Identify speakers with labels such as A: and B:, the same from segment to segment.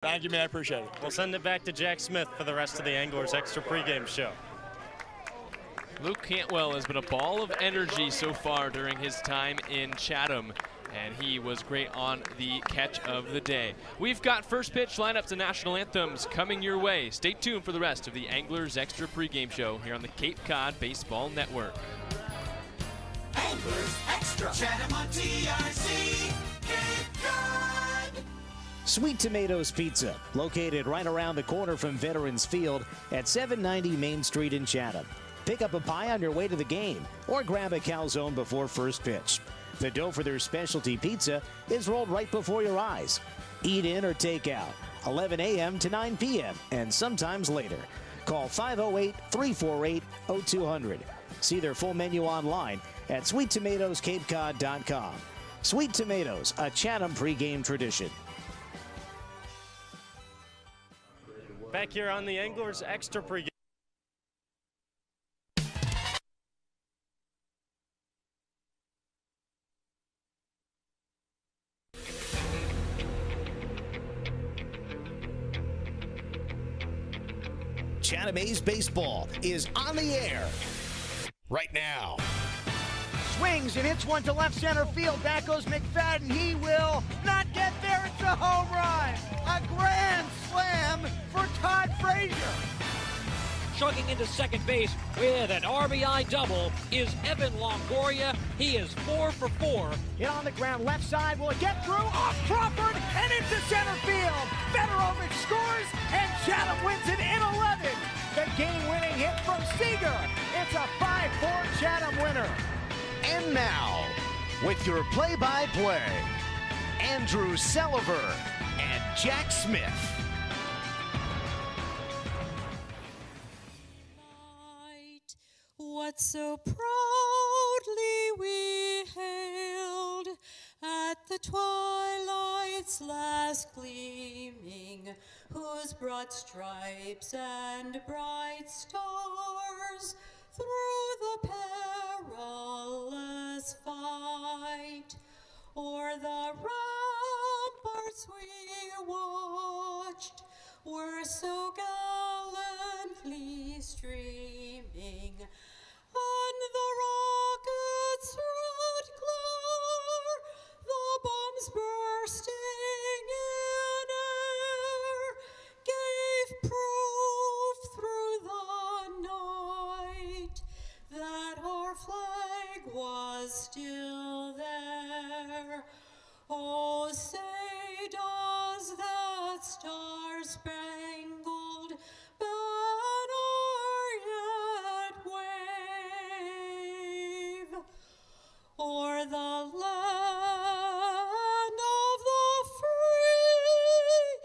A: Thank you, man. I appreciate it.
B: We'll send it back to Jack Smith for the rest of the Anglers Extra pregame show.
C: Luke Cantwell has been a ball of energy so far during his time in Chatham, and he was great on the catch of the day. We've got first pitch lineups and national anthems coming your way. Stay tuned for the rest of the Anglers Extra pregame show here on the Cape Cod Baseball Network.
D: Anglers Extra. Chatham on TRC. Cape Cod.
E: Sweet Tomatoes Pizza, located right around the corner from Veterans Field at 790 Main Street in Chatham. Pick up a pie on your way to the game or grab a calzone before first pitch. The dough for their specialty pizza is rolled right before your eyes. Eat in or take out, 11 a.m. to 9 p.m. and sometimes later. Call 508-348-0200. See their full menu online at sweettomatoescapecod.com. Sweet Tomatoes, a Chatham pregame tradition.
B: Back here on the Anglers Extra pregame.
E: Chatham A's baseball is on the air right now.
F: Swings and hits one to left center field. Back goes McFadden. He will not get there. It's a home run. A grand slam for Todd Frazier.
G: Chugging into second base with an RBI double is Evan Longoria. He is 4 for 4.
F: Hit on the ground, left side. Will it get through? Off Crawford and into center field. Federovic scores and Chatham wins it in 11. The game-winning hit from Seager. It's a 5-4 Chatham winner.
E: And now, with your play-by-play, Andrew Selover and Jack Smith.
H: What so proudly we hailed at the twilight's last gleaming, whose broad stripes and bright stars through the perilous fight o'er the ramparts we watched were so gallantly streaming, and the rockets' red glare, the bombs bursting in air, gave proof through the night that our flag was still there. Oh, say does that star-spangled banner yet wave o'er the land of the free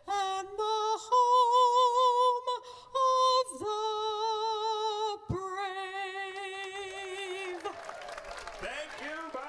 H: and the home of the brave?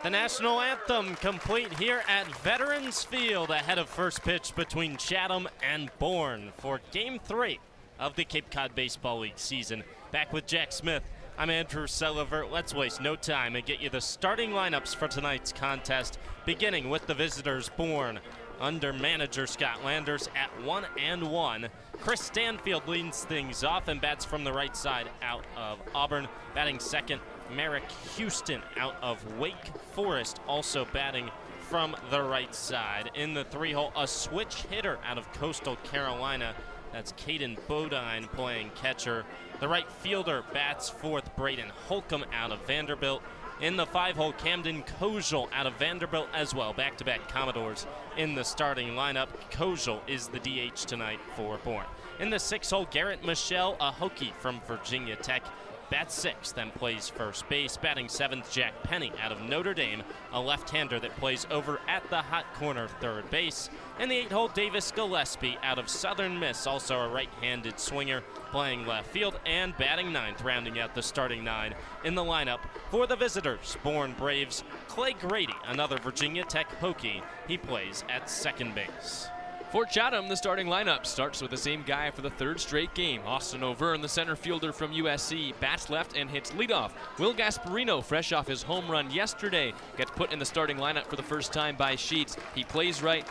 B: The national anthem complete here at Veterans Field ahead of first pitch between Chatham and Bourne for Game 3 of the Cape Cod Baseball League season. Back with Jack Smith, I'm Andrew Selover. Let's waste no time and get you the starting lineups for tonight's contest, beginning with the visitors, Bourne, under manager Scott Landers at 1-1. Chris Stanfield leads things off and bats from the right side out of Auburn. Batting second, Merrick Houston out of Wake Forest, also batting from the right side. In the 3-hole, a switch hitter out of Coastal Carolina. That's Caden Bodine playing catcher. The right fielder bats fourth, Braden Holcomb out of Vanderbilt. In the 5-hole, Camden Kojal out of Vanderbilt as well. Back-to-back Commodores in the starting lineup. Kojal is the DH tonight for Bourne. In the 6-hole, Garrett Michelle, a Hokie from Virginia Tech, bats sixth, then plays first base. Batting seventh, Jack Penny out of Notre Dame, a left-hander that plays over at the hot corner third base. In the 8-hole, Davis Gillespie out of Southern Miss, also a right-handed swinger, playing left field, and batting ninth, rounding out the starting 9 in the lineup. For the visitors, Bourne Braves, Clay Grady, another Virginia Tech Hokie. He plays at second base.
C: For Chatham, the starting lineup starts with the same guy for the third straight game. Austin O'Verne, the center fielder from USC, bats left and hits leadoff. Will Gasparino, fresh off his home run yesterday, gets put in the starting lineup for the first time by Sheets. He plays right,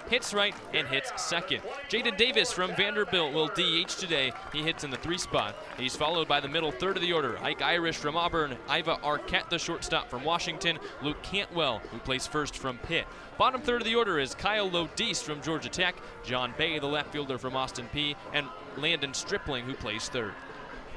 C: and hits second. Jaden Davis from Vanderbilt will DH today. He hits in the 3 spot. He's followed by the middle third of the order. Ike Irish from Auburn, Iva Arquette, the shortstop from Washington, Luke Cantwell, who plays first from Pitt. Bottom third of the order is Kyle Lodise from Georgia Tech, John Bay, the left fielder from Austin Peay, and Landon Stripling, who plays third.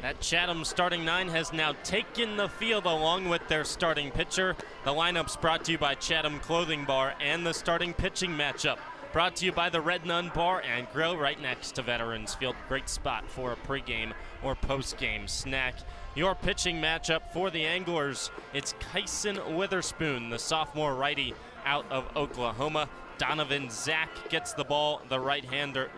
B: That Chatham starting 9 has now taken the field along with their starting pitcher. The lineup's brought to you by Chatham Clothing Bar and the starting pitching matchup. Brought to you by the Red Nun Bar and Grill right next to Veterans Field. Great spot for a pregame or postgame snack. Your pitching matchup for the Anglers, it's Kyson Witherspoon, the sophomore righty out of Oklahoma. Donovan Zach gets the ball, the left-hander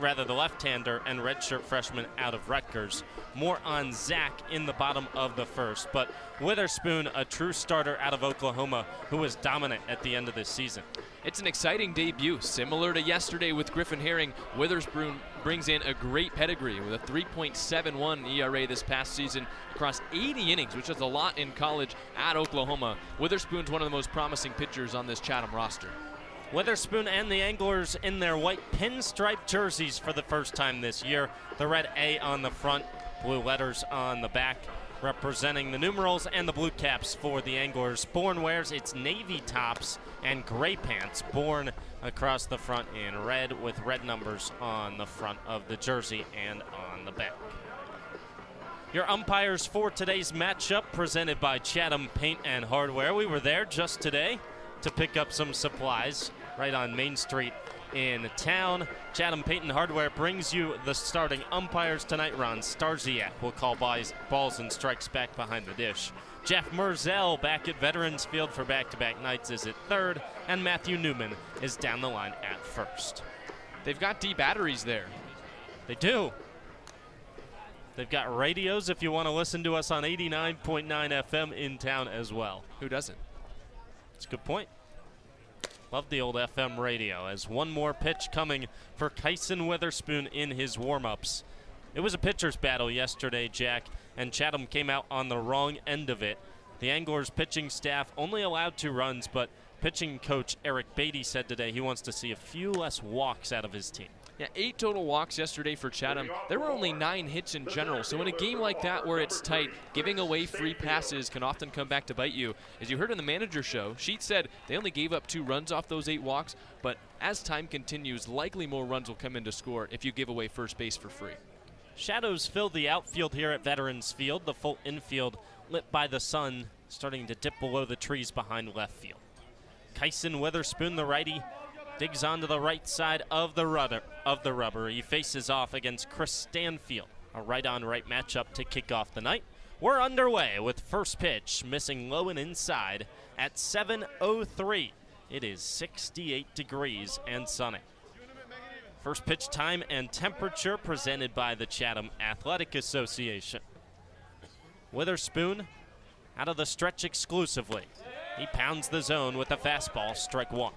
B: and redshirt freshman out of Rutgers. More on Zach in the bottom of the first, but Witherspoon, a true starter out of Oklahoma who was dominant at the end of this season.
C: It's an exciting debut. Similar to yesterday with Griffin Herring, Witherspoon brings in a great pedigree with a 3.71 ERA this past season across 80 innings, which is a lot in college at Oklahoma. Witherspoon's one of the most promising pitchers on this Chatham roster.
B: Witherspoon and the Anglers in their white pinstripe jerseys for the first time this year. The red A on the front, blue letters on the back, representing the numerals and the blue caps for the Anglers. Bourne wears its navy tops and gray pants. Bourne across the front in red with red numbers on the front of the jersey and on the back. Your umpires for today's matchup presented by Chatham Paint and Hardware. We were there just today to pick up some supplies right on Main Street in town. Chatham Paint and Hardware brings you the starting umpires tonight. Ron Starziak will call balls and strikes back behind the dish. Jeff Merzel back at Veterans Field for back-to-back nights is at third, and Matthew Newman is down the line at first.
C: They've got D batteries there.
B: They do. They've got radios if you want to listen to us on 89.9 FM in town as well.
C: Who doesn't?
B: That's a good point. Love the old FM radio. As one more pitch coming for Kyson Witherspoon in his warm-ups. It was a pitcher's battle yesterday, Jack, and Chatham came out on the wrong end of it. The Anglers pitching staff only allowed 2 runs, but pitching coach Eric Beatty said today he wants to see a few less walks out of his team.
C: Yeah, 8 total walks yesterday for Chatham. There were only 9 hits in general, so in a game like that where it's tight, giving away free passes can often come back to bite you. As you heard in the manager show, Sheets said they only gave up 2 runs off those 8 walks, but as time continues, likely more runs will come in to score if you give away first base for free.
B: Shadows fill the outfield here at Veterans Field. The full infield lit by the sun, starting to dip below the trees behind left field. Kyson Witherspoon, the righty, digs onto the right side of the rubber. He faces off against Chris Stanfield. A right-on-right matchup to kick off the night. We're underway with first pitch, missing low and inside at 7:03. It is 68 degrees and sunny. First pitch time and temperature presented by the Chatham Athletic Association. Witherspoon out of the stretch exclusively. He pounds the zone with a fastball, strike 1.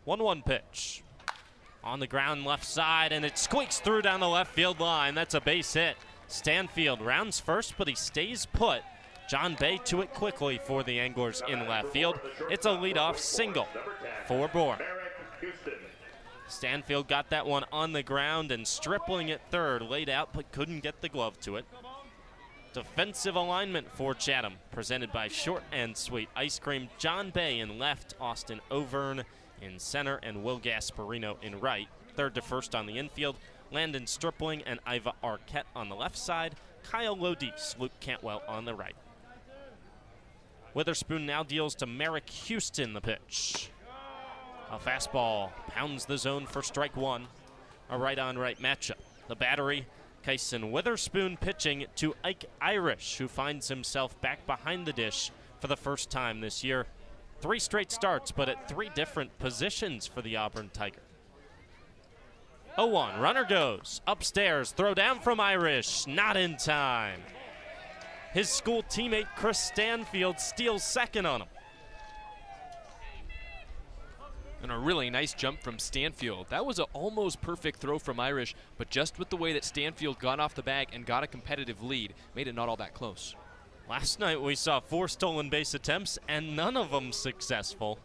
B: One pitch. On the ground left side, and it squeaks through down the left field line. That's a base hit. Stanfield rounds first, but he stays put. John Bay to it quickly for the Anglers in left field. It's a leadoff single for Bourne. Stanfield got that one on the ground, and Stripling at third laid out but couldn't get the glove to it. Defensive alignment for Chatham, presented by Short and Sweet Ice Cream. John Bay in left, Austin O'Verne in center, and Will Gasparino in right. Third to first on the infield, Landon Stripling and Iva Arquette on the left side. Kyle Lodise, Luke Cantwell on the right. Witherspoon now deals to Merrick Houston the pitch. A fastball pounds the zone for strike 1. A right-on-right matchup. The battery, Kyson Witherspoon pitching to Ike Irish, who finds himself back behind the dish for the first time this year. 3 straight starts, but at 3 different positions for the Auburn Tiger. 0-1, runner goes upstairs, throw down from Irish, not in time. His school teammate Chris Stanfield steals second on him.
C: And a really nice jump from Stanfield. That was an almost perfect throw from Irish, but just with the way that Stanfield got off the bag and got a competitive lead, made it not all that close.
B: Last night we saw 4 stolen base attempts and none of them successful.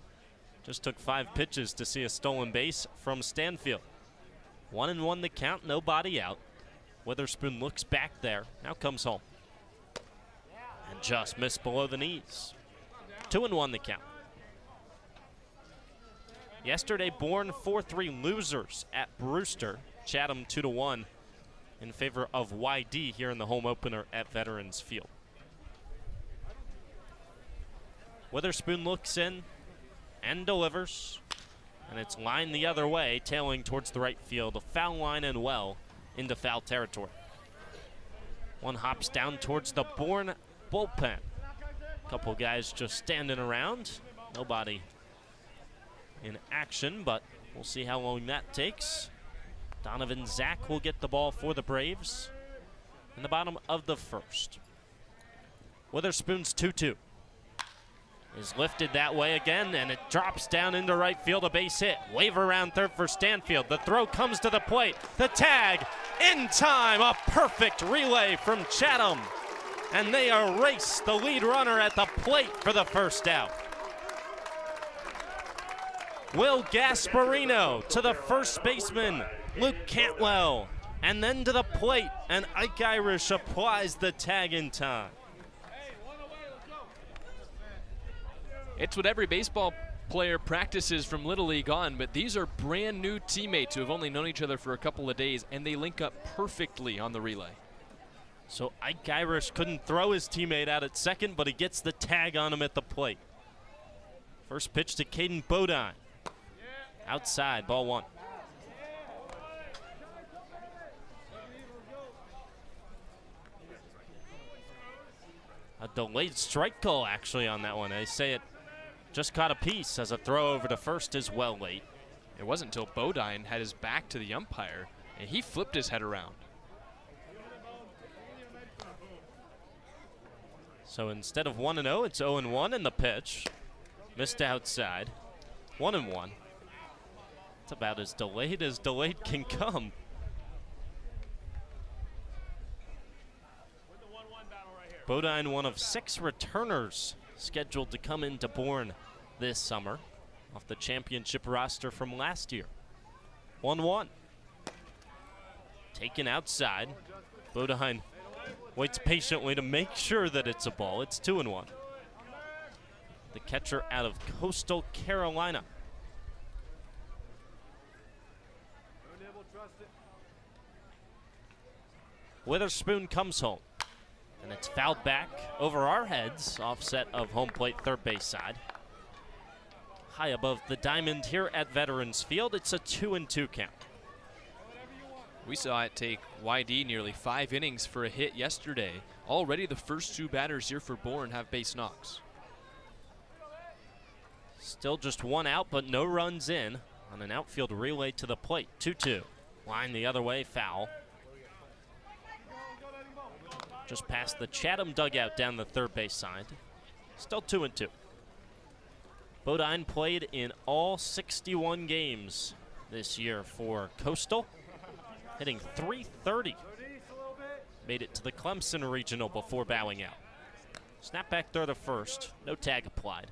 B: Just took 5 pitches to see a stolen base from Stanfield. 1-1 the count, no body out. Witherspoon looks back there, now comes home. And just missed below the knees. 2-1 the count. Yesterday, Bourne 4-3 losers at Brewster. Chatham 2-1 in favor of YD here in the home opener at Veterans Field. Witherspoon looks in and delivers, and it's lined the other way, tailing towards the right field. A foul line and well into foul territory. One hops down towards the Bourne bullpen. A couple guys just standing around. Nobody in action, but we'll see how long that takes. Donovan Zach will get the ball for the Braves in the bottom of the first. Witherspoon's 2-2. Is lifted that way again, and it drops down into right field, a base hit. Wave around third for Stanfield. The throw comes to the plate. The tag in time. A perfect relay from Chatham. And they erase the lead runner at the plate for the first out. Will Gasparino to the first baseman, Luke Cantwell, and then to the plate, and Ike Irish applies the tag in time.
C: It's what every baseball player practices from Little League on, but these are brand new teammates who have only known each other for a couple of days, and they link up perfectly on the relay.
B: So Ike Irish couldn't throw his teammate out at second, but he gets the tag on him at the plate. First pitch to Caden Bodine. Outside, ball 1. A delayed strike call actually on that one. They say it just caught a piece as a throw over to first is well late.
C: It wasn't until Bodine had his back to the umpire and he flipped his head around.
B: So instead of 1-0, it's 0-1 in the pitch. Missed outside. 1-1. It's about as delayed can come. Bodine, one of 6 returners scheduled to come into Bourne this summer off the championship roster from last year. 1-1. Taken outside. Bodine waits patiently to make sure that it's a ball. It's 2-1. The catcher out of Coastal Carolina. Witherspoon comes home, and it's fouled back over our heads, offset of home plate third base side. High above the diamond here at Veterans Field, it's a 2-2 count.
C: We saw it take YD nearly 5 innings for a hit yesterday. Already the first 2 batters here for Bourne have base knocks.
B: Still just 1 out, but no runs in on an outfield relay to the plate. 2-2. Line the other way, foul. Just past the Chatham dugout down the third base side. Still 2-2. Bodine played in all 61 games this year for Coastal, hitting .330. Made it to the Clemson Regional before bowing out. Snap back throw to first, no tag applied.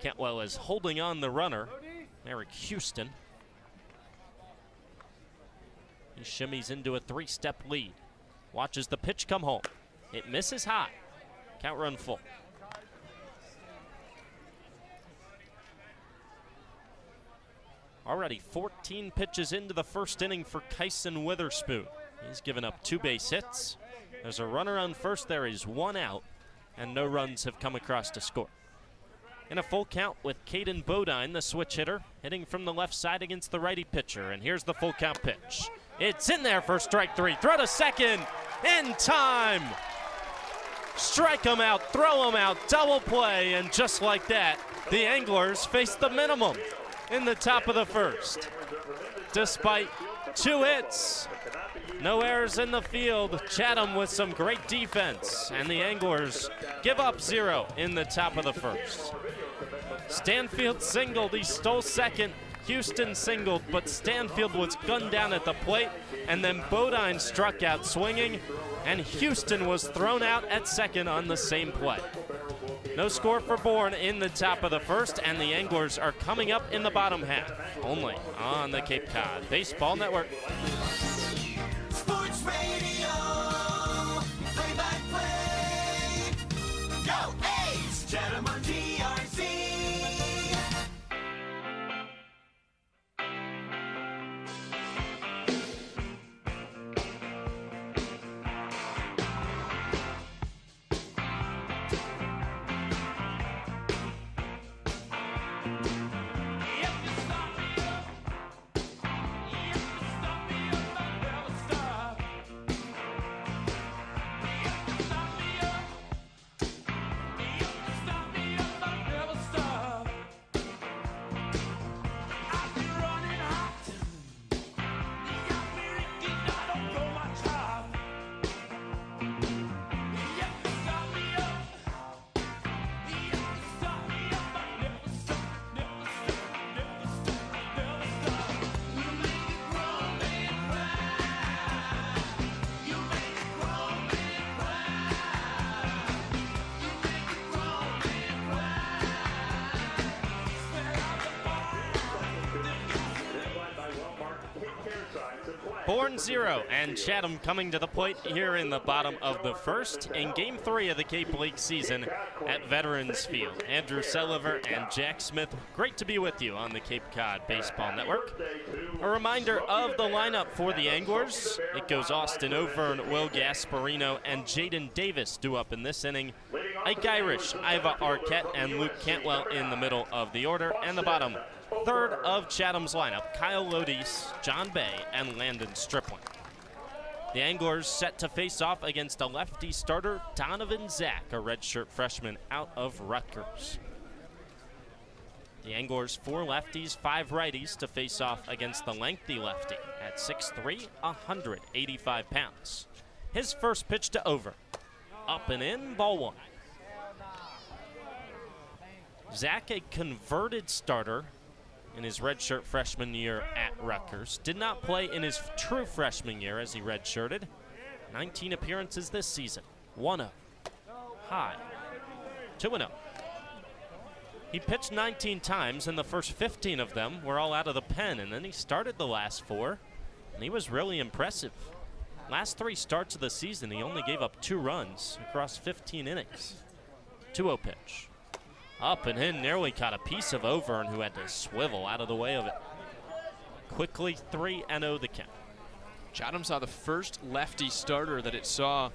B: Cantwell is holding on the runner, Eric Houston. He shimmies into a 3-step lead. Watches the pitch come home. It misses high. Count run full. Already 14 pitches into the first inning for Kyson Witherspoon. He's given up 2 base hits. There's a runner on first. There is 1 out, and no runs have come across to score. In a full count with Caden Bodine, the switch hitter, hitting from the left side against the righty pitcher. And here's the full count pitch. It's in there for strike 3. Throw to second. In time. Strike him out, throw him out, double play, and just like that, the Anglers face the minimum in the top of the first. despite 2 hits. No errors in the field. Chatham with some great defense, and the Anglers give up 0 in the top of the first. Stanfield singled, he stole second. Houston singled, but Stanfield was gunned down at the plate, and then Bodine struck out swinging, and Houston was thrown out at second on the same play. No score for Bourne in the top of the first, and the Anglers are coming up in the bottom half, only on the Cape Cod Baseball Network.
D: Sports Radio, play-by-play. Go A's! Chatham on TRC.
B: Bourne 0 and Chatham coming to the plate here in the bottom of the first in Game 3 of the Cape League season at Veterans Field. Andrew Selover and Jack Smith, great to be with you on the Cape Cod Baseball Network. A reminder of the lineup for the Anglers. It goes Austin Overn, Will Gasparino, and Jaden Davis due up in this inning. Ike Irish, Iva Arquette, and Luke Cantwell in the middle of the order. And the bottom third of Chatham's lineup, Kyle Lodis, John Bay, and Landon Stripling. The Anglers set to face off against a lefty starter, Donovan Zach, a redshirt freshman out of Rutgers. The Anglers 4 lefties, 5 righties to face off against the lengthy lefty at 6'3", 185 pounds. His first pitch to Over. Up and in, ball 1. Zach, a converted starter in his redshirt freshman year at Rutgers. Did not play in his true freshman year as he redshirted. 19 appearances this season. 1-0. High. 2-0. He pitched 19 times, and the first 15 of them were all out of the pen, and then he started the last 4, and he was really impressive. Last 3 starts of the season, he only gave up 2 runs across 15 innings. 2-0 pitch. Up and in, nearly caught a piece of Overn, who had to swivel out of the way of it. Quickly 3-0 the count.
C: Chatham saw the first lefty starter that it saw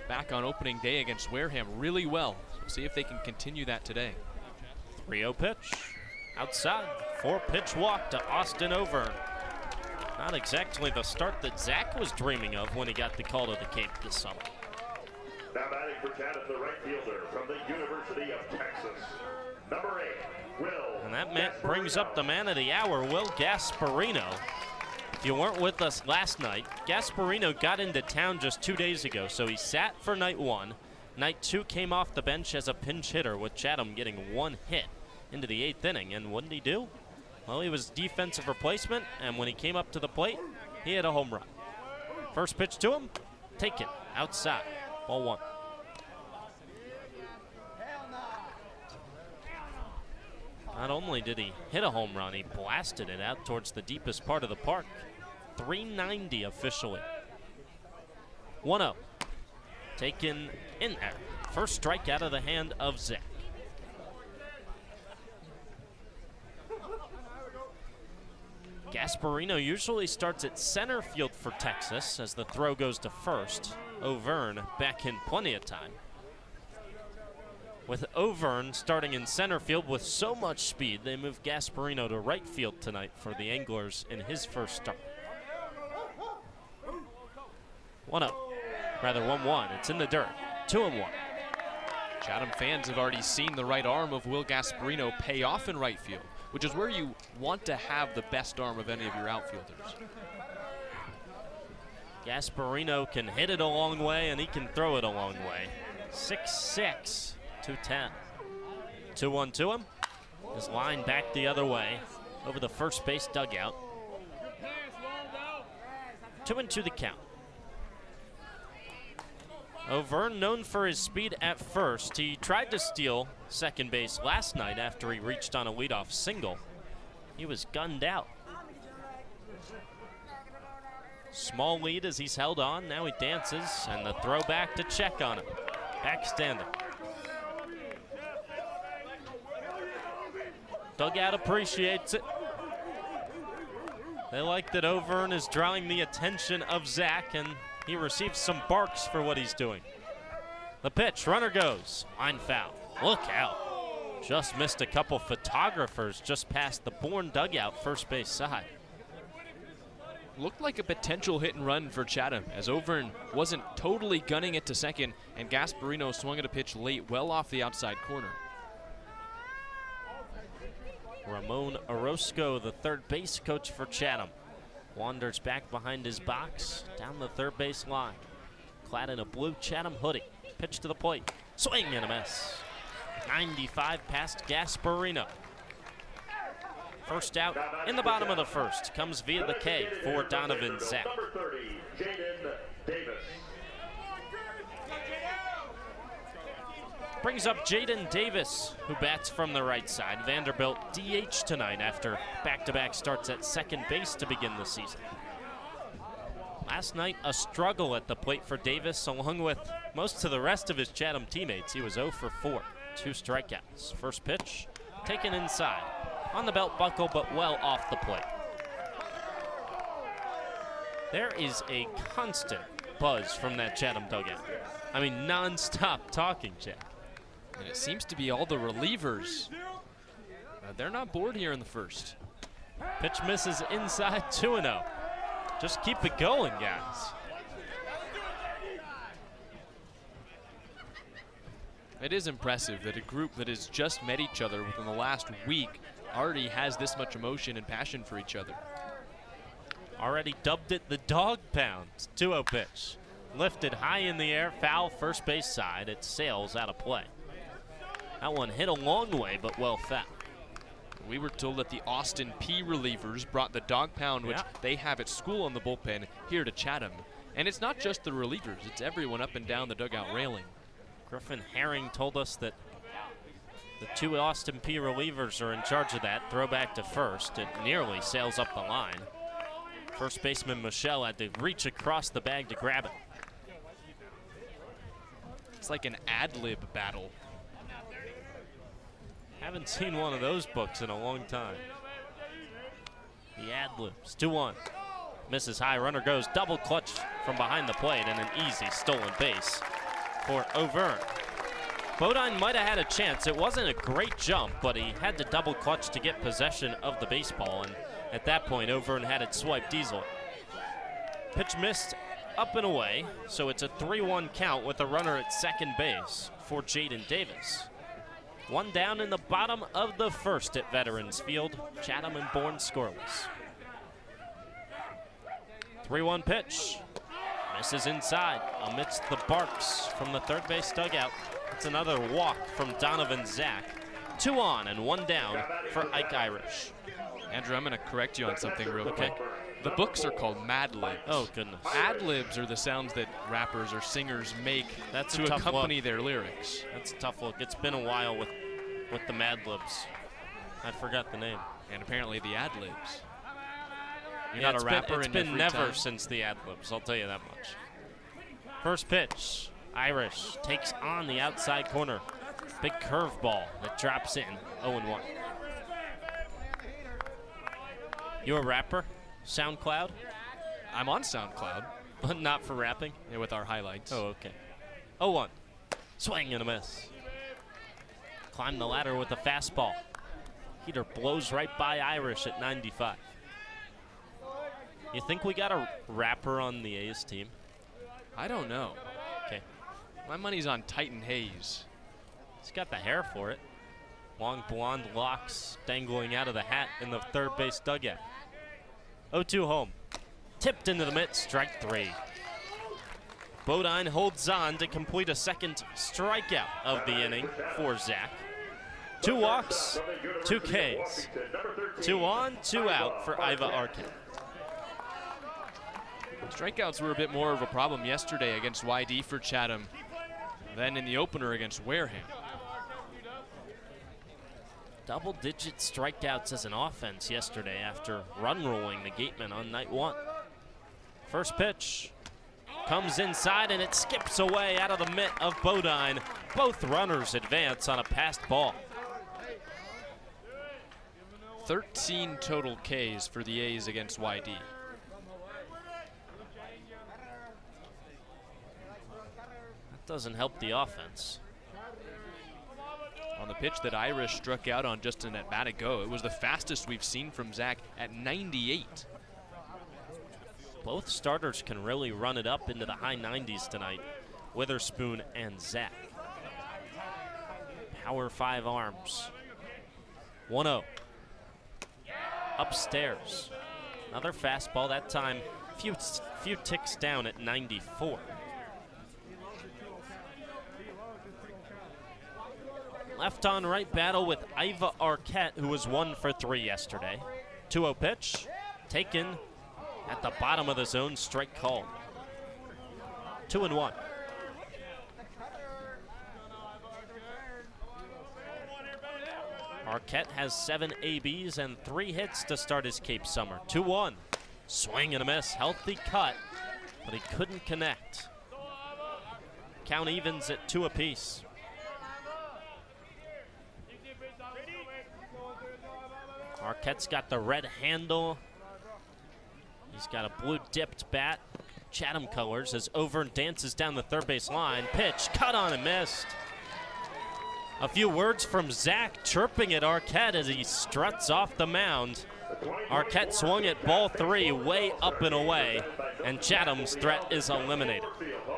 C: back on opening day against Wareham really well. So we'll see if they can continue that today.
B: 3-0 pitch. Outside. 4-pitch walk to Austin Overn. Not exactly the start that Zach was dreaming of when he got the call to the Cape this summer.
A: Now batting for Chatham, the right fielder from the University of Texas, number 8, Will.
B: And that man brings up the man of the hour, Will Gasparino. If you weren't with us last night, Gasparino got into town just 2 days ago, so he sat for night 1. Night 2 came off the bench as a pinch hitter, with Chatham getting 1 hit into the 8th inning. And what did he do? Well, he was defensive replacement, and when he came up to the plate, he hit a home run. First pitch to him, taken outside. Ball 1. Not only did he hit a home run, he blasted it out towards the deepest part of the park. 390 officially. 1-0. Taken in there. First strike out of the hand of Zach. Gasparino usually starts at center field for Texas as the throw goes to first. Overn back in plenty of time. With Overn starting in center field with so much speed, they move Gasparino to right field tonight for the Anglers in his first start. 1-0. Rather 1-1. It's in the dirt. 2-1.
C: Chatham fans have already seen the right arm of Will Gasparino pay off in right field. which is where you want to have the best arm of any of your outfielders.
B: Gasparino can hit it a long way, and he can throw it a long way. 6'6", 210. 2-1 to him. His line back the other way over the first base dugout. 2-2 the count. Auvergne, known for his speed at first, he tried to steal second base last night after he reached on a leadoff single. He was gunned out. Small lead as he's held on. Now he dances, and the throw back to check on him. Backstander. Dugout appreciates it. They like that Auvergne is drawing the attention of Zach, and he receives some barks for what he's doing. The pitch, runner goes. Line foul. Look out. Just missed a couple photographers just past the Bourne dugout, first base side.
C: Looked like a potential hit and run for Chatham, as Auvergne wasn't totally gunning it to second, and Gasparino swung at a pitch late, well off the outside corner.
B: Ramon Orozco, the third base coach for Chatham, wanders back behind his box, down the third base line. Clad in a blue Chatham hoodie. Pitch to the plate. Swing and a miss. 95 past Gasparino. First out in the bottom of the first. Comes via the K for Donovan Zach.
A: Number 30, Jaden Davis.
B: Brings up Jaden Davis, who bats from the right side. Vanderbilt DH tonight after back-to-back starts at second base to begin the season. Last night, a struggle at the plate for Davis, along with most of the rest of his Chatham teammates. He was 0 for 4, 2 strikeouts. First pitch, taken inside. On the belt buckle, but well off the plate. There is a constant buzz from that Chatham dugout. I mean, non-stop talking, Jack.
C: And it seems to be all the relievers. They're not bored here in the first.
B: Pitch misses inside, 2-0. Just keep it going, guys.
C: It is impressive that a group that has just met each other within the last week already has this much emotion and passion for each other.
B: Already dubbed it the dog pound. 2-0 pitch. Lifted high in the air, foul first base side. It sails out of play. That one hit a long way, but well fouled.
C: We were told that the Austin P relievers brought the dog pound, which they have at school on the bullpen, here to Chatham. And it's not just the relievers, it's everyone up and down the dugout railing.
B: Griffin Herring told us that the 2 Austin P relievers are in charge of that. Throw back to first. It nearly sails up the line. First baseman Michelle had to reach across the bag to grab it.
C: It's like an ad-lib battle.
B: Haven't seen one of those books in a long time. The ad-libs. 2-1. Misses high. Runner goes double clutch from behind the plate and an easy stolen base for Auvergne. Bodine might have had a chance. It wasn't a great jump, but he had to double clutch to get possession of the baseball, and at that point, Auvergne had it swiped easily. Pitch missed up and away, so it's a 3-1 count with a runner at second base for Jaden Davis. One down in the bottom of the first at Veterans Field. Chatham and Bourne scoreless. 3-1 pitch. Misses inside amidst the barks from the third base dugout. It's another walk from Donovan Zach. 2 on and 1 down for Ike Irish.
C: Andrew, I'm going to correct you on something real quick. The books are called Mad Libs.
B: Oh, goodness.
C: Ad libs are the sounds that rappers or singers make to accompany their lyrics.
B: That's a tough look. It's been a while with the Mad Libs. I forgot the name.
C: And apparently the ad libs. You're not a rapper
B: It's
C: in
B: been
C: every
B: never
C: time.
B: since the ad libs, I'll tell you that much. First pitch. Irish takes on the outside corner. Big curveball that drops in. 0-1. You a rapper? SoundCloud?
C: I'm on SoundCloud.
B: But not for rapping?
C: Yeah, with our highlights.
B: Oh, okay. 0-1. Swing and a miss. Climb the ladder with a fastball. Heater blows right by Irish at 95. You think we got a rapper on the A's team?
C: I don't know.
B: Okay.
C: My money's on Titan Hayes.
B: He's got the hair for it. Long blonde locks dangling out of the hat in the third base dugout. 0-2 home. Tipped into the mitt, strike 3. Bodine holds on to complete a second strikeout of the inning for Zach. 2 walks, 2 Ks. 2 on, 2 out for Iva Arquette.
C: Strikeouts were a bit more of a problem yesterday against YD for Chatham than in the opener against Wareham.
B: Double-digit strikeouts as an offense yesterday after run-rolling the Gatemen on night 1. First pitch comes inside and it skips away out of the mitt of Bodine. Both runners advance on a passed ball.
C: 13 total Ks for the A's against YD.
B: That doesn't help the offense.
C: On the pitch that Irish struck out on just an at-bat ago, it was the fastest we've seen from Zach at 98.
B: Both starters can really run it up into the high 90s tonight, Witherspoon and Zach. Power 5 arms. 1-0. Upstairs. Another fastball, that time few ticks down at 94. Left on right battle with Iva Arquette, who was 1 for 3 yesterday. 2-0 pitch, taken at the bottom of the zone, strike called. 2-1. Arquette has 7 ABs and 3 hits to start his Cape summer. 2-1. Swing and a miss. Healthy cut, but he couldn't connect. Count evens at 2 apiece. Arquette's got the red handle. He's got a blue dipped bat. Chatham colors as Over dances down the third base line. Pitch, cut on and missed. A few words from Zach chirping at Arquette as he struts off the mound. Arquette swung at ball 3 way up and away, and Chatham's threat is eliminated.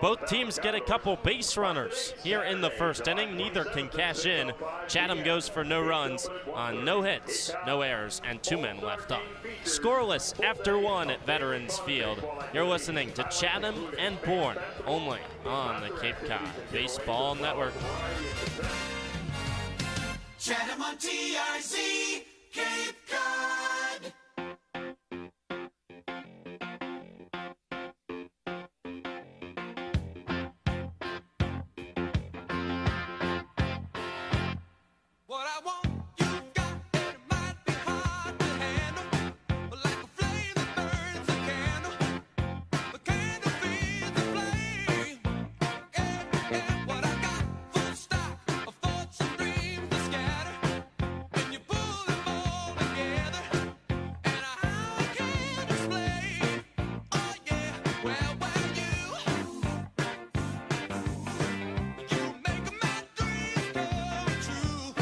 B: Both teams get a couple base runners here in the first inning. Neither can cash in. Chatham goes for no runs on no hits, no errors, and 2 men left on. Scoreless after 1 at Veterans Field. You're listening to Chatham and Bourne, only on the Cape Cod Baseball Network.
D: Chatham on TRC, Cape Cod.
I: What I want, you've got, and it might be hard to handle, but like a flame that burns a candle, the candle feeds the flame. Yeah, what I got, full stock of thoughts and dreams to scatter, and you pull them all together, and how I can't explain. Oh yeah, well, you make my dreams come true.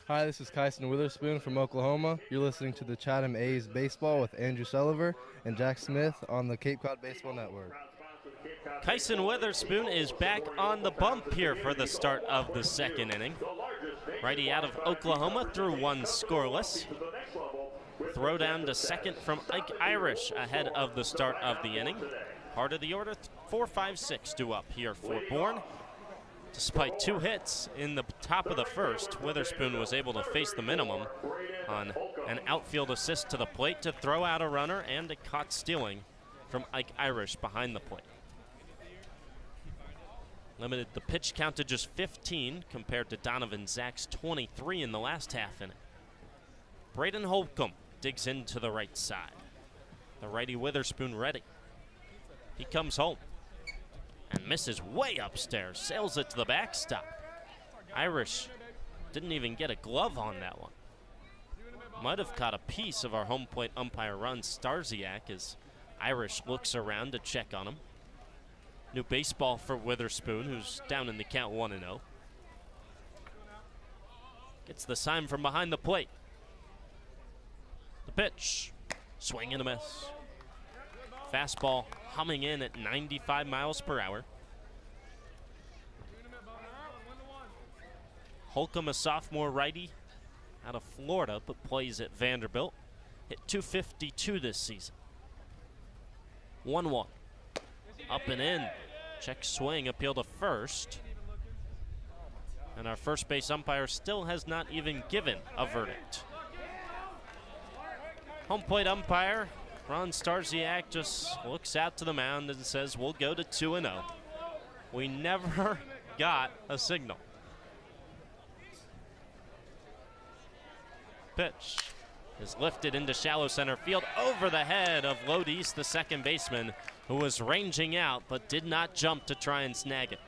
J: Hi, this is Kyson Witherspoon from Oklahoma. You're listening to the Chatham A's Baseball with Andrew Selover and Jack Smith on the Cape Cod Baseball Network.
B: Kyson Witherspoon is back on the bump here for the start of the second inning. Righty out of Oklahoma through 1 scoreless. Throw down to second from Ike Irish ahead of the start of the inning. Part of the order, 4-5-6 due up here for Bourne. Despite 2 hits in the top of the first, Witherspoon was able to face the minimum on an outfield assist to the plate to throw out a runner and a caught stealing from Ike Irish behind the plate. Limited the pitch count to just 15 compared to Donovan Zach's 23 in the last half inning. Braden Holcomb digs into the right side. The righty Witherspoon ready. He comes home and misses way upstairs, sails it to the backstop. Irish didn't even get a glove on that one. Might have caught a piece of our home plate umpire Ron Starziak as Irish looks around to check on him. New baseball for Witherspoon, who's down in the count 1-0. Gets the sign from behind the plate. The pitch. Swing and a miss. Fastball humming in at 95 miles per hour. Holcomb, a sophomore righty out of Florida, but plays at Vanderbilt. Hit .252 this season. 1-1. Up and in. Check swing, appeal to first. And our first base umpire still has not even given a verdict. Home plate umpire Ron Starziak just looks out to the mound and says, we'll go to 2-0. We never got a signal. Pitch is lifted into shallow center field over the head of Lodis, the second baseman, who was ranging out but did not jump to try and snag it.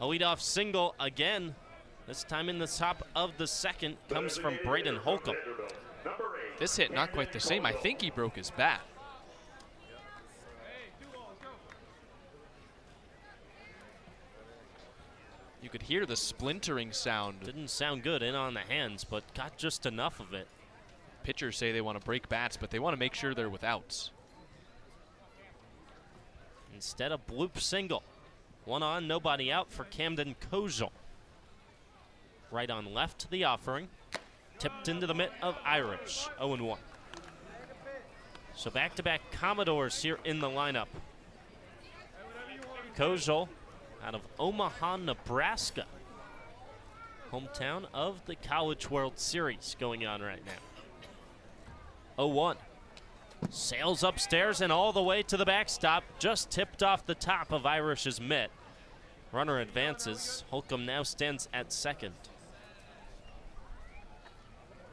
B: A leadoff single again, this time in the top of the second, comes from Braden Holcomb.
C: This hit not quite the same. I think he broke his bat. You could hear the splintering sound.
B: Didn't sound good in on the hands, but got just enough of it.
C: Pitchers say they want to break bats, but they want to make sure they're with outs.
B: Instead, a bloop single. 1 on, nobody out for Camden Kojal. Right on left to the offering. Tipped into the mitt of Irish. 0-1. So back-to-back Commodores here in the lineup. Kojal out of Omaha, Nebraska. Hometown of the College World Series going on right now. 0-1. Sails upstairs and all the way to the backstop. Just tipped off the top of Irish's mitt. Runner advances. Holcomb now stands at second.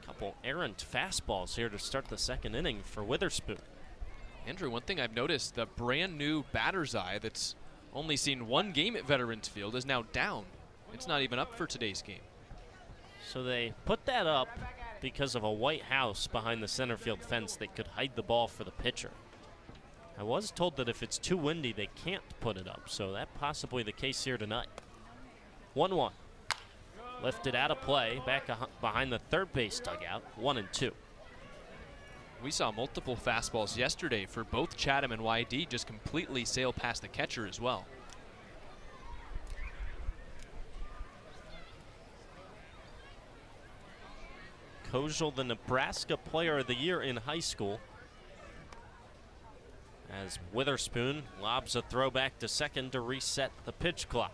B: Couple errant fastballs here to start the second inning for Witherspoon.
C: Andrew, one thing I've noticed, the brand new batter's eye that's only seen one game at Veterans Field is now down. It's not even up for today's game.
B: So they put that up because of a white house behind the center field fence that could hide the ball for the pitcher. I was told that if it's too windy, they can't put it up, so that possibly the case here tonight. 1-1. Lifted out of play, back behind the third base dugout, 1-2.
C: We saw multiple fastballs yesterday for both Chatham and YD just completely sail past the catcher as well.
B: Kojal, the Nebraska Player of the Year in high school. As Witherspoon lobs a throw back to second to reset the pitch clock.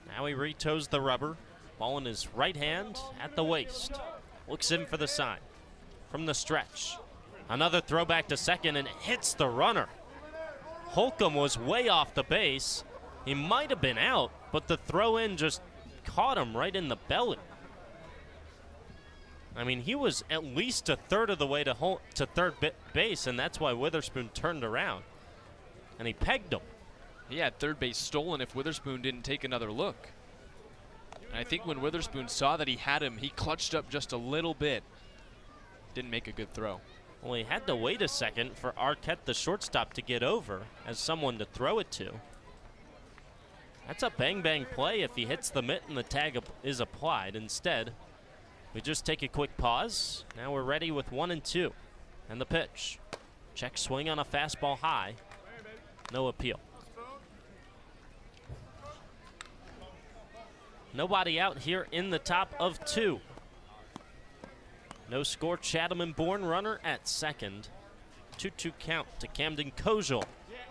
B: Now he retoes the rubber. Ball in his right hand at the waist. Looks in for the sign. From the stretch. Another throw back to second and hits the runner. Holcomb was way off the base. He might have been out, but the throw in just caught him right in the belly. I mean, he was at least a third of the way to third base, and that's why Witherspoon turned around. And he pegged him.
C: He had third base stolen if Witherspoon didn't take another look. And I think when Witherspoon saw that he had him, he clutched up just a little bit. Didn't make a good throw.
B: Well, he had to wait a second for Arquette, the shortstop, to get over as someone to throw it to. That's a bang-bang play if he hits the mitt and the tag is applied. Instead, we just take a quick pause. Now we're ready with 1-2. And the pitch. Check swing on a fastball high. No appeal. Nobody out here in the top of 2. No score, Chatham and Bourne, runner at second. 2-2 count to Camden Kojal.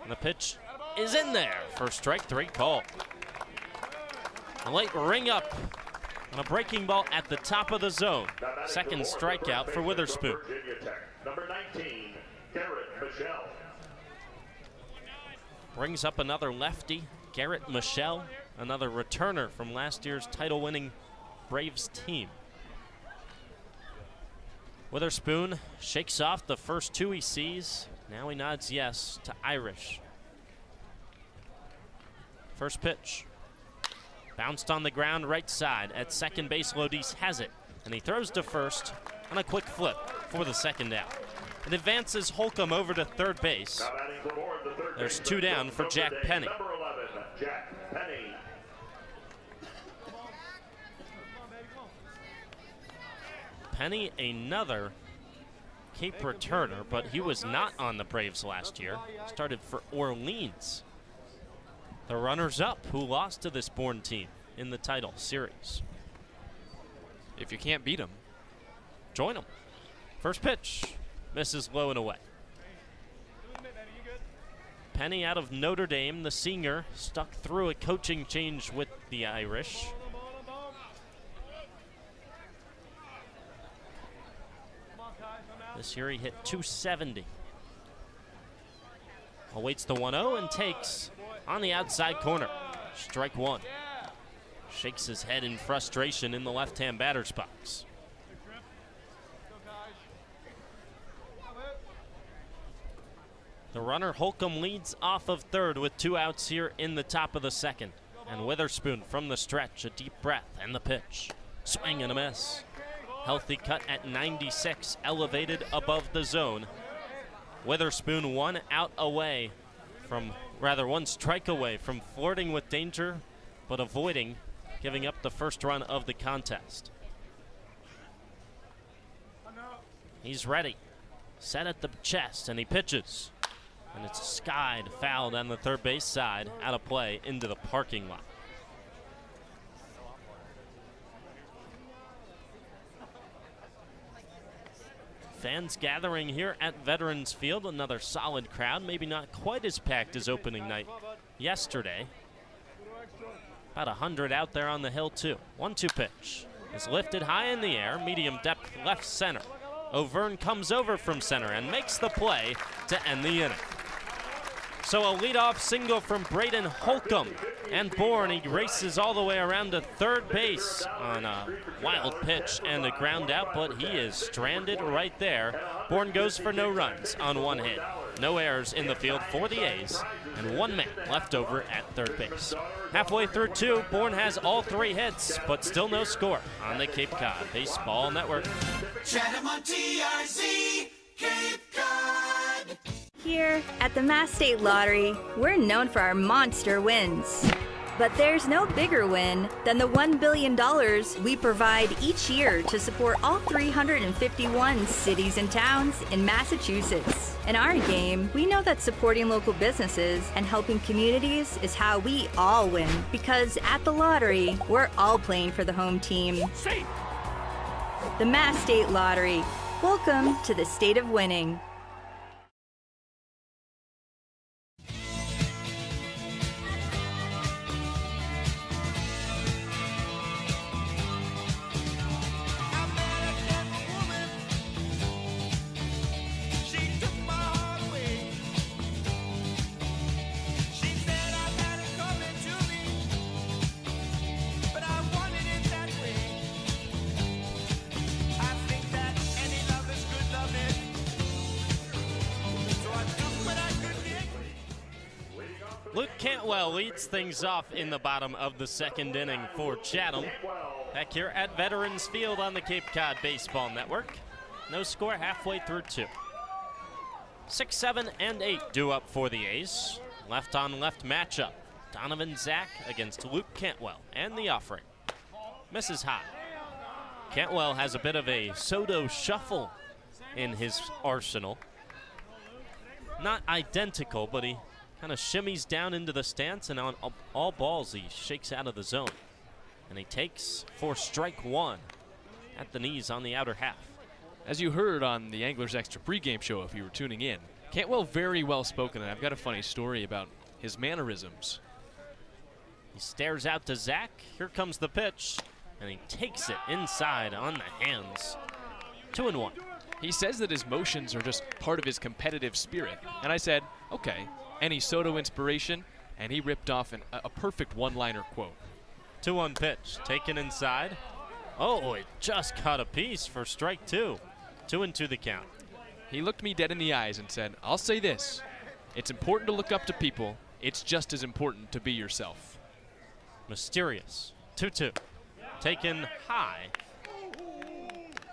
B: And the pitch is in there for strike 3 call. A late ring up on a breaking ball at the top of the zone. Second strikeout for Witherspoon.
A: Number 19, Garrett Michelle.
B: Brings up another lefty, Garrett Michelle, another returner from last year's title-winning Braves team. Witherspoon shakes off the first 2 he sees. Now he nods yes to Irish. First pitch. Bounced on the ground right side. At second base, Lodis has it. And he throws to first on a quick flip for the second out. It advances Holcomb over to third base.
A: Now batting for Bourne, the third
B: There's
A: baseman
B: 2 down for
A: from
B: Jack
A: Notre Dame,
B: Penny.
A: Number 11, Jack Penny.
B: Penny, another Cape returner, but he was not on the Braves last year. Started for Orleans. The runners-up who lost to this Bourne team in the title series.
C: If you can't beat them,
B: join them. First pitch, misses low and away. Penny out of Notre Dame, the senior, stuck through a coaching change with the Irish. This year he hit .270. Awaits the 1-0 and takes on the outside corner. Strike one. Shakes his head in frustration in the left-hand batter's box. The runner Holcomb leads off of third with 2 outs here in the top of the second. And Witherspoon from the stretch, a deep breath and the pitch. Swing and a miss. Healthy cut at 96, elevated above the zone. Witherspoon 1 out away from, rather 1 strike away from flirting with danger, but avoiding giving up the first run of the contest. He's ready, set at the chest, and he pitches. And it's skied, fouled on the third base side, out of play into the parking lot. Fans gathering here at Veterans Field, another solid crowd, maybe not quite as packed as opening night yesterday. About 100 out there on the hill too. 1-2 pitch is lifted high in the air, medium depth left center. O'Verne comes over from center and makes the play to end the inning. So a leadoff single from Braden Holcomb, and Bourne, he races all the way around to third base on a wild pitch and a ground out, but he is stranded right there. Bourne goes for no runs on 1 hit. No errors in the field for the A's, and 1 man left over at third base. Halfway through 2, Bourne has all 3 hits, but still no score on the Cape Cod Baseball Network.
D: Chatham on TRC, Cape Cod.
K: Here at the Mass State Lottery, we're known for our monster wins. But there's no bigger win than the $1 billion we provide each year to support all 351 cities and towns in Massachusetts. In our game, we know that supporting local businesses and helping communities is how we all win. Because at the lottery, we're all playing for the home team. The Mass State Lottery. Welcome to the state of winning.
B: Luke Cantwell leads things off in the bottom of the second inning for Chatham. Back here at Veterans Field on the Cape Cod Baseball Network. No score halfway through 2. 6, 7, and 8 due up for the A's. Left on left matchup. Donovan Zach against Luke Cantwell, and the offering misses high. Cantwell has a bit of a Soto shuffle in his arsenal. Not identical, but he kind of shimmies down into the stance, and on all balls he shakes out of the zone. And he takes for strike 1 at the knees on the outer half.
C: As you heard on the Anglers Extra pregame show if you were tuning in, Cantwell very well spoken, and I've got a funny story about his mannerisms.
B: He stares out to Zach. Here comes the pitch, and he takes it inside on the hands. 2-1.
C: He says that his motions are just part of his competitive spirit. And I said, okay, any Soto inspiration? And he ripped off a perfect one-liner quote.
B: 2-1 pitch, taken inside. Oh, it just caught a piece for strike 2. 2-2 the count.
C: He looked me dead in the eyes and said, I'll say this. It's important to look up to people. It's just as important to be yourself.
B: Mysterious. 2-2. Taken high.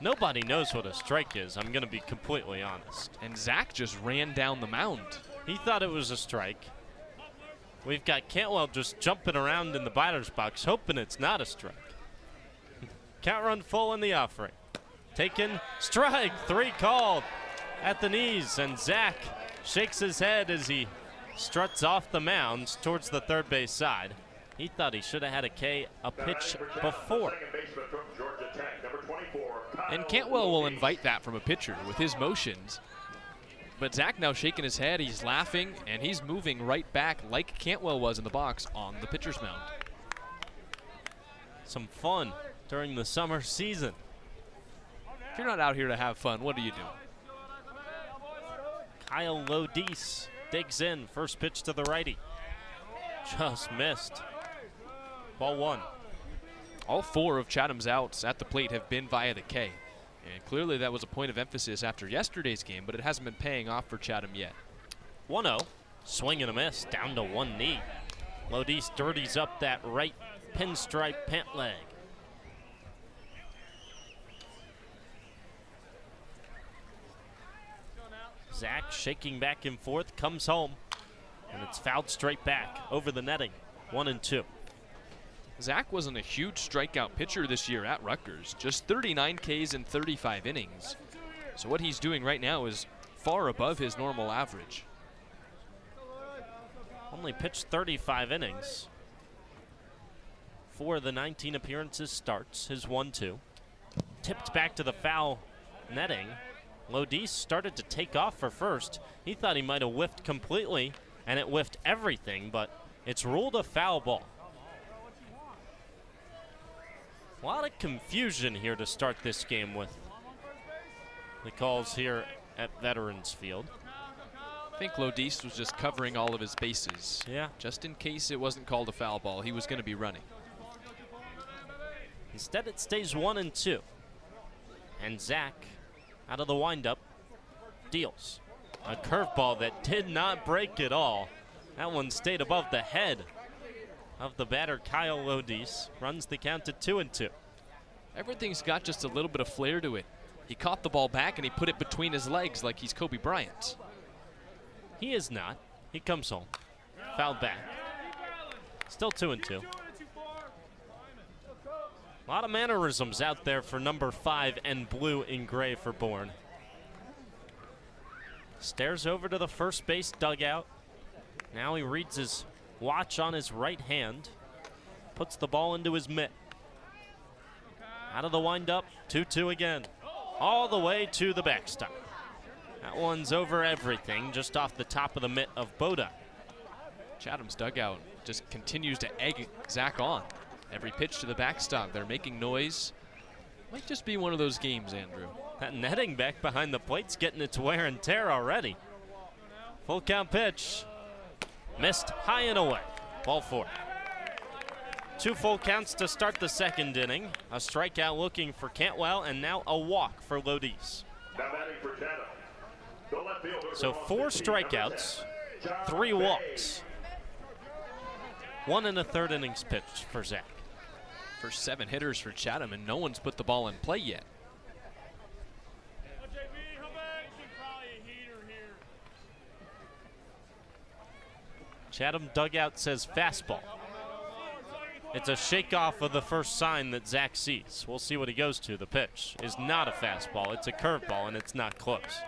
B: Nobody knows what a strike is, I'm going to be completely honest.
C: And Zach just ran down the mound.
B: He thought it was a strike. We've got Cantwell just jumping around in the batter's box, hoping it's not a strike. Count run full in the offering. Taken, strike, 3 called at the knees, and Zach shakes his head as he struts off the mound towards the third base side. He thought he should have had a pitch before.
C: And Cantwell will invite that from a pitcher with his motions. But Zach now shaking his head, he's laughing, and he's moving right back like Cantwell was in the box on the pitcher's mound.
B: Some fun during the summer season.
C: If you're not out here to have fun, what do you do?
B: Kyle Lodice digs in, first pitch to the righty. Just missed. Ball 1.
C: All 4 of Chatham's outs at the plate have been via the K. And clearly that was a point of emphasis after yesterday's game, but it hasn't been paying off for Chatham yet.
B: 1-0, swing and a miss, down to one knee. Lodice dirties up that right pinstripe pant leg. Zach shaking back and forth, comes home, and it's fouled straight back over the netting. 1-2.
C: Zach wasn't a huge strikeout pitcher this year at Rutgers, just 39 Ks in 35 innings. So what he's doing right now is far above his normal average.
B: Only pitched 35 innings. 4 of the 19 appearances starts, his 1-2. Tipped back to the foul netting. Lodice started to take off for first. He thought he might have whiffed completely, and it whiffed everything, but it's ruled a foul ball. A lot of confusion here to start this game with the calls here at Veterans Field.
C: I think Lodice was just covering all of his bases.
B: Yeah.
C: Just in case it wasn't called a foul ball, he was going to be running.
B: Instead, it stays 1-2. And Zach, out of the windup, deals a curveball that did not break at all. That one stayed above the head of the batter, Kyle Lodice. Runs the count to 2-2.
C: Everything's got just a little bit of flair to it. He caught the ball back and he put it between his legs like he's Kobe Bryant.
B: He is not. He comes home. Fouled back. Still 2-2. A lot of mannerisms out there for number 5 and blue in gray for Bourne. Stares over to the first base dugout. Now he reads his watch on his right hand. Puts the ball into his mitt. Out of the windup, 2-2 again. All the way to the backstop. That one's over everything, just off the top of the mitt of Boda.
C: Chatham's dugout just continues to egg Zach on. Every pitch to the backstop, they're making noise. Might just be one of those games, Andrew.
B: That netting back behind the plate's getting its wear and tear already. Full count pitch. Missed high and away. Ball 4. 2 full counts to start the second inning. A strikeout looking for Cantwell, and now a walk for Lodice. So 4 strikeouts, 3 walks. 1 1/3 innings pitched for Zach.
C: First 7 hitters for Chatham, and no one's put the ball in play yet.
B: Chatham dugout says fastball. It's a shake-off of the first sign that Zach sees. We'll see what he goes to. The pitch is not a fastball. It's a curveball, and it's not close.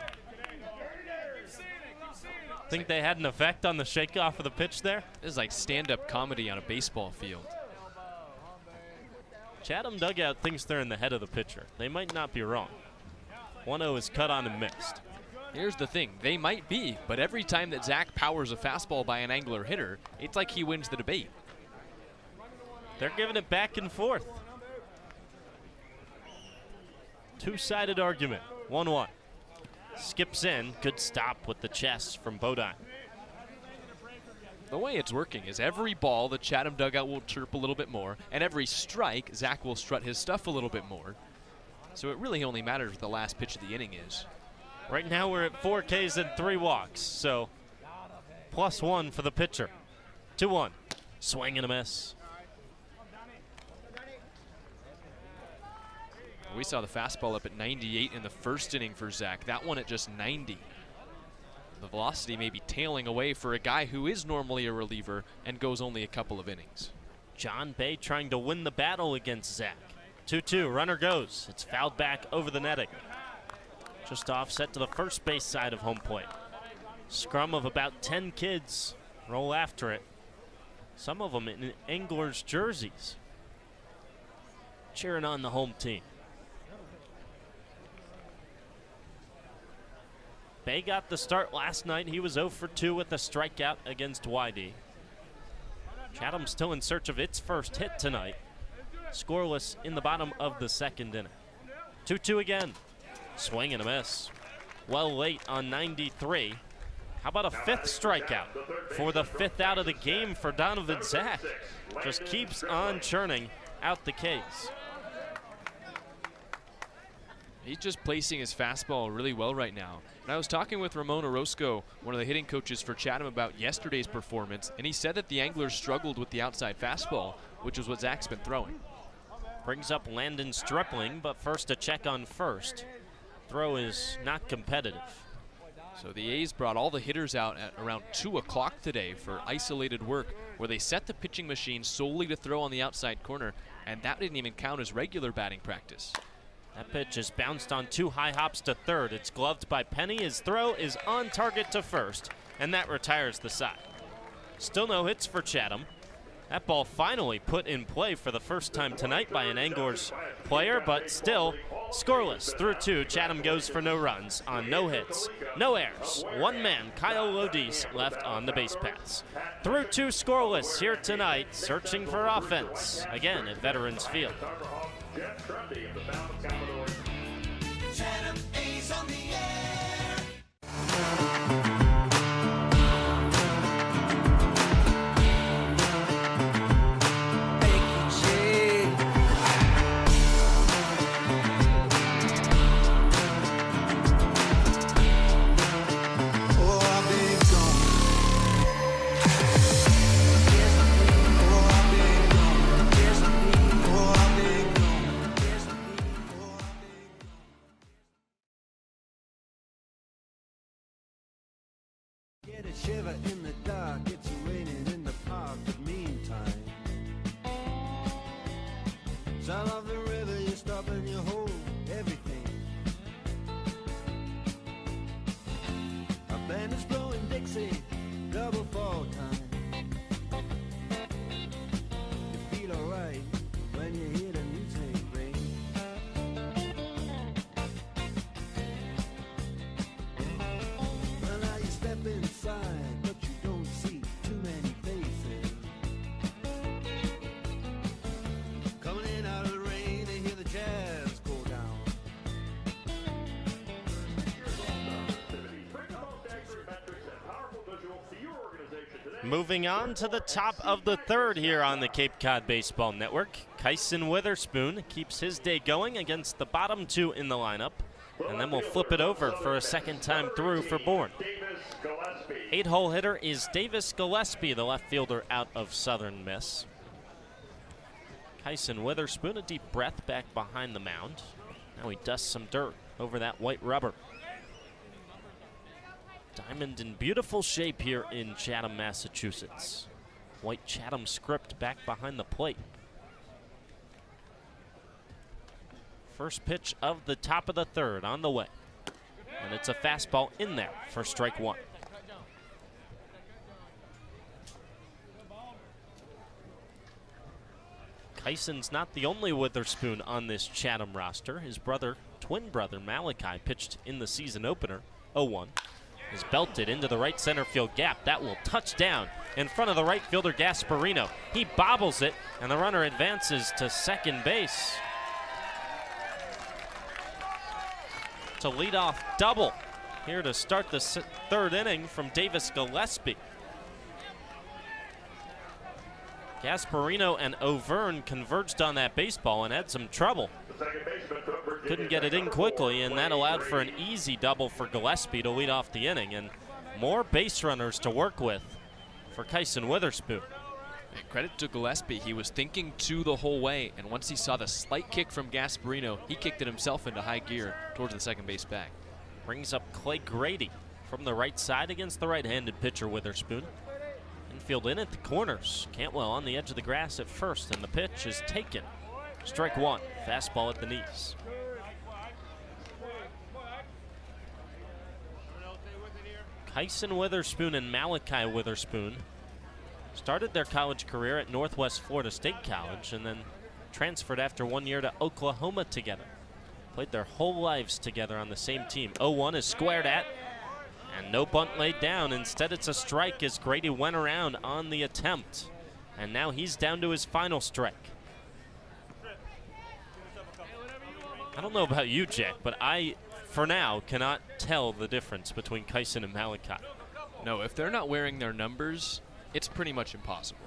B: Think they had an effect on the shake-off of the pitch there?
C: This is like stand-up comedy on a baseball field.
B: Chatham dugout thinks they're in the head of the pitcher. They might not be wrong. 1-0 is cut on and missed.
C: Here's the thing, they might be, but every time that Zach powers a fastball by an angler hitter, it's like he wins the debate.
B: They're giving it back and forth. Two-sided argument, 1-1. Skips in, good stop with the chest from Bodine.
C: The way it's working is every ball, the Chatham dugout will chirp a little bit more, and every strike, Zach will strut his stuff a little bit more. So it really only matters what the last pitch of the inning is.
B: Right now we're at 4 Ks and 3 walks, so +1 for the pitcher. 2-1, swing and a miss.
C: We saw the fastball up at 98 in the first inning for Zach. That one at just 90. The velocity may be tailing away for a guy who is normally a reliever and goes only a couple of innings.
B: John Bay trying to win the battle against Zach. 2-2, runner goes. It's fouled back over the netting. Just offset to the first base side of home plate. Scrum of about 10 kids roll after it. Some of them in Anglers jerseys, cheering on the home team. Bay got the start last night. He was 0 for 2 with a strikeout against YD. Chatham still in search of its first hit tonight. Scoreless in the bottom of the second inning. 2-2 again. Swing and a miss. Well late on 93. How about a fifth strikeout for the fifth out of the game for Donovan Zach? Just keeps on churning out the Ks.
C: He's just placing his fastball really well right now. And I was talking with Ramon Orozco, one of the hitting coaches for Chatham, about yesterday's performance, and he said that the Anglers struggled with the outside fastball, which is what Zach's been throwing.
B: Brings up Landon Stripling, but first a check on first. Throw is not competitive.
C: So the A's brought all the hitters out at around 2 o'clock today for isolated work, where they set the pitching machine solely to throw on the outside corner, and that didn't even count as regular batting practice.
B: That pitch is bounced on 2 high hops to third. It's gloved by Penny. His throw is on target to first, and that retires the side. Still no hits for Chatham. That ball finally put in play for the first time tonight by an Anglers player, but still scoreless through 2. Chatham goes for no runs on no hits, no errors. One man, Kyle Lodis, left on the base paths. Through 2 scoreless here tonight, searching for offense, again at Veterans Field.
D: Chatham A's on the air.
L: Get a shiver in the dark, it's raining in the park, but meantime sound of the river, you stop and you hold everything. A band is blowing Dixie, double fall time. You feel alright when you hear the music ring. Well, now you step inside, but you don't see too many faces. Coming in out of the rain, they hear the jazz go down.
B: Moving on to the top of the third here on the Cape Cod Baseball Network. Kyson Witherspoon keeps his day going against the bottom 2 in the lineup. And then we'll flip it over for a second time through for Bourne. 8-hole hitter is Davis Gillespie, the left fielder out of Southern Miss. Kyson Witherspoon, a deep breath back behind the mound. Now he dusts some dirt over that white rubber. Diamond in beautiful shape here in Chatham, Massachusetts. White Chatham script back behind the plate. First pitch of the top of the third on the way. And it's a fastball in there for strike 1. Kyson's not the only Witherspoon on this Chatham roster. His brother, twin brother Malachi, pitched in the season opener, 0-1. Is belted into the right center field gap. That will touch down in front of the right fielder Gasparino. He bobbles it, and the runner advances to second base. It's a leadoff double here to start the third inning from Davis Gillespie. Gasparino and Auvergne converged on that baseball and had some trouble. Couldn't get it in quickly, and that allowed for an easy double for Gillespie to lead off the inning, and more base runners to work with for Kyson Witherspoon.
C: And credit to Gillespie. He was thinking 2 the whole way, and once he saw the slight kick from Gasparino, he kicked it himself into high gear towards the second base bag.
B: Brings up Clay Grady from the right side against the right-handed pitcher Witherspoon. Infield in at the corners. Cantwell on the edge of the grass at first, and the pitch is taken. Strike 1, fastball at the knees. Kyson Witherspoon and Malachi Witherspoon started their college career at Northwest Florida State College and then transferred after 1 year to Oklahoma together. Played their whole lives together on the same team. 0-1 is squared at, and no bunt laid down. Instead, it's a strike as Grady went around on the attempt. And now he's down to his final strike. I don't know about you, Jack, but I, for now, cannot tell the difference between Kyson and Malachi.
C: No, if they're not wearing their numbers, it's pretty much impossible.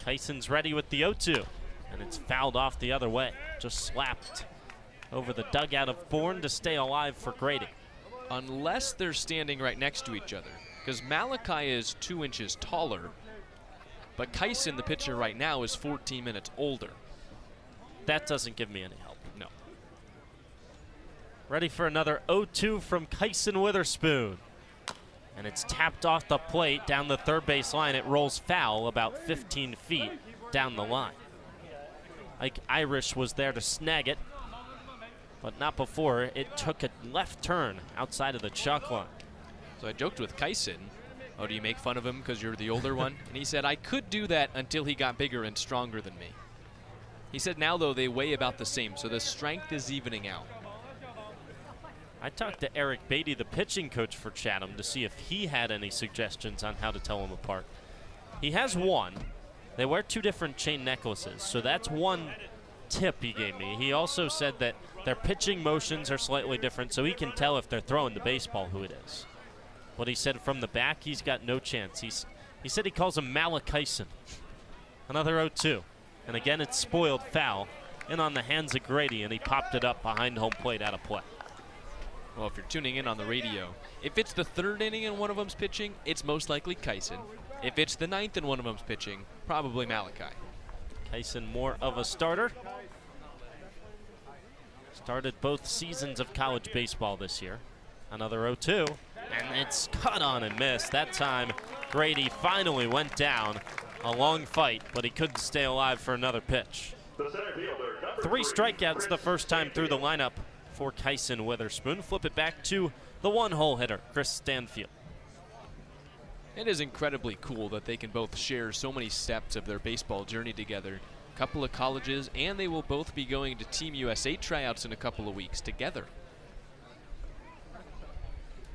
B: Kyson's ready with the 0-2, and it's fouled off the other way. Just slapped over the dugout of Bourne to stay alive for Grady.
C: Unless they're standing right next to each other, because Malachi is 2 inches taller, but Kyson, the pitcher right now, is 14 minutes older.
B: That doesn't give me any help.
C: No.
B: Ready for another 0-2 from Kyson Witherspoon. And it's tapped off the plate down the third base line. It rolls foul about 15 feet down the line. Ike Irish was there to snag it, but not before it took a left turn outside of the chalk line.
C: So I joked with Kyson, oh, do you make fun of him because you're the older one? And he said, I could do that until he got bigger and stronger than me. He said now, though, they weigh about the same, so the strength is evening out.
B: I talked to Eric Beatty, the pitching coach for Chatham, to see if he had any suggestions on how to tell them apart. He has one. They wear 2 different chain necklaces, so that's one tip he gave me. He also said that their pitching motions are slightly different, so he can tell if they're throwing the baseball who it is. But he said from the back, he's got no chance. He said he calls him Malakyson. Another 0-2. And again, it's spoiled foul in on the hands of Grady, and he popped it up behind home plate out of play.
C: Well, if you're tuning in on the radio, if it's the 3rd inning and one of them's pitching, it's most likely Kyson. If it's the 9th and one of them's pitching, probably Malachi.
B: Kyson more of a starter. Started both seasons of college baseball this year. Another 0-2, and it's cut on and missed. That time, Grady finally went down. A long fight, but he couldn't stay alive for another pitch. 3 strikeouts the first time through the lineup for Kyson Witherspoon. Flip it back to the 1-hole hitter, Chris Stanfield.
C: It is incredibly cool that they can both share so many steps of their baseball journey together. A couple of colleges, and they will both be going to Team USA tryouts in a couple of weeks together.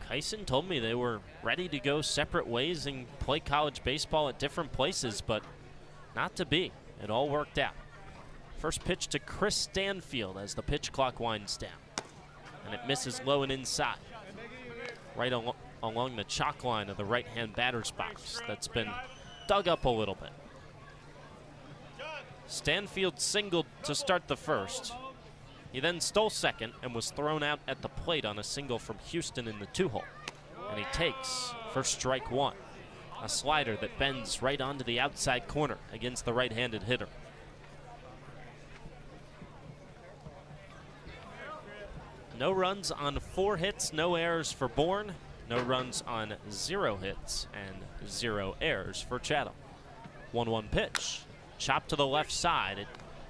B: Kyson told me they were ready to go separate ways and play college baseball at different places, but not to be. It all worked out. First pitch to Chris Stanfield as the pitch clock winds down. And it misses low and inside. Right along the chalk line of the right-hand batter's box. That's been dug up a little bit. Stanfield singled to start the first. He then stole second and was thrown out at the plate on a single from Houston in the 2-hole. And he takes for strike 1. A slider that bends right onto the outside corner against the right-handed hitter. No runs on 4 hits, no errors for Bourne. No runs on 0 hits and 0 errors for Chatham. 1-1 pitch. Chopped to the left side.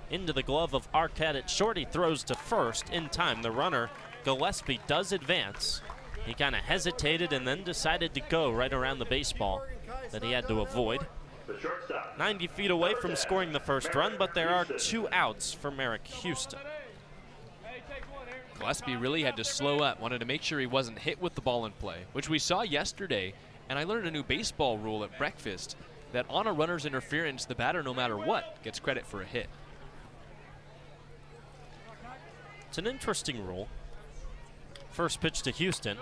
B: Into the glove of Arquette at short. He throws to first in time. The runner, Gillespie, does advance. He kind of hesitated and then decided to go right around the baseball that he had to avoid. 90 feet away from scoring the first run, but there are 2 outs for Merrick Houston.
C: Gillespie really had to slow up, wanted to make sure he wasn't hit with the ball in play, which we saw yesterday, and I learned a new baseball rule at breakfast that on a runner's interference, the batter, no matter what, gets credit for a hit.
B: It's an interesting rule. First pitch to Houston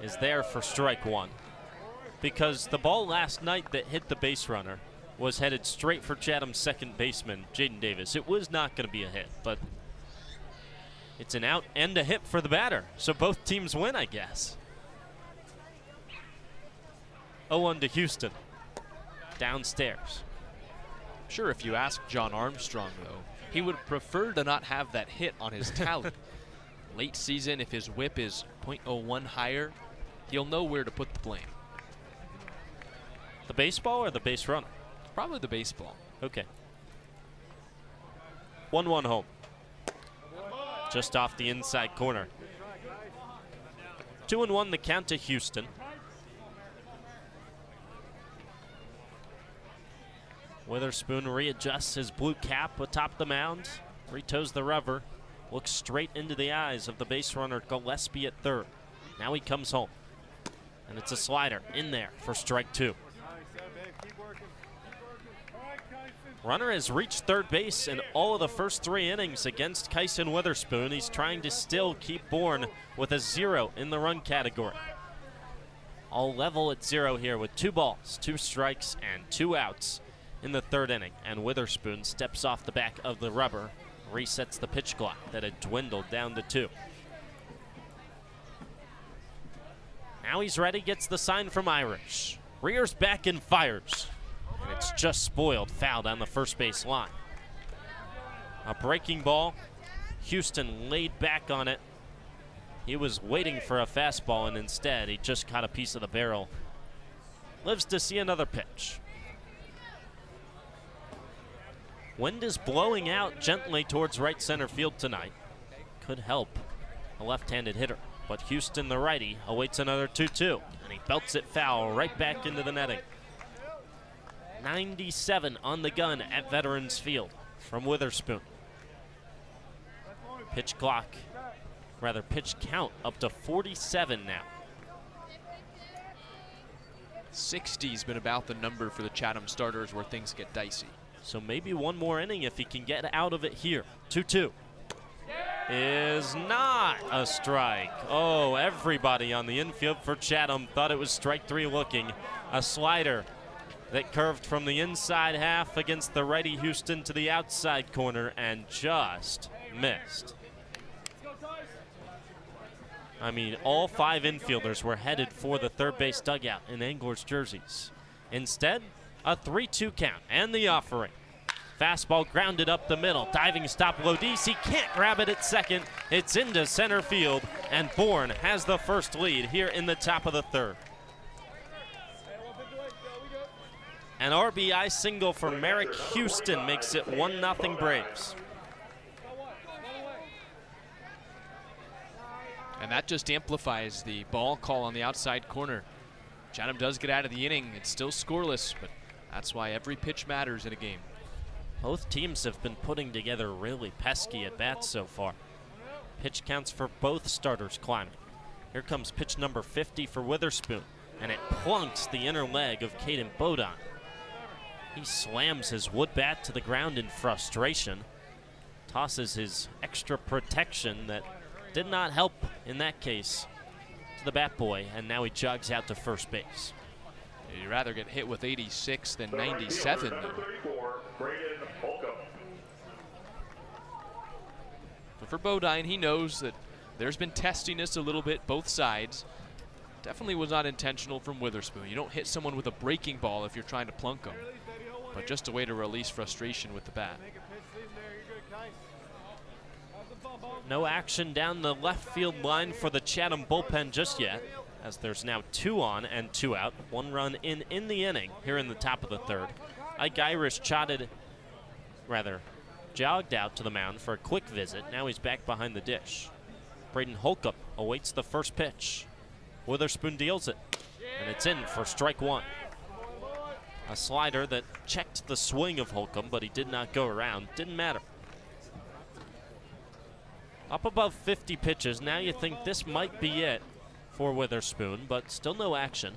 B: is there for strike 1 because the ball last night that hit the base runner was headed straight for Chatham's second baseman, Jaden Davis. It was not going to be a hit, but it's an out and a hit for the batter, so both teams win, I guess. 0-1 to Houston. downstairs.
C: Sure, if you ask John Armstrong, though, he would prefer to not have that hit on his tally. Late season, if his whip is .01 higher, he'll know where to put the blame.
B: The baseball or the base runner?
C: Probably the baseball.
B: Okay. 1-1 home. Just off the inside corner. 2-1 the count to Houston. Witherspoon readjusts his blue cap atop the mound, retoes the rubber, looks straight into the eyes of the base runner Gillespie at third. Now he comes home, and it's a slider in there for strike 2. Runner has reached third base in all of the first 3 innings against Kyson Witherspoon. He's trying to still keep Bourne with a 0 in the run category. All level at 0 here with 2 balls, 2 strikes, and 2 outs in the 3rd inning. And Witherspoon steps off the back of the rubber, resets the pitch clock that had dwindled down to 2. Now he's ready, gets the sign from Irish. Rears back and fires. And it's just spoiled, foul down the first base line. A breaking ball. Houston laid back on it. He was waiting for a fastball, and instead he just caught a piece of the barrel. Lives to see another pitch. Wind is blowing out gently towards right center field tonight. Could help a left-handed hitter. But Houston, the righty, awaits another 2-2, and he belts it foul right back into the netting. 97 on the gun at Veterans Field from Witherspoon. Pitch count up to 47 now.
C: 60's been about the number for the Chatham starters where things get dicey.
B: So maybe one more inning if he can get out of it here. 2-2. Is not a strike. Oh, everybody on the infield for Chatham thought it was strike 3 looking. A slider that curved from the inside half against the righty Houston to the outside corner and just missed. I mean, all 5 infielders were headed for the third base dugout in Anglers jerseys. Instead, a 3-2 count and the offering. Fastball grounded up the middle. Diving stop Lodisi can't grab it at second. It's into center field, and Bourne has the first lead here in the top of the 3rd. An RBI single for Merrick Houston makes it 1-0 Braves.
C: And that just amplifies the ball call on the outside corner. Chatham does get out of the inning. It's still scoreless, but that's why every pitch matters in a game.
B: Both teams have been putting together really pesky at bats so far. Pitch counts for both starters climbing. Here comes pitch number 50 for Witherspoon, and it plunks the inner leg of Caden Bodine. He slams his wood bat to the ground in frustration, tosses his extra protection that did not help in that case to the bat boy, and now he jogs out to first base.
C: You'd rather get hit with 86 than 97, though. But for Bodine, he knows that there's been testiness a little bit both sides. Definitely was not intentional from Witherspoon. You don't hit someone with a breaking ball if you're trying to plunk them, but just a way to release frustration with the bat.
B: No action down the left field line for the Chatham bullpen just yet, as there's now 2 on and 2 out. 1 run in the inning here in the top of the 3rd. Ike Irish jogged out to the mound for a quick visit. Now he's back behind the dish. Braden Holcomb awaits the first pitch. Witherspoon deals it, and it's in for strike 1. A slider that checked the swing of Holcomb, but he did not go around. Didn't matter. Up above 50 pitches. Now you think this might be it for Witherspoon, but still no action.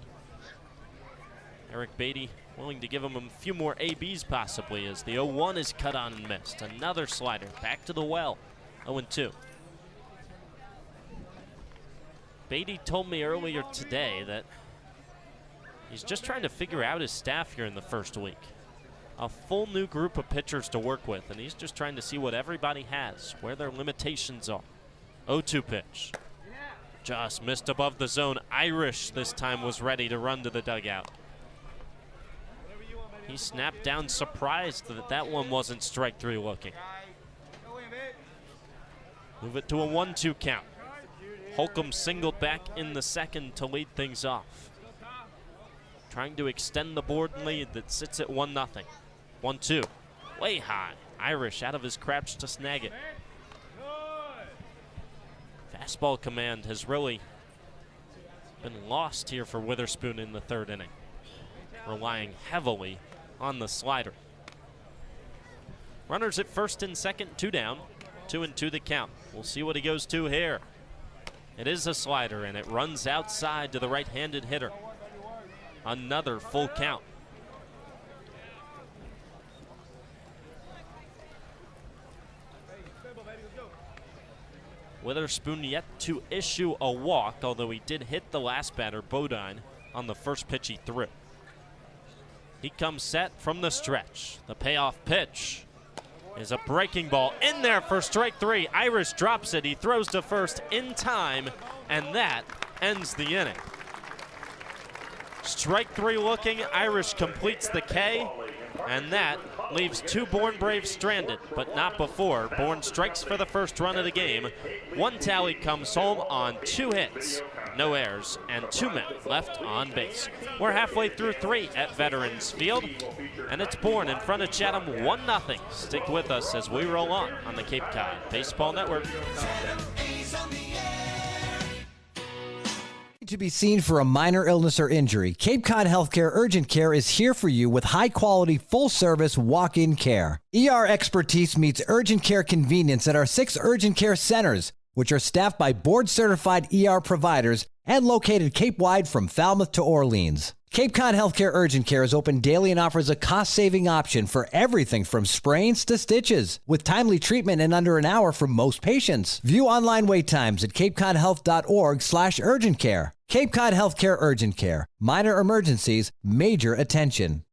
B: Eric Beatty willing to give him a few more ABs possibly as the 0-1 is cut on and missed. Another slider back to the well. 0-2. Beatty told me earlier today that he's just trying to figure out his staff here in the first week. A full new group of pitchers to work with, and he's just trying to see what everybody has, where their limitations are. 0-2 pitch. Just missed above the zone. Irish this time was ready to run to the dugout. He snapped down surprised that that one wasn't strike 3 looking. Move it to a 1-2 count. Holcomb singled back in the second to lead things off. Trying to extend the board lead that sits at 1-0. 1-2, way high. Irish out of his crouch to snag it. Fastball command has really been lost here for Witherspoon in the 3rd inning. Relying heavily on the slider. Runners at first and second, 2 down. 2-2 the count. We'll see what he goes to here. It is a slider, and it runs outside to the right-handed hitter. Another full count. Witherspoon yet to issue a walk, although he did hit the last batter, Bodine, on the first pitch he threw. He comes set from the stretch. The payoff pitch is a breaking ball in there for strike 3. Irish drops it. He throws to first in time, and that ends the inning. Strike 3 looking. Irish completes the K, and that leaves 2 Bourne Braves stranded, but not before. Bourne strikes for the first run of the game. 1 tally comes home on 2 hits, no errors, and 2 men left on base. We're halfway through 3 at Veterans Field, and it's Bourne in front of Chatham 1-0. Stick with us as we roll on the Cape Cod Baseball Network.
M: To be seen for a minor illness or injury, Cape Cod Healthcare Urgent Care is here for you with high-quality, full-service walk-in care. ER expertise meets urgent care convenience at our 6 urgent care centers, which are staffed by board-certified ER providers and located Cape-wide from Falmouth to Orleans. Cape Cod Healthcare Urgent Care is open daily and offers a cost-saving option for everything from sprains to stitches, with timely treatment in under an hour for most patients. View online wait times at capecodhealth.org/urgent care. Cape Cod Healthcare Urgent Care. Minor emergencies, major attention.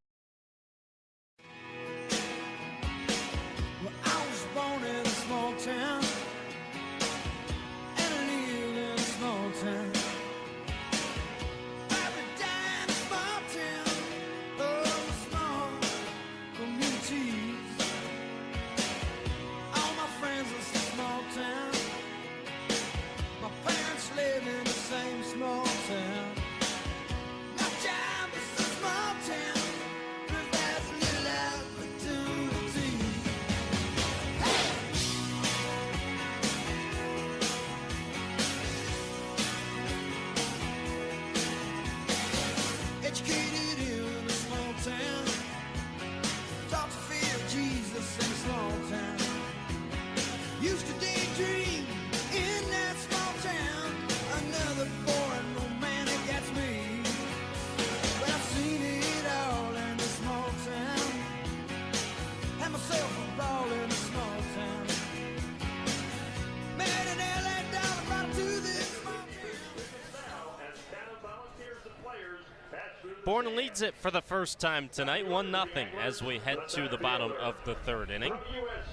B: Bourne leads it for the first time tonight, 1-0, as we head to the bottom of the 3rd inning.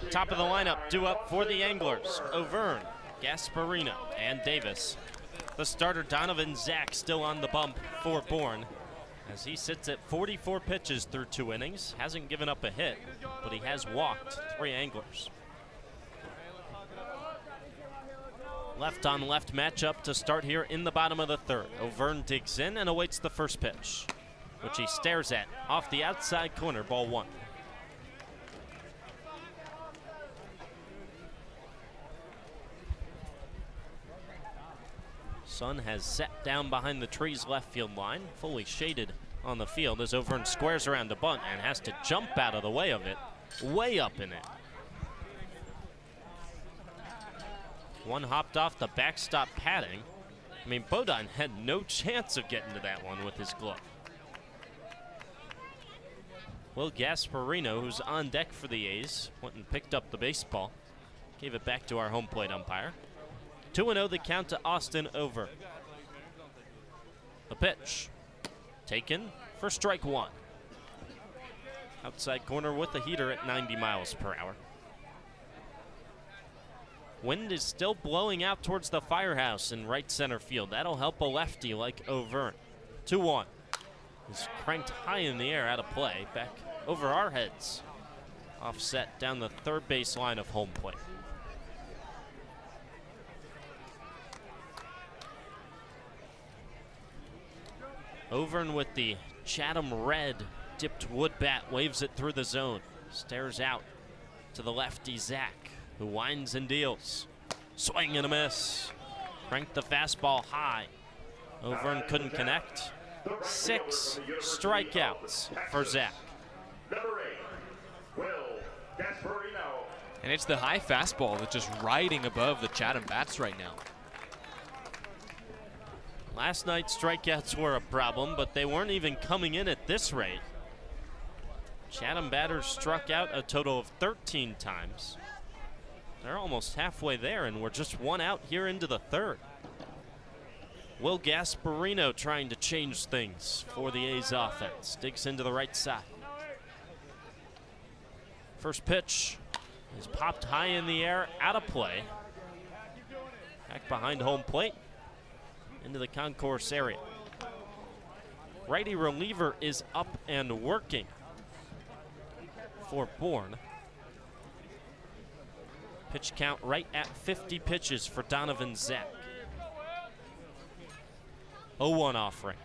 B: Top of the lineup due up for the Anglers: Auvergne, Gasparino, and Davis. The starter Donovan Zach still on the bump for Bourne, as he sits at 44 pitches through 2 innings. Hasn't given up a hit, but he has walked 3 Anglers. Left on left matchup to start here in the bottom of the 3rd. Auvergne digs in and awaits the first pitch, which he stares at off the outside corner, ball 1. Sun has set down behind the trees left field line, fully shaded on the field as Auvergne squares around to bunt and has to jump out of the way of it, way up in it. One hopped off the backstop padding. I mean, Bodine had no chance of getting to that one with his glove. Will Gasparino, who's on deck for the A's, went and picked up the baseball. Gave it back to our home plate umpire. 2-0 the count to Austin Auvergne. The pitch taken for strike 1. Outside corner with the heater at 90 miles per hour. Wind is still blowing out towards the firehouse in right center field. That'll help a lefty like Auvergne. 2-1. He's cranked high in the air out of play. Back over our heads. Offset down the third base line of home plate. Overn with the Chatham red dipped wood bat, waves it through the zone. Stares out to the lefty Zach, who winds and deals. Swing and a miss. Cranked the fastball high. Overn couldn't connect. 6 strikeouts for Zach.
C: And it's the high fastball that's just riding above the Chatham bats right now.
B: Last night, strikeouts were a problem, but they weren't even coming in at this rate. Chatham batters struck out a total of 13 times. They're almost halfway there, and we're just 1 out here into the third. Will Gasparino trying to change things for the A's offense. Digs into the right side. First pitch is popped high in the air, out of play. Back behind home plate, into the concourse area. Righty reliever is up and working for Bourne. Pitch count right at 50 pitches for Donovan Zach. 0-1 offering.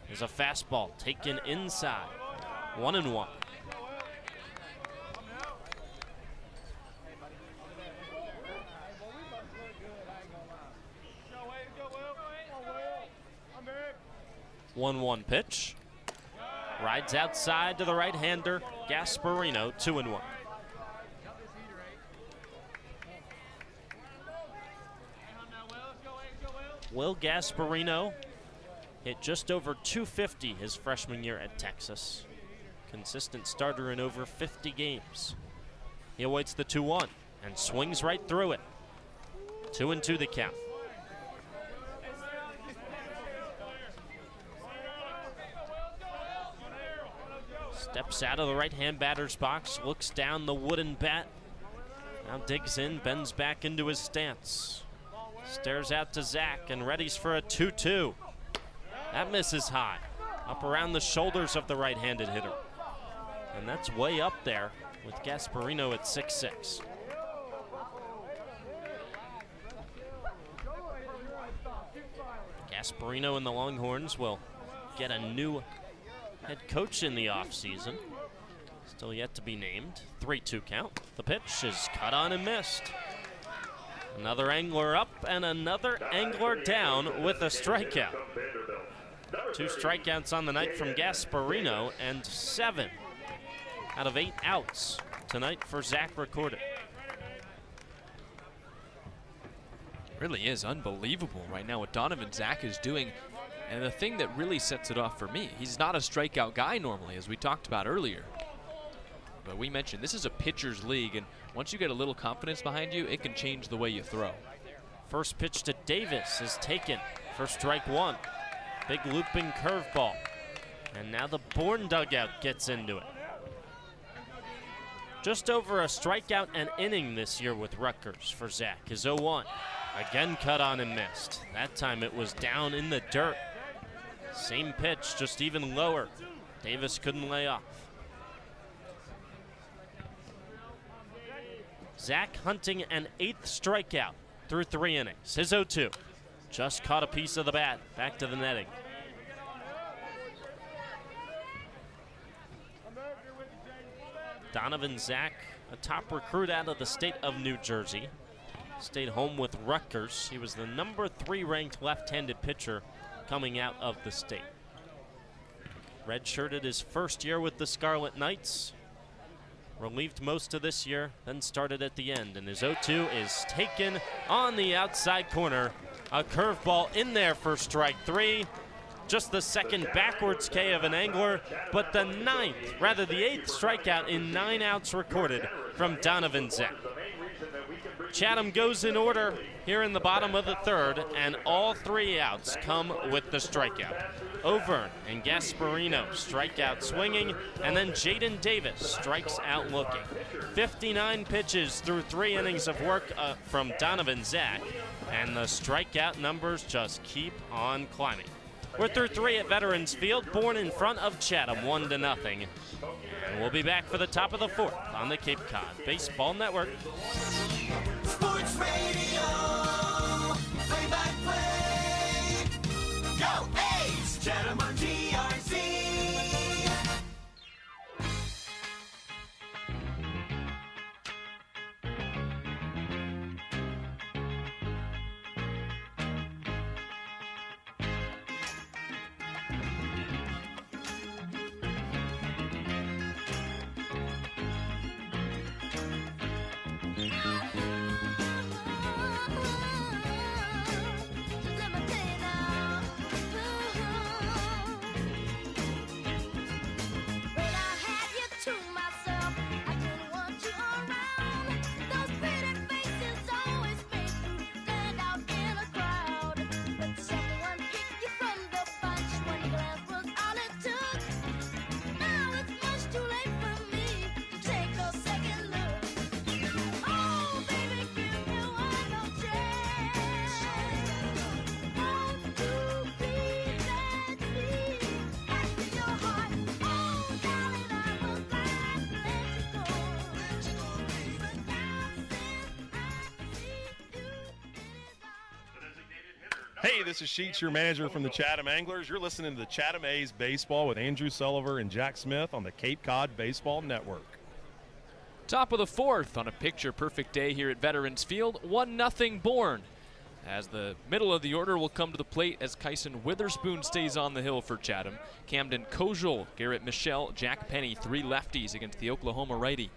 B: There's a fastball taken inside. 1-1. One pitch. Rides outside to the right-hander, Gasparino, 2-1. Will Gasparino hit just over 250 his freshman year at Texas. Consistent starter in over 50 games. He awaits the 2-1 and swings right through it. 2-2 the count. Steps out of the right-hand batter's box, looks down the wooden bat. Now digs in, bends back into his stance. Stares out to Zach and readies for a 2-2. That misses high, up around the shoulders of the right-handed hitter. And that's way up there with Gasparino at 6'6". Gasparino and the Longhorns will get a new head coach in the offseason. Still yet to be named. 3-2 count. The pitch is cut on and missed. Another angler up and another angler down with a strikeout. 2 strikeouts on the night from Gasparino and 7 out of 8 outs tonight for Zach recorded.
C: Really is unbelievable right now what Donovan Zach is doing. And the thing that really sets it off for me, he's not a strikeout guy normally, as we talked about earlier. But we mentioned this is a pitcher's league, and once you get a little confidence behind you, it can change the way you throw.
B: First pitch to Davis is taken for strike 1. Big looping curveball. And now the Bourne dugout gets into it. Just over a strikeout an inning this year with Rutgers for Zach is 0-1. Again cut on and missed. That time it was down in the dirt. Same pitch, just even lower. Davis couldn't lay off. Zach hunting an 8th strikeout through 3 innings. His 0-2. Just caught a piece of the bat. Back to the netting. Donovan Zach, a top recruit out of the state of New Jersey. Stayed home with Rutgers. He was the number 3 ranked left-handed pitcher coming out of the state. Redshirted his first year with the Scarlet Knights. Relieved most of this year, then started at the end. And his 0-2 is taken on the outside corner. A curveball in there for strike 3. Just the second backwards K of an angler, but the 8th strikeout in 9 outs recorded from Donovan Zach. Chatham goes in order here in the bottom of the third, and all 3 outs come with the strikeout. Overn and Gasparino strike out swinging, and then Jaden Davis strikes out looking. 59 pitches through 3 innings of work from Donovan Zach, and the strikeout numbers just keep on climbing. We're through 3 at Veterans Field. Bourne in front of Chatham, 1-0. And we'll be back for the top of the 4th on the Cape Cod Baseball Network.
D: Sports Radio, play-by-play. Go A's! Chatham on GRC.
N: Hey, this is Sheets, your manager from the Chatham Anglers. You're listening to the Chatham A's Baseball with Andrew Selover and Jack Smith on the Cape Cod Baseball Network.
C: Top of the 4th on a picture-perfect day here at Veterans Field, 1-0 Bourne. As the middle of the order will come to the plate as Kyson Witherspoon stays on the hill for Chatham. Camden Kojul, Garrett Michelle, Jack Penny, 3 lefties against the Oklahoma righty.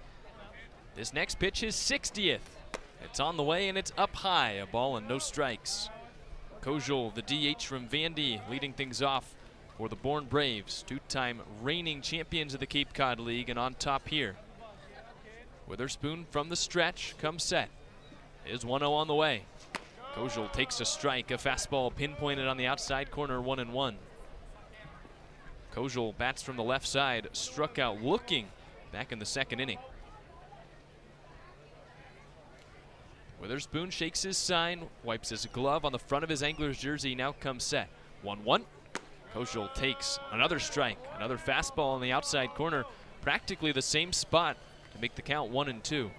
C: This next pitch is 60th. It's on the way and it's up high, a ball and no strikes. Kojul, the DH from Vandy, leading things off for the Bourne Braves, 2-time reigning champions of the Cape Cod League, and on top here. Witherspoon from the stretch, comes set. Is 1-0 on the way. Kojul takes a strike, a fastball pinpointed on the outside corner, 1-1. Kojul bats from the left side, struck out looking back in the 2nd inning. Witherspoon shakes his sign, wipes his glove on the front of his Anglers jersey, now comes set. 1-1. Kojul takes another strike, another fastball on the outside corner, practically the same spot to make the count 1-2.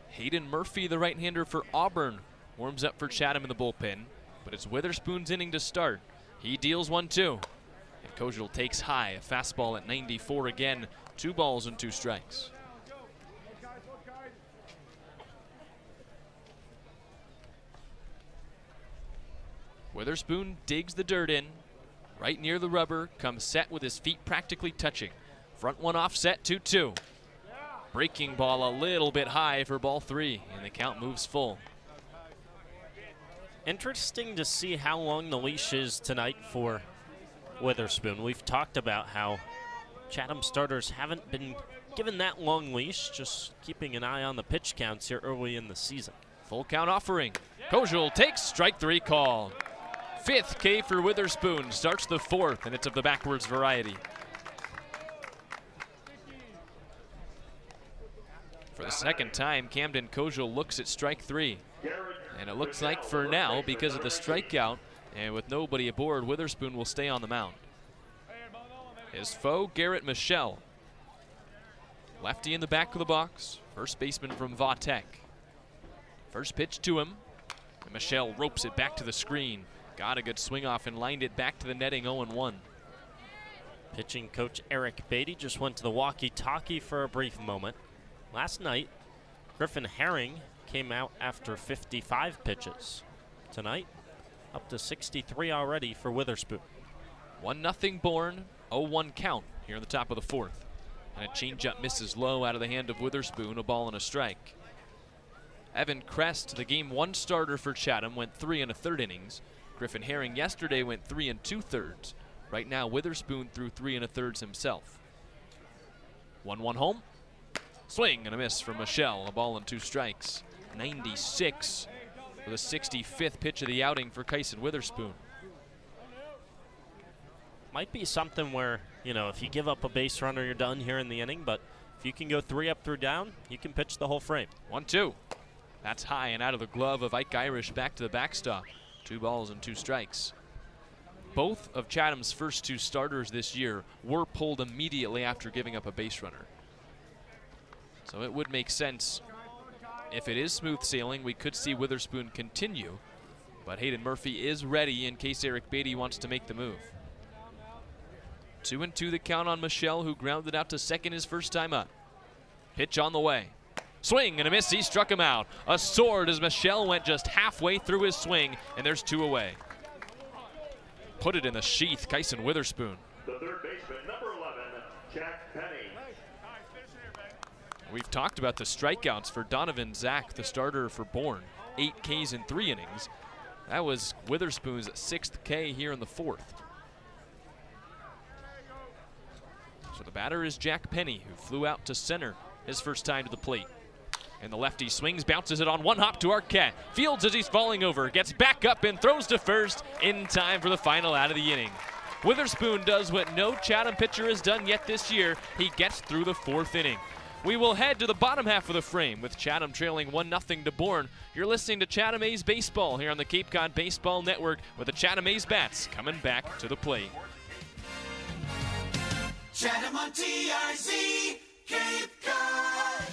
C: Hayden Murphy, the right-hander for Auburn, warms up for Chatham in the bullpen, but it's Witherspoon's inning to start. He deals 1-2, and Kojul takes high, a fastball at 94 again, 2 balls and 2 strikes. Witherspoon digs the dirt in, right near the rubber, comes set with his feet practically touching. Front one offset, 2-2. Breaking ball a little bit high for ball 3, and the count moves full.
B: Interesting to see how long the leash is tonight for Witherspoon. We've talked about how Chatham starters haven't been given that long leash, just keeping an eye on the pitch counts here early in the season.
C: Full count offering. Kojul takes strike 3 call. 5th K for Witherspoon, starts the 4th, and it's of the backwards variety. For the 2nd time, Camden Kojul looks at strike 3. And it looks like for now, because of the strikeout, and with nobody aboard, Witherspoon will stay on the mound. His foe, Garrett Michelle. Lefty in the back of the box, first baseman from Vautech. First pitch to him, and Michelle ropes it back to the screen. Got a good swing off and lined it back to the netting, 0-1.
B: Pitching coach Eric Beatty just went to the walkie-talkie for a brief moment. Last night, Griffin Herring came out after 55 pitches. Tonight, up to 63 already for Witherspoon.
C: 1-0 Bourne, 0-1 count here in the top of the 4th. And a changeup misses low out of the hand of Witherspoon, a ball and a strike. Evan Crest, the game 1 starter for Chatham, went 3 1/3 innings. Griffin Herring yesterday went 3 2/3. Right now, Witherspoon threw 3 1/3 himself. 1-1 home. Swing and a miss from Michelle, a ball and 2 strikes. 96 for the 65th pitch of the outing for Kyson Witherspoon.
B: Might be something where, you know, if you give up a base runner, you're done here in the inning, but if you can go 3 up, 3 down, you can pitch the whole frame.
C: 1-2. That's high and out of the glove of Ike Irish back to the backstop. 2 balls and 2 strikes. both of Chatham's first 2 starters this year were pulled immediately after giving up a base runner. So it would make sense if it is smooth sailing, we could see Witherspoon continue, but Hayden Murphy is ready in case Eric Beatty wants to make the move. 2-2 the count on Michelle, who grounded out to second his first time up. Pitch on the way. Swing and a miss, he struck him out. A sword as Michelle went just halfway through his swing, and there's 2 away. Put it in the sheath, Kyson Witherspoon.
A: The third baseman, number 11, Jack Penny.
C: We've talked about the strikeouts for Donovan Zach, the starter for Bourne. 8 Ks in 3 innings. That was Witherspoon's 6th K here in the 4th. So the batter is Jack Penny, who flew out to center his first time to the plate. And the lefty swings, bounces it on one hop to Arquette. Fields as he's falling over, gets back up and throws to first in time for the final out of the inning. Witherspoon does what no Chatham pitcher has done yet this year. He gets through the 4th inning. We will head to the bottom half of the frame with Chatham trailing 1-0 to Bourne. You're listening to Chatham A's Baseball here on the Cape Cod Baseball Network with the Chatham A's bats coming back to the plate.
D: Chatham on TRC, Cape Cod.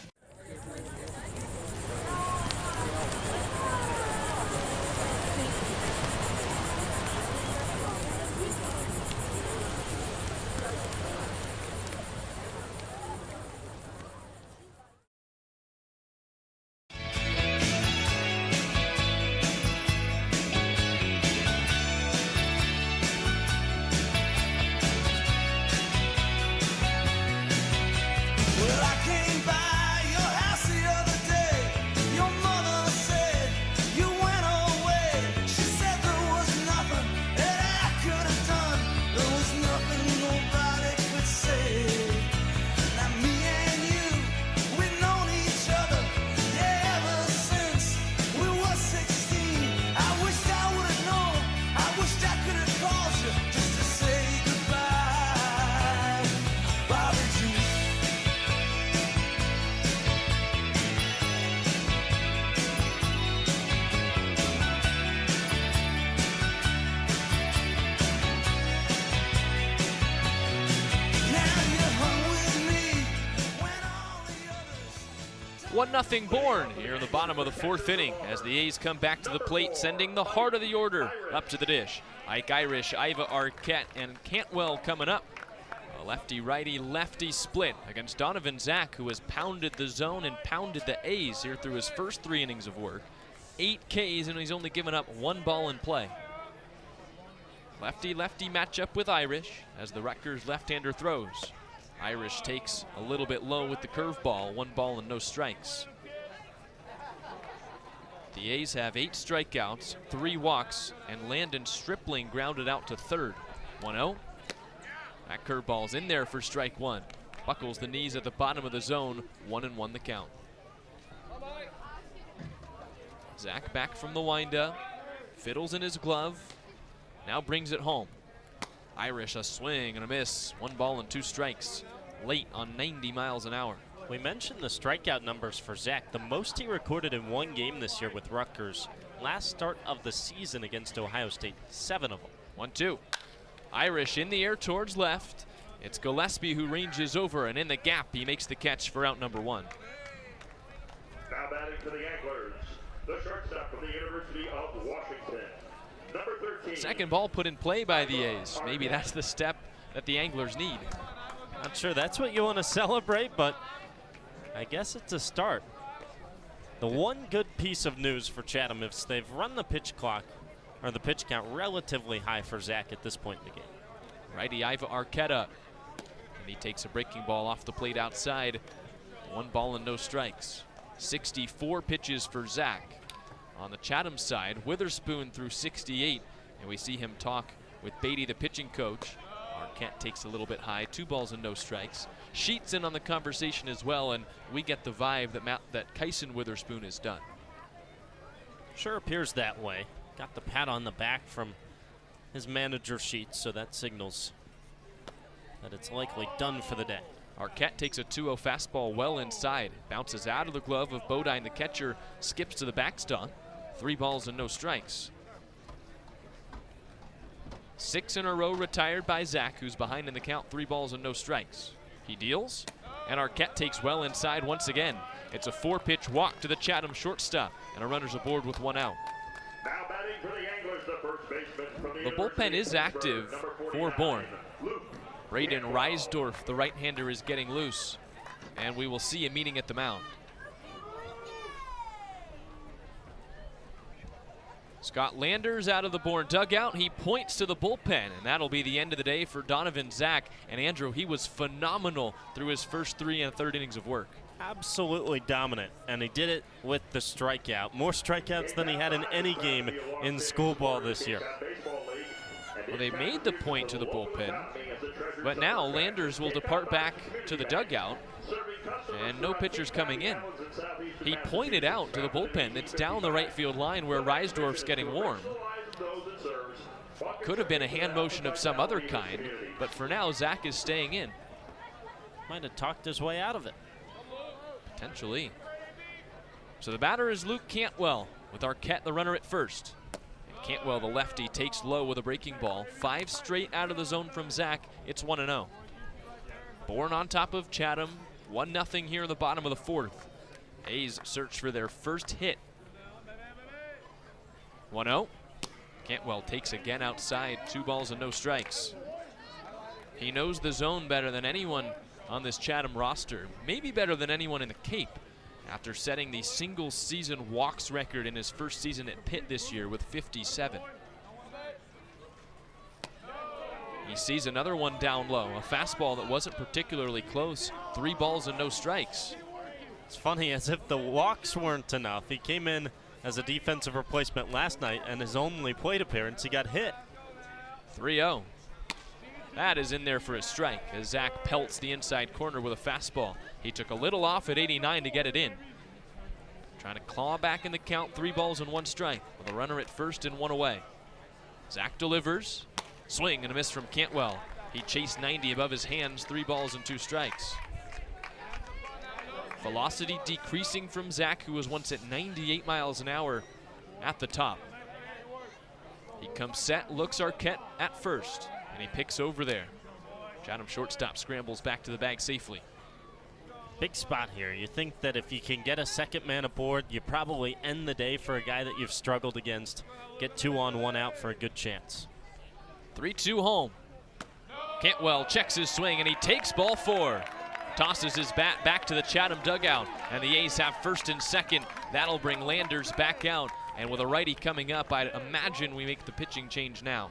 C: Nothing Bourne here in the bottom of the 4th inning as the A's come back to the plate, sending the heart of the order up to the dish. Ike Irish, Iva Arquette, and Cantwell coming up. A lefty-righty lefty split against Donovan Zach, who has pounded the zone and pounded the A's here through his first 3 innings of work. 8 Ks, and he's only given up 1 ball in play. Lefty-lefty matchup with Irish as the Rutgers left-hander throws. Irish takes a little bit low with the curveball, 1 ball and no strikes. The A's have 8 strikeouts, 3 walks, and Landon Stripling grounded out to third. 1-0. That curveball's in there for strike 1. Buckles the knees at the bottom of the zone, 1-1 the count. Zach back from the windup, fiddles in his glove, now brings it home. Irish, a swing and a miss, 1 ball and 2 strikes, late on 90 miles an hour.
B: We mentioned the strikeout numbers for Zach, the most he recorded in 1 game this year with Rutgers. Last start of the season against Ohio State, 7 of them.
C: 1-2. Irish in the air towards left. It's Gillespie who ranges over, and in the gap, he makes the catch for out number 1.
A: Now batting for the Anglers, the shortstop from the University of Washington, number 13.
C: Second ball put in play by the A's. Maybe that's the step that the Anglers need.
B: Not sure that's what you want to celebrate, but I guess it's a start. The one good piece of news for Chatham is they've run the pitch clock, or the pitch count, relatively high for Zach at this point in the game.
C: Righty Iva Arquette up, and he takes a breaking ball off the plate outside. 1 ball and no strikes. 64 pitches for Zach. On the Chatham side, Witherspoon threw 68, and we see him talk with Beatty, the pitching coach. Arquette takes a little bit high, 2 balls and no strikes. Sheets in on the conversation as well, and we get the vibe that Kyson Witherspoon is done.
B: Sure appears that way. Got the pat on the back from his manager Sheets, so that signals that it's likely done for the day.
C: Arquette takes a 2-0 fastball well inside, bounces out of the glove of Bodine, the catcher, skips to the backstop. 3 balls and no strikes. 6 in a row retired by Zach, who's behind in the count, 3 balls and no strikes. He deals, and Arquette takes well inside once again. It's a 4-pitch walk to the Chatham shortstop, and a runner's aboard with 1 out.
A: Now batting for the Anglers, the first baseman from the
C: The bullpen is active for Bourne. Braden Reisdorf, the right-hander, is getting loose, and we will see a meeting at the mound. Scott Landers out of the Bourne dugout. He points to the bullpen, and that'll be the end of the day for Donovan Zach. And Andrew, he was phenomenal through his first 3 and 1/3 innings of work.
B: Absolutely dominant, and he did it with the strikeout. More strikeouts than he had in any game in school ball this year.
C: Well, they made the point to the bullpen, but now Landers will depart back to the dugout, and no pitchers coming in. He pointed out to the bullpen it's down the right field line where Reisdorf's getting warm. Could have been a hand motion of some other kind, but for now, Zach is staying in.
B: Might have talked his way out of it.
C: Potentially. So the batter is Luke Cantwell, with Arquette the runner at first. And Cantwell, the lefty, takes low with a breaking ball. 5 straight out of the zone from Zach. It's 1-0. Bourne on top of Chatham. 1-0 here in the bottom of the 4th. A's search for their first hit. 1-0. Cantwell takes again outside. 2 balls and no strikes. He knows the zone better than anyone on this Chatham roster. Maybe better than anyone in the Cape, after setting the single season walks record in his first season at Pitt this year with 57. He sees another one down low, a fastball that wasn't particularly close. 3 balls and no strikes.
B: It's funny, as if the walks weren't enough. He came in as a defensive replacement last night, and his only plate appearance, he got hit.
C: 3-0. That is in there for a strike as Zach pelts the inside corner with a fastball. He took a little off at 89 to get it in. Trying to claw back in the count, 3 balls and 1 strike with a runner at first and 1 away. Zach delivers. Swing and a miss from Cantwell. He chased 90 above his hands, 3 balls and 2 strikes. Velocity decreasing from Zach, who was once at 98 miles an hour at the top. He comes set, looks Arquette at first, and he picks over there. Chatham shortstop scrambles back to the bag safely.
B: Big spot here. You think that if you can get a second man aboard, you probably end the day for a guy that you've struggled against. Get 2 on, 1 out for a good chance.
C: 3-2 home. Cantwell checks his swing, and he takes ball 4. Tosses his bat back to the Chatham dugout, and the A's have first and second. That'll bring Landers back out, and with a righty coming up, I'd imagine we make the pitching change now.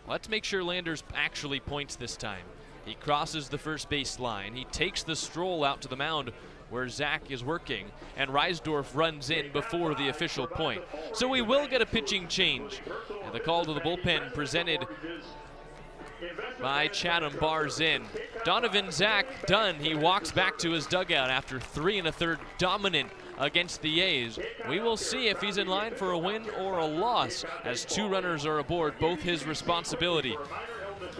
C: Let's make sure Landers actually points this time. He crosses the first base line. He takes the stroll out to the mound where Zach is working, and Reisdorf runs in before the official point. So we will get a pitching change. And the call to the bullpen presented by Chatham bars in. Donovan Zach done. He walks back to his dugout after 3 1/3 dominant against the A's. We will see if he's in line for a win or a loss, as 2 runners are aboard, both his responsibility.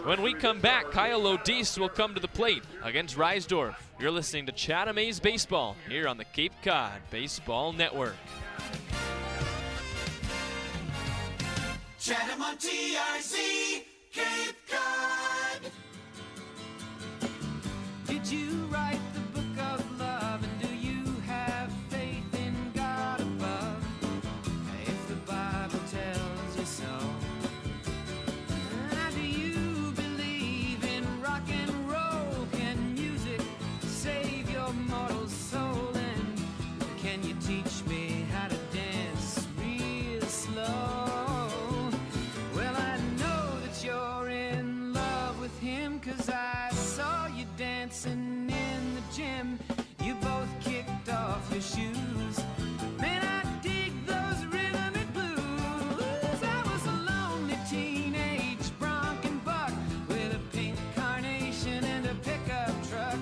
C: When we come back, Kyle Odis will come to the plate against Reisdorf. You're listening to Chatham A's Baseball here on the Cape Cod Baseball Network.
D: Chatham on TRC, Cape Cod.
O: Did you write the book of love, and do you have faith in God above? If the Bible tells you so. Do you believe in rock and roll? Can music save your mortal soul? And can you teach me how to dance real slow? Well, I know that you're in love with him, 'cause I saw you dancing in the gym. You both kicked off your shoes. Man, I dig those rhythm and blues. I was a lonely teenage bronc and buck with a pink carnation and a pickup truck.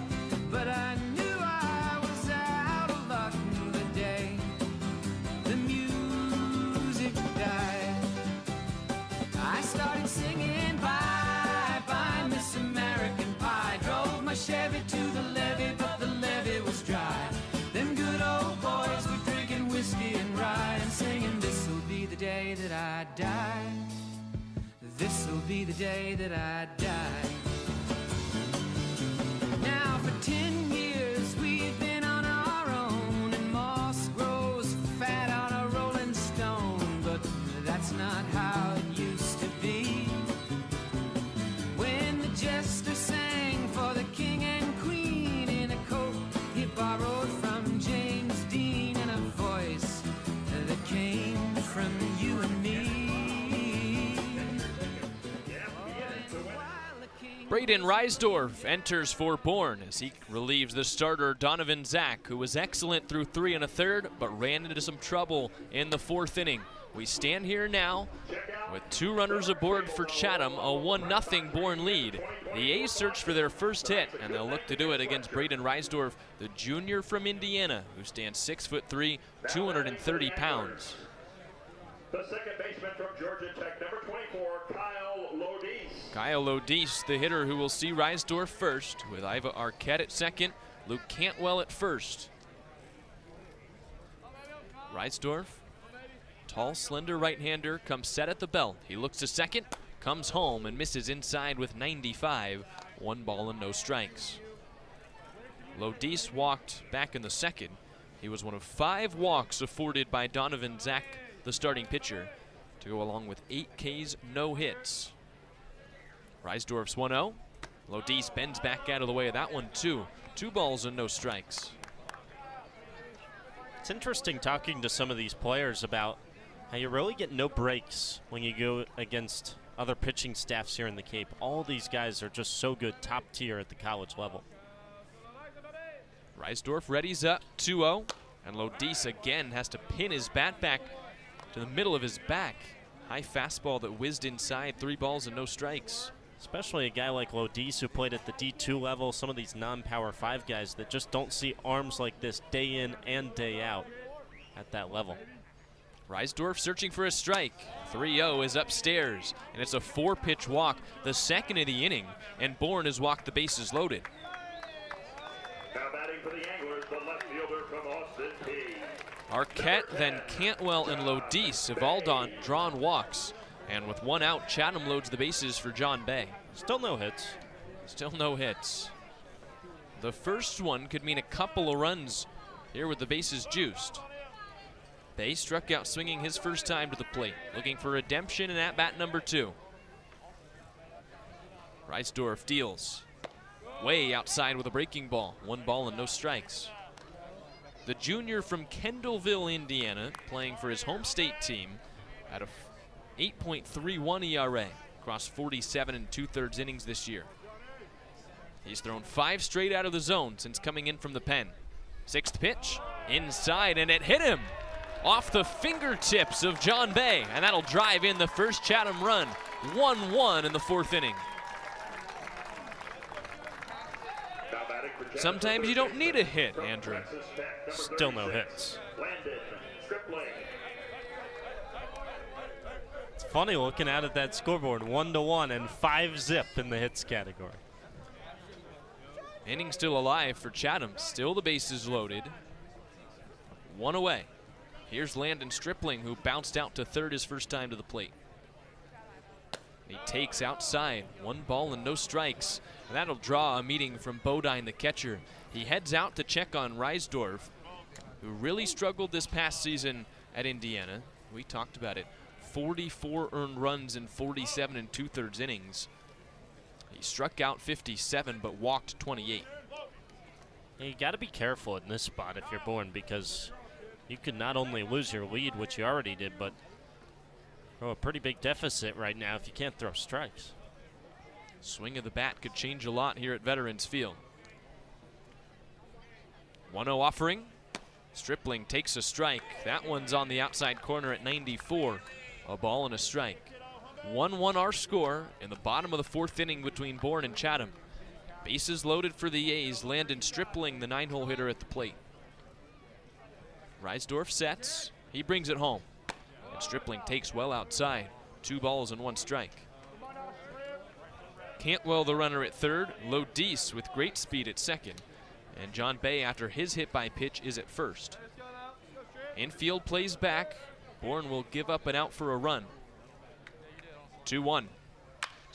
O: But I knew I was out of luck the day the music died. I started singing bye bye Miss American Pie. Drove my Chevy to the levee, but the levee day that I die. Now for 10 years we've been on our own, and moss grows fat on a rolling stone, but that's not how it used to be. When the jester sang for the king and queen in a coat he borrowed from James Dean, and a voice that came from you and me.
C: Braden Reisdorf enters for Bourne as he relieves the starter Donovan Zach, who was excellent through 3 1/3 but ran into some trouble in the 4th inning. We stand here now with 2 runners aboard for Chatham, a 1-0 Bourne lead. The A's search for their first hit, and they'll look to do it against Braden Reisdorf, the junior from Indiana, who stands 6'3", 230 pounds.
A: The second baseman from Georgia Tech, number 24, Kyle Lodis.
C: Kyle Lodis, the hitter who will see Reisdorf first, with Iva Arquette at second, Luke Cantwell at first. Reisdorf, tall, slender right-hander, comes set at the belt. He looks to second, comes home, and misses inside with 95. 1 ball and no strikes. Lodis walked back in the second. He was one of 5 walks afforded by Donovan Zach, the starting pitcher, to go along with 8 Ks, no hits. Reisdorf's 1-0. Lodis bends back out of the way of that one too. 2 balls and no strikes.
B: It's interesting talking to some of these players about how you really get no breaks when you go against other pitching staffs here in the Cape. All these guys are just so good, top tier at the college level.
C: Reisdorf readies up, 2-0, and Lodis again has to pin his bat back to the middle of his back. High fastball that whizzed inside, 3 balls and no strikes.
B: Especially a guy like Lodis who played at the D2 level, some of these non-Power 5 guys that just don't see arms like this day in and day out at that level.
C: Reisdorf searching for a strike. 3-0 is upstairs, and it's a 4-pitch walk, the second of the inning, and Bourne has walked the bases loaded.
A: Now batting for the Anglers, the left fielder from Austin P.
C: Arquette, then Cantwell and Lodis have all drawn walks, and with 1 out, Chatham loads the bases for John Bay.
B: Still no hits.
C: Still no hits. The first one could mean a couple of runs here with the bases juiced. Bay struck out swinging his first time to the plate, looking for redemption in at-bat number 2. Reisdorf deals. Way outside with a breaking ball. 1 ball and no strikes. The junior from Kendallville, Indiana, playing for his home state team at a 8.31 ERA across 47 2/3 innings this year. He's thrown 5 straight out of the zone since coming in from the pen. 6th pitch, inside, and it hit him off the fingertips of John Bay, and that'll drive in the first Chatham run. 1-1 in the 4th inning. Sometimes you don't need a hit, Andrew.
B: Still no hits. It's funny looking out at that scoreboard, 1-1 and 5-zip in the hits category.
C: Inning still alive for Chatham. Still the bases loaded. 1 away. Here's Landon Stripling, who bounced out to third his first time to the plate. He takes outside. 1 ball and no strikes. And that'll draw a meeting from Bodine, the catcher. He heads out to check on Reisdorf, who really struggled this past season at Indiana. We talked about it. 44 earned runs in 47 2/3 innings. He struck out 57 but walked 28.
B: You got to be careful in this spot if you're Bourne, because you could not only lose your lead, which you already did, but throw a pretty big deficit right now if you can't throw strikes.
C: Swing of the bat could change a lot here at Veterans Field. 1-0 offering. Stripling takes a strike. That one's on the outside corner at 94. A ball and a strike. 1-1 our score in the bottom of the 4th inning between Bourne and Chatham. Bases loaded for the A's. Landon Stripling, the 9-hole hitter, at the plate. Reisdorf sets. He brings it home. And Stripling takes well outside. 2 balls and 1 strike. Cantwell, the runner, at third. Lodis with great speed at second. And John Bay, after his hit by pitch, is at first. Infield plays back. Bourne will give up an out for a run. 2-1.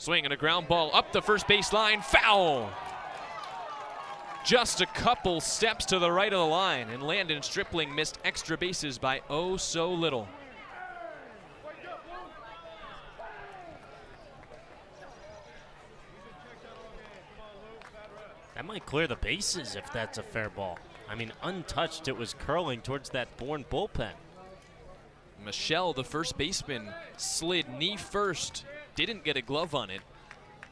C: Swing and a ground ball up the first base line. Foul! Just a couple steps to the right of the line, and Landon Stripling missed extra bases by oh so little.
B: That might clear the bases if that's a fair ball. I mean, untouched, it was curling towards that Bourne bullpen.
C: Michelle, the first baseman, slid knee first, didn't get a glove on it,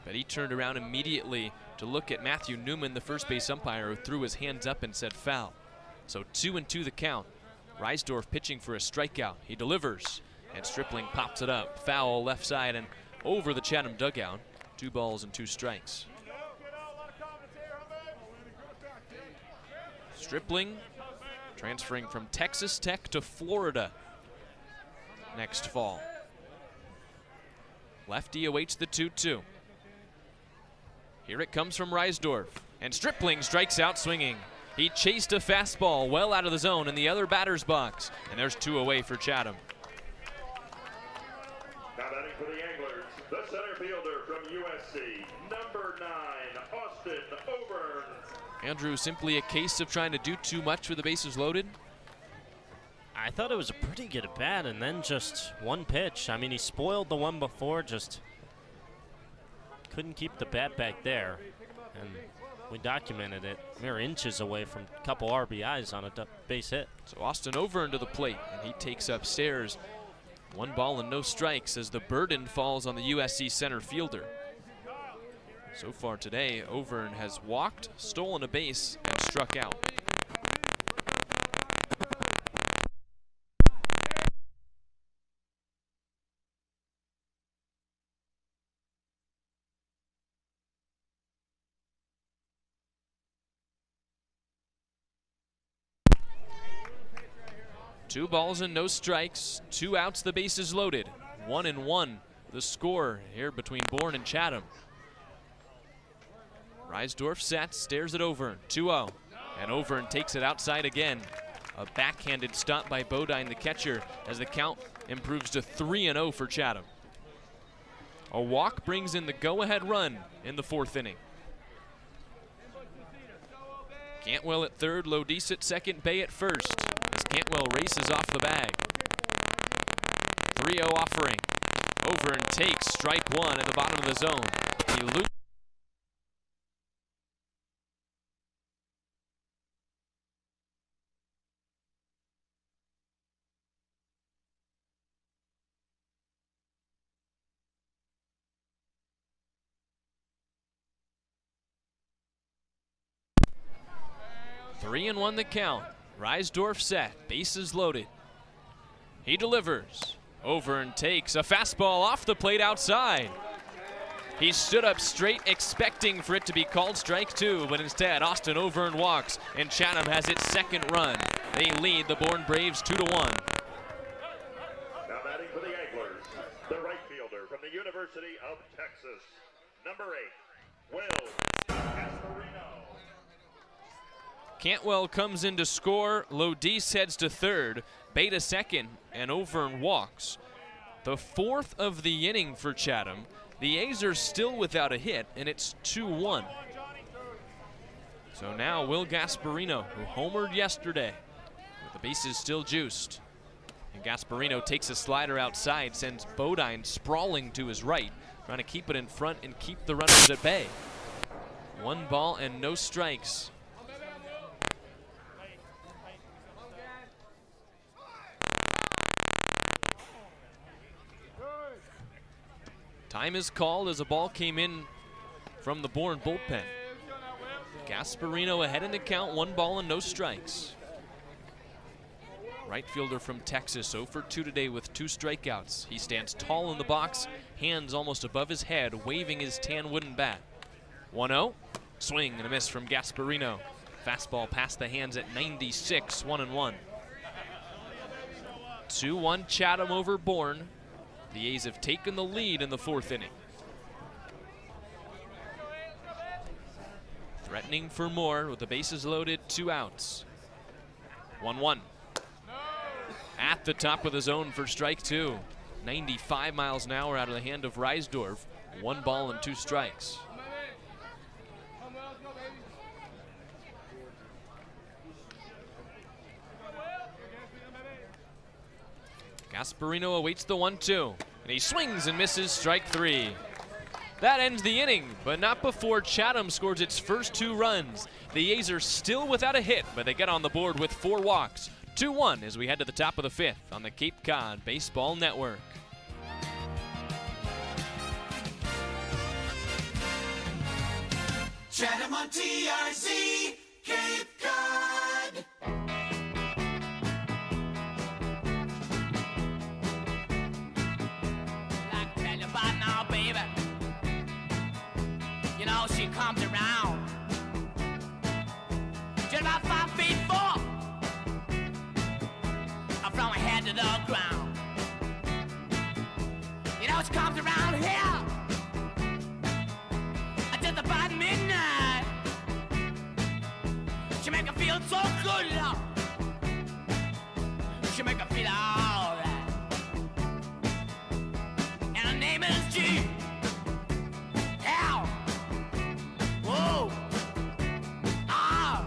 C: but he turned around immediately to look at Matthew Newman, the first base umpire, who threw his hands up and said foul. So 2-2 the count. Reisdorf pitching for a strikeout. He delivers, and Stripling pops it up. Foul left side and over the Chatham dugout. 2 balls and 2 strikes. Stripling transferring from Texas Tech to Florida next fall. Lefty awaits the 2-2. Here it comes from Reisdorf, and Stripling strikes out swinging. He chased a fastball well out of the zone in the other batter's box, and there's 2 away for Chatham.
A: Now batting for the Anglers, the center fielder from USC, number 9, Austin Auburn.
C: Andrew, simply a case of trying to do too much with the bases loaded?
B: I thought it was a pretty good at bat, and then just one pitch. I mean, he spoiled the one before, just couldn't keep the bat back there. And we documented it, mere inches away from a couple RBIs on a base hit.
C: So Austin Auburn to the plate, and he takes upstairs. 1 ball and no strikes as the burden falls on the USC center fielder. So far today, Auburn has walked, stolen a base, and struck out. Two balls and no strikes, 2 outs, the bases loaded. 1-1, the score here between Bourne and Chatham. Reisdorf sets, stares it over, 2-0. And Auburn takes it outside again. A backhanded stop by Bodine, the catcher, as the count improves to 3-0 for Chatham. A walk brings in the go-ahead run in the 4th inning. Cantwell at third, Lodis at second, Bay at first. As Cantwell races off the bag. 3-0 offering. Auburn takes strike 1 at the bottom of the zone. He loops. Three and 1 the count. Reisdorf set, bases loaded. He delivers. Auburn takes a fastball off the plate outside. He stood up straight, expecting for it to be called strike 2, but instead Austin Auburn walks, and Chatham has its 2nd run. They lead the Bourne Braves 2-1.
A: Now batting for the Anglers, the right fielder from the University of Texas, number 8, Will Gasparino.
C: Cantwell comes in to score. Lodis heads to third. Bay to second, and Auburn walks. The 4th of the inning for Chatham. The A's are still without a hit, and it's 2-1. So now Will Gasparino, who homered yesterday, with the bases still juiced. And Gasparino takes a slider outside, sends Bodine sprawling to his right, trying to keep it in front and keep the runners at bay. 1 ball and no strikes. Time is called as a ball came in from the Bourne bullpen. Gasparino ahead in the count, 1 ball and no strikes. Right fielder from Texas, 0 for 2 today with 2 strikeouts. He stands tall in the box, hands almost above his head, waving his tan wooden bat. 1-0, swing and a miss from Gasparino. Fastball past the hands at 96, 1-1. 2-1 Chatham over Bourne. The A's have taken the lead in the 4th inning. Threatening for more with the bases loaded, 2 outs. 1-1. At the top of the zone for strike 2. 95 miles an hour out of the hand of Reisdorf. 1 ball and 2 strikes. Gasparino awaits the 1-2, and he swings and misses, strike 3. That ends the inning, but not before Chatham scores its first 2 runs. The A's are still without a hit, but they get on the board with 4 walks. 2-1 as we head to the top of the 5th on the Cape Cod Baseball Network.
D: Chatham on TRC, Cape Cod.
O: Like tell you about now, baby. You know, she comes around. Just about 5 feet 4. From her head to the ground. You know, she comes around here. Just about midnight. She make her feel so good, love. She make her feel alright. And her name is G. L. Whoa. R.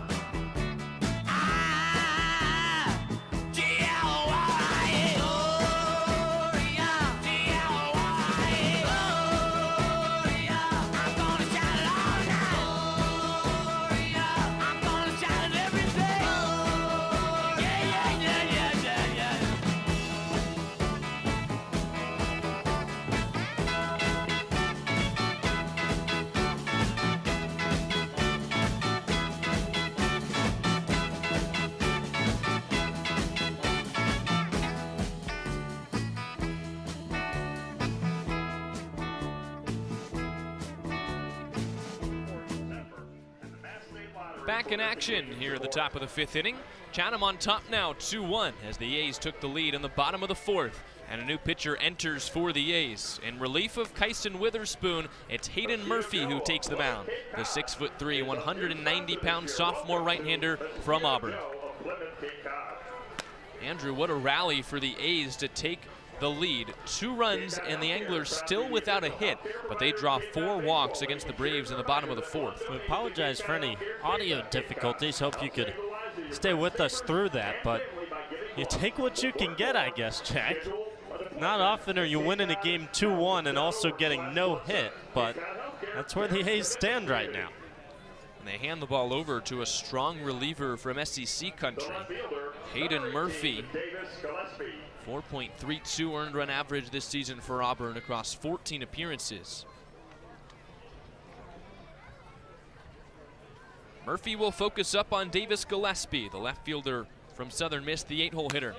O: I. G. L. Y. Gloria. G. L. Y. Gloria. I'm gonna shout it all night. Gloria. I'm gonna shout it every day. Yeah, yeah, yeah, yeah, yeah, yeah.
C: Back in action here at the top of the 5th inning. Chatham on top now, 2-1, as the A's took the lead in the bottom of the 4th. And a new pitcher enters for the A's. In relief of Kyson Witherspoon, it's Hayden Murphy who takes the mound. The 6'3", 190-pound sophomore right-hander from Auburn. Andrew, what a rally for the A's to take the lead. 2 runs, and the Anglers still without a hit, but they draw 4 walks against the Braves in the bottom of the 4th.
B: We apologize for any audio difficulties. Hope you could stay with us through that, but you take what you can get, I guess, Jack. Not often are you winning a game 2-1 and also getting no hit, but that's where the A's stand right now.
C: And they hand the ball over to a strong reliever from SEC country, Hayden Murphy. 4.32 earned run average this season for Auburn across 14 appearances. Murphy will focus up on Davis Gillespie, the left fielder from Southern Miss, the 8-hole hitter.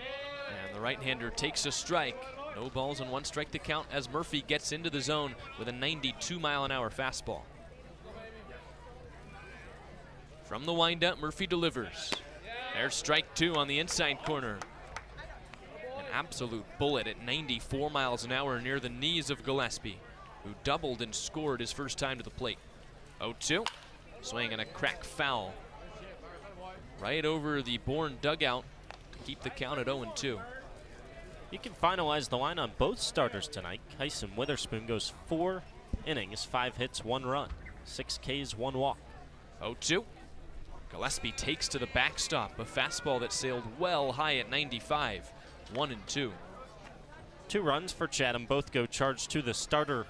C: And the right-hander takes a strike. No balls and 1 strike to count as Murphy gets into the zone with a 92-mile-an-hour fastball. From the windup, Murphy delivers. There's strike 2 on the inside corner. Absolute bullet at 94 miles an hour near the knees of Gillespie, who doubled and scored his first time to the plate. 0-2, swing and a crack foul. Right over the Bourne dugout to keep the count at 0-2.
B: You can finalize the line on both starters tonight. Kyson Witherspoon goes 4 innings, 5 hits, 1 run, 6 Ks, 1 walk.
C: 0-2. Gillespie takes to the backstop, a fastball that sailed well high at 95. 1-2.
B: 2 runs for Chatham. Both go charged to the starter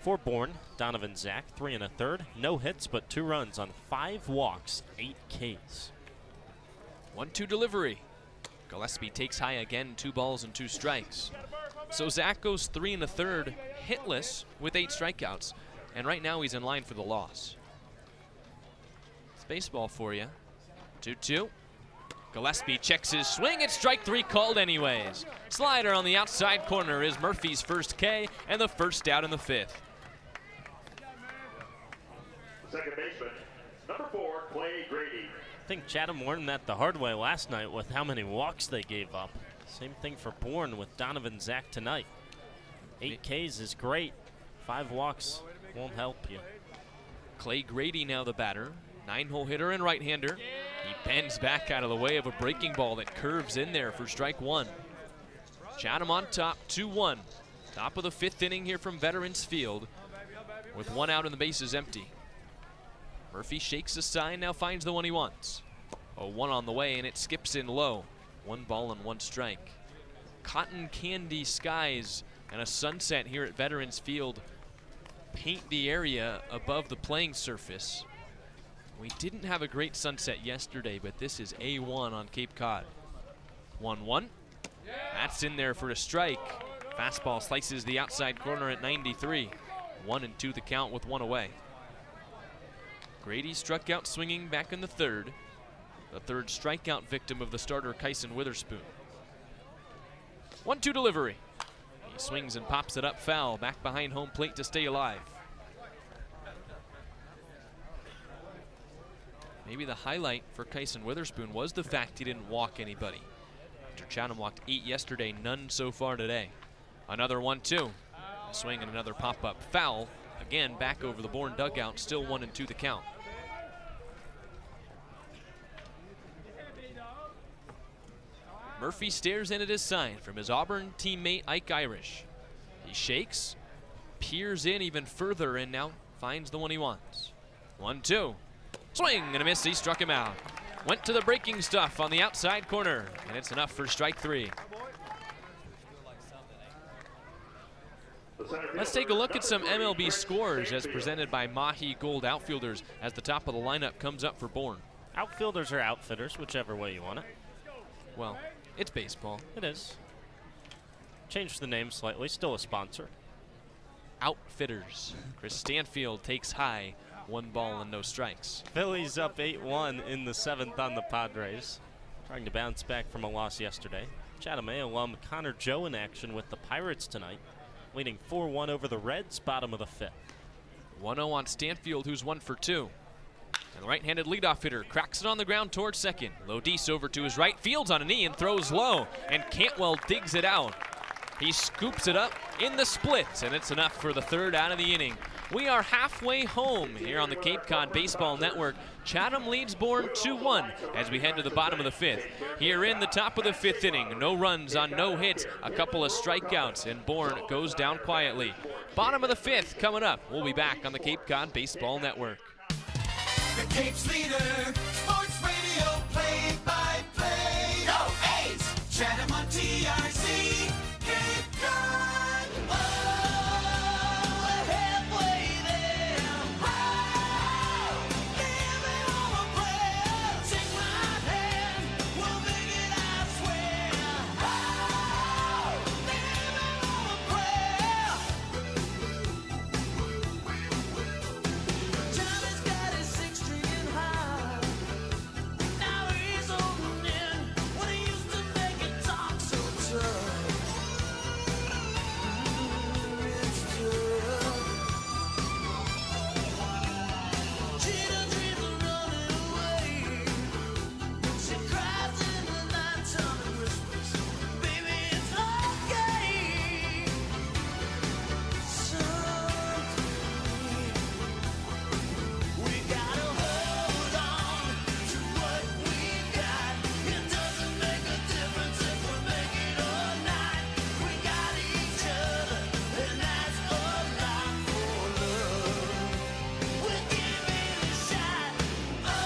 B: for Bourne, Donovan Zach. 3 1/3. No hits, but 2 runs on 5 walks, 8 Ks.
C: 1-2 delivery. Gillespie takes high again, 2 balls and 2 strikes. So Zach goes 3 1/3, hitless with 8 strikeouts. And right now he's in line for the loss. It's baseball for you. 2-2. Gillespie checks his swing. It's strike 3 called anyways. Slider on the outside corner is Murphy's first K and the first out in the 5th.
A: Second baseman, number 4, Clay Grady.
B: I think Chatham learned that the hard way last night with how many walks they gave up. Same thing for Bourne with Donovan Zach tonight. 8 Ks is great. 5 walks won't help you.
C: Clay Grady now the batter. 9-hole hitter and right-hander. He bends back out of the way of a breaking ball that curves in there for strike 1. Chatham on top, 2-1. Top of the 5th inning here from Veterans Field. with one out and the bases empty. Murphy shakes the sign, now finds the one he wants. A 1 on the way, and it skips in low. 1 ball and 1 strike. Cotton candy skies and a sunset here at Veterans Field paint the area above the playing surface. We didn't have a great sunset yesterday, but this is A1 on Cape Cod. 1-1. That's in there for a strike. Fastball slices the outside corner at 93. 1-2 the count with 1 away. Grady struck out swinging back in the third. The third strikeout victim of the starter, Kyson Witherspoon. 1-2 delivery. He swings and pops it up foul, back behind home plate to stay alive. Maybe the highlight for Kyson Witherspoon was the fact he didn't walk anybody. After Chatham walked 8 yesterday, none so far today. Another 1-2. A swing and another pop-up foul. Again, back over the Bourne dugout, still 1-2 the count. Murphy stares in at his sign from his Auburn teammate Ike Irish. He shakes, peers in even further, and now finds the one he wants. 1-2. Swing and a miss, he struck him out. Went to the breaking stuff on the outside corner, and it's enough for strike 3. Let's take a look at some MLB scores as presented by Mahi Gold Outfielders as the top of the lineup comes up for Bourne.
B: Outfielders or outfitters, whichever way you want it.
C: Well, it's baseball.
B: It is. Changed the name slightly, still a sponsor.
C: Outfitters. Chris Stanfield takes high, 1 ball and no strikes.
B: Phillies up 8-1 in the 7th on the Padres, trying to bounce back from a loss yesterday. Chatham A alum Connor Joe in action with the Pirates tonight, leading 4-1 over the Reds, bottom of the 5th.
C: 1-0 on Stanfield, who's 1 for 2. And the right-handed leadoff hitter cracks it on the ground towards second. Lodis over to his right, fields on a knee and throws low, and Cantwell digs it out. He scoops it up in the split, and it's enough for the 3rd out of the inning. We are halfway home here on the Cape Cod Baseball Network. Chatham leads Bourne 2-1 as we head to the bottom of the 5th. Here in the top of the 5th inning, no runs on no hits, a couple of strikeouts, and Bourne goes down quietly. Bottom of the 5th coming up. We'll be back on the Cape Cod Baseball Network.
D: The Cape's leader, sports radio play-by-play. Go A's! Chatham on TRC, Cape Cod. Oh, we're halfway there. Oh, living on a prayer. Take my hand, we'll make it, I swear. Oh, living on a prayer. Johnny's got his 6-string high. Now he's holding in when he used to make it talk so tough. It's tough. Cheetah dreams of running away. She cries in the nighttime and whispers, "Baby, it's okay." We gotta hold on to what we got. It doesn't make a difference if we make it or not. We got each other, and that's a lot for love. We'll give it a shot. Oh,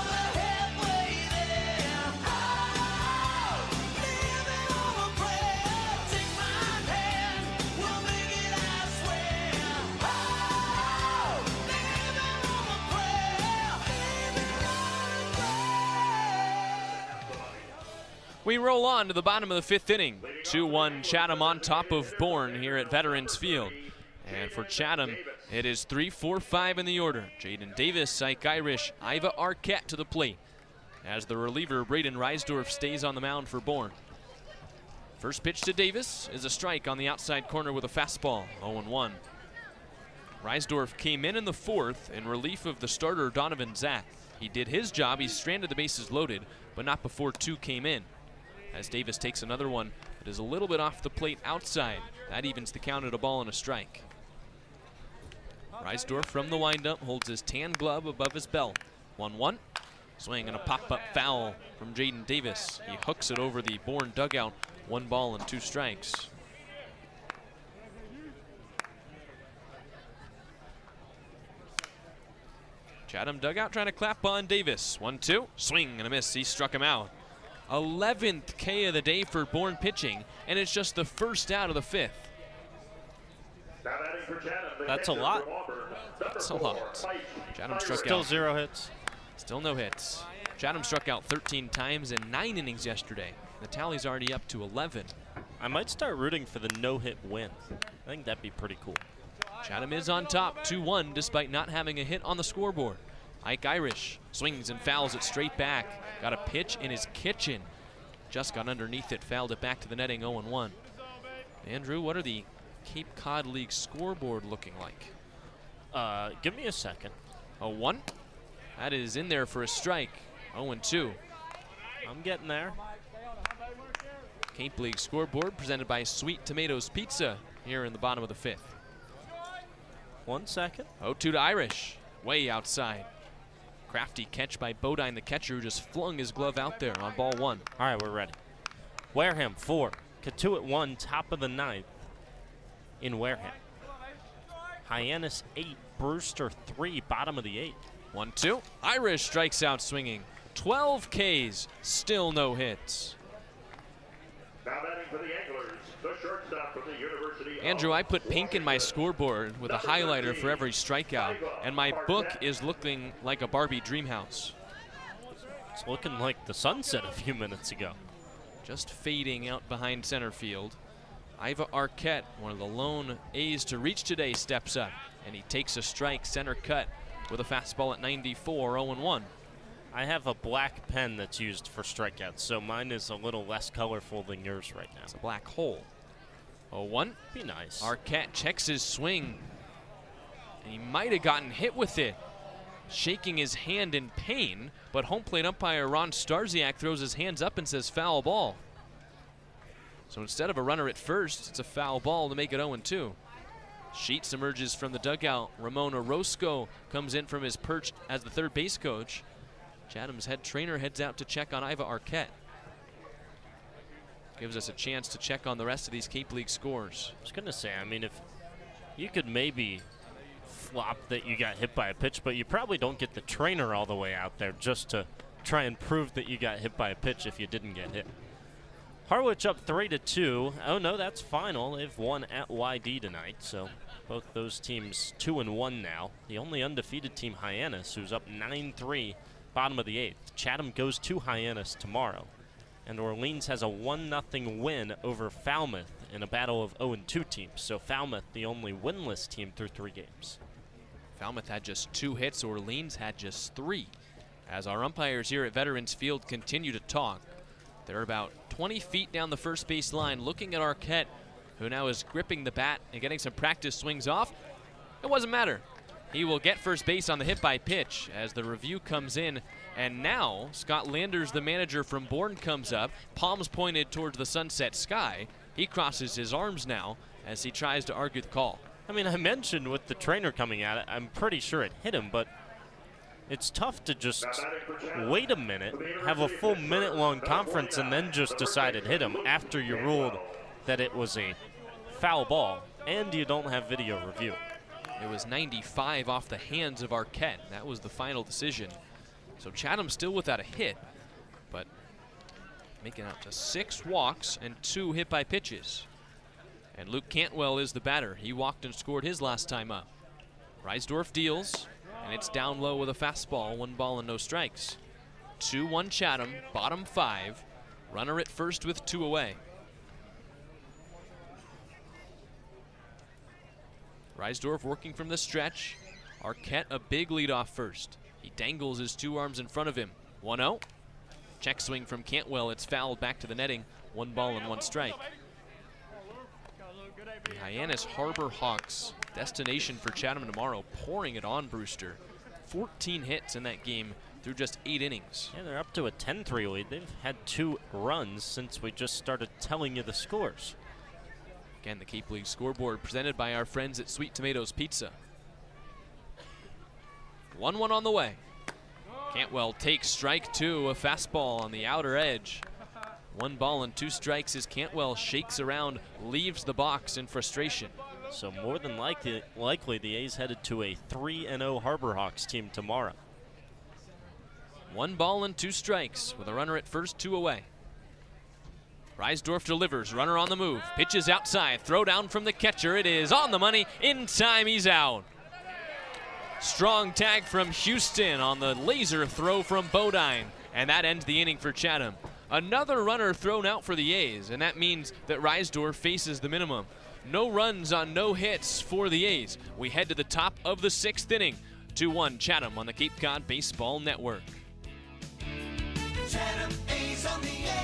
D: we're halfway there. Oh, living on a prayer. Take my hand, we'll make it, I swear. Oh, living on a prayer. Living on a prayer.
C: We roll on to the bottom of the 5th inning. 2-1 Chatham on top of Bourne here at Veterans Field. And for Chatham, it is 3-4-5 in the order. Jaden Davis, Ike Irish, Iva Arquette to the plate. As the reliever, Braden Reisdorf, stays on the mound for Bourne. First pitch to Davis is a strike on the outside corner with a fastball, 0-1. Reisdorf came in the 4th in relief of the starter, Donovan Zach. He did his job, he stranded the bases loaded, but not before 2 came in. As Davis takes another one that is a little bit off the plate outside. That evens the count at a ball and a strike. Reisdorf from the windup holds his tan glove above his belt. 1-1. Swing and a pop-up foul from Jaden Davis. He hooks it over the Bourne dugout. 1 ball and 2 strikes. Chatham dugout trying to clap on Davis. 1-2, swing and a miss. He struck him out. 11th K of the day for Bourne pitching, and it's just the first out of the 5th.
B: That's a lot.
C: That's a lot. Chatham struck
B: Still
C: out.
B: 0 hits.
C: Still no hits. Chatham struck out 13 times in 9 innings yesterday. The tally's already up to 11.
B: I might start rooting for the no-hit win. I think that'd be pretty cool.
C: Chatham is on top 2-1 despite not having a hit on the scoreboard. Ike Irish swings and fouls it straight back. Got a pitch in his kitchen. Just got underneath it, fouled it back to the netting, 0-1. Andrew, what are the Cape Cod League scoreboard looking like?
B: Give me a second.
C: 0-1. That is in there for a strike. 0-2.
B: I'm getting there.
C: Cape League scoreboard presented by Sweet Tomatoes Pizza here in the bottom of the 5th.
B: 1 second.
C: 0-2 to Irish, way outside. Crafty catch by Bodine, the catcher, who just flung his glove out there on ball 1.
B: All right, we're ready. Wareham 4, Katuitt 1, top of the 9th in Wareham. Hyannis 8, Brewster 3, bottom of the 8th.
C: 1-2. Irish strikes out swinging. 12 Ks, still no hits.
A: Now batting for the Anglers, the shortstop from the University
C: Andrew, I put pink in my scoreboard with a highlighter for every strikeout, and my book is looking like a Barbie dream house.
B: It's looking like the sunset a few minutes ago.
C: Just fading out behind center field. Iva Arquette, one of the lone A's to reach today, steps up, and he takes a strike center cut with a fastball at 94, 0-1.
B: I have a black pen that's used for strikeouts, so mine is a little less colorful than yours right now.
C: It's a black hole. 0-1.
B: Be nice.
C: Arquette checks his swing, and he might have gotten hit with it, shaking his hand in pain, but home plate umpire Ron Starziak throws his hands up and says foul ball. So instead of a runner at first, it's a foul ball to make it 0-2. Sheets emerges from the dugout. Ramon Orozco comes in from his perch as the third base coach. Chatham's head trainer heads out to check on Iva Arquette. Gives us a chance to check on the rest of these Cape League scores.
B: I was going to say, I mean, if you could maybe flop that you got hit by a pitch, but you probably don't get the trainer all the way out there just to try and prove that you got hit by a pitch if you didn't get hit. Harwich up 3-2. Oh no, that's final. They've won at YD tonight, so both those teams 2-1 now. The only undefeated team, Hyannis, who's up 9-3, bottom of the 8th. Chatham goes to Hyannis tomorrow, and Orleans has a 1-0 win over Falmouth in a battle of 0-2 teams. So Falmouth, the only winless team through 3 games.
C: Falmouth had just 2 hits. Orleans had just 3. As our umpires here at Veterans Field continue to talk, they're about 20 feet down the first base line looking at Arquette, who now is gripping the bat and getting some practice swings off. It doesn't matter. He will get first base on the hit by pitch as the review comes in. And now Scott Landers, the manager from Bourne, comes up, palms pointed towards the sunset sky. He crosses his arms now as he tries to argue the call.
B: I mean, I mentioned with the trainer coming at it, I'm pretty sure it hit him, but it's tough to just wait a minute, have a full minute-long conference, and then just decide it hit him after you ruled that it was a foul ball, and you don't have video review.
C: It was 95 off the hands of Arquette. That was the final decision. So Chatham still without a hit, but making out to 6 walks and 2 hit by pitches. And Luke Cantwell is the batter. He walked and scored his last time up. Reisdorf deals, and it's down low with a fastball, 1 ball and no strikes. 2-1 Chatham, bottom 5. Runner at first with 2 away. Reisdorf working from the stretch. Arquette a big lead off first. He dangles his 2 arms in front of him. 1-0. Check swing from Cantwell. It's fouled back to the netting. 1 ball and 1 strike. The Hyannis Harbor Hawks, destination for Chatham tomorrow, pouring it on Brewster. 14 hits in that game through just 8 innings.
B: Yeah, they're up to a 10-3 lead. They've had 2 runs since we just started telling you the scores.
C: Again, the Cape League scoreboard presented by our friends at Sweet Tomatoes Pizza. 1-1 on the way. Cantwell takes strike 2, a fastball on the outer edge. 1 ball and 2 strikes as Cantwell shakes around, leaves the box in frustration.
B: So more than likely the A's headed to a 3-0 Harbor Hawks team tomorrow.
C: 1 ball and 2 strikes with a runner at first, 2 away. Reisdorf delivers, runner on the move, pitches outside, throw down from the catcher. It is on the money, in time, he's out. Strong tag from Houston on the laser throw from Bodine, and that ends the inning for Chatham. Another runner thrown out for the A's, and that means that Reisdorf faces the minimum. No runs on no hits for the A's. We head to the top of the 6th inning. 2-1 Chatham on the Cape Cod Baseball Network.
D: Chatham A's on the air.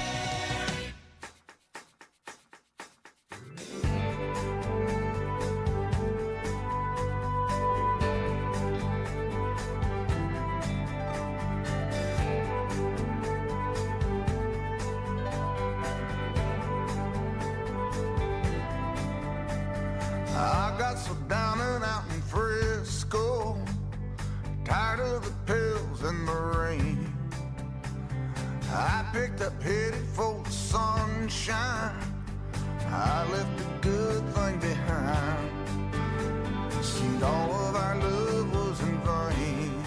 P: I got so down and out in Frisco, tired of the pills and the rain. I picked up, headed for the sunshine. I left a good thing behind. Seemed all of our love was in vain.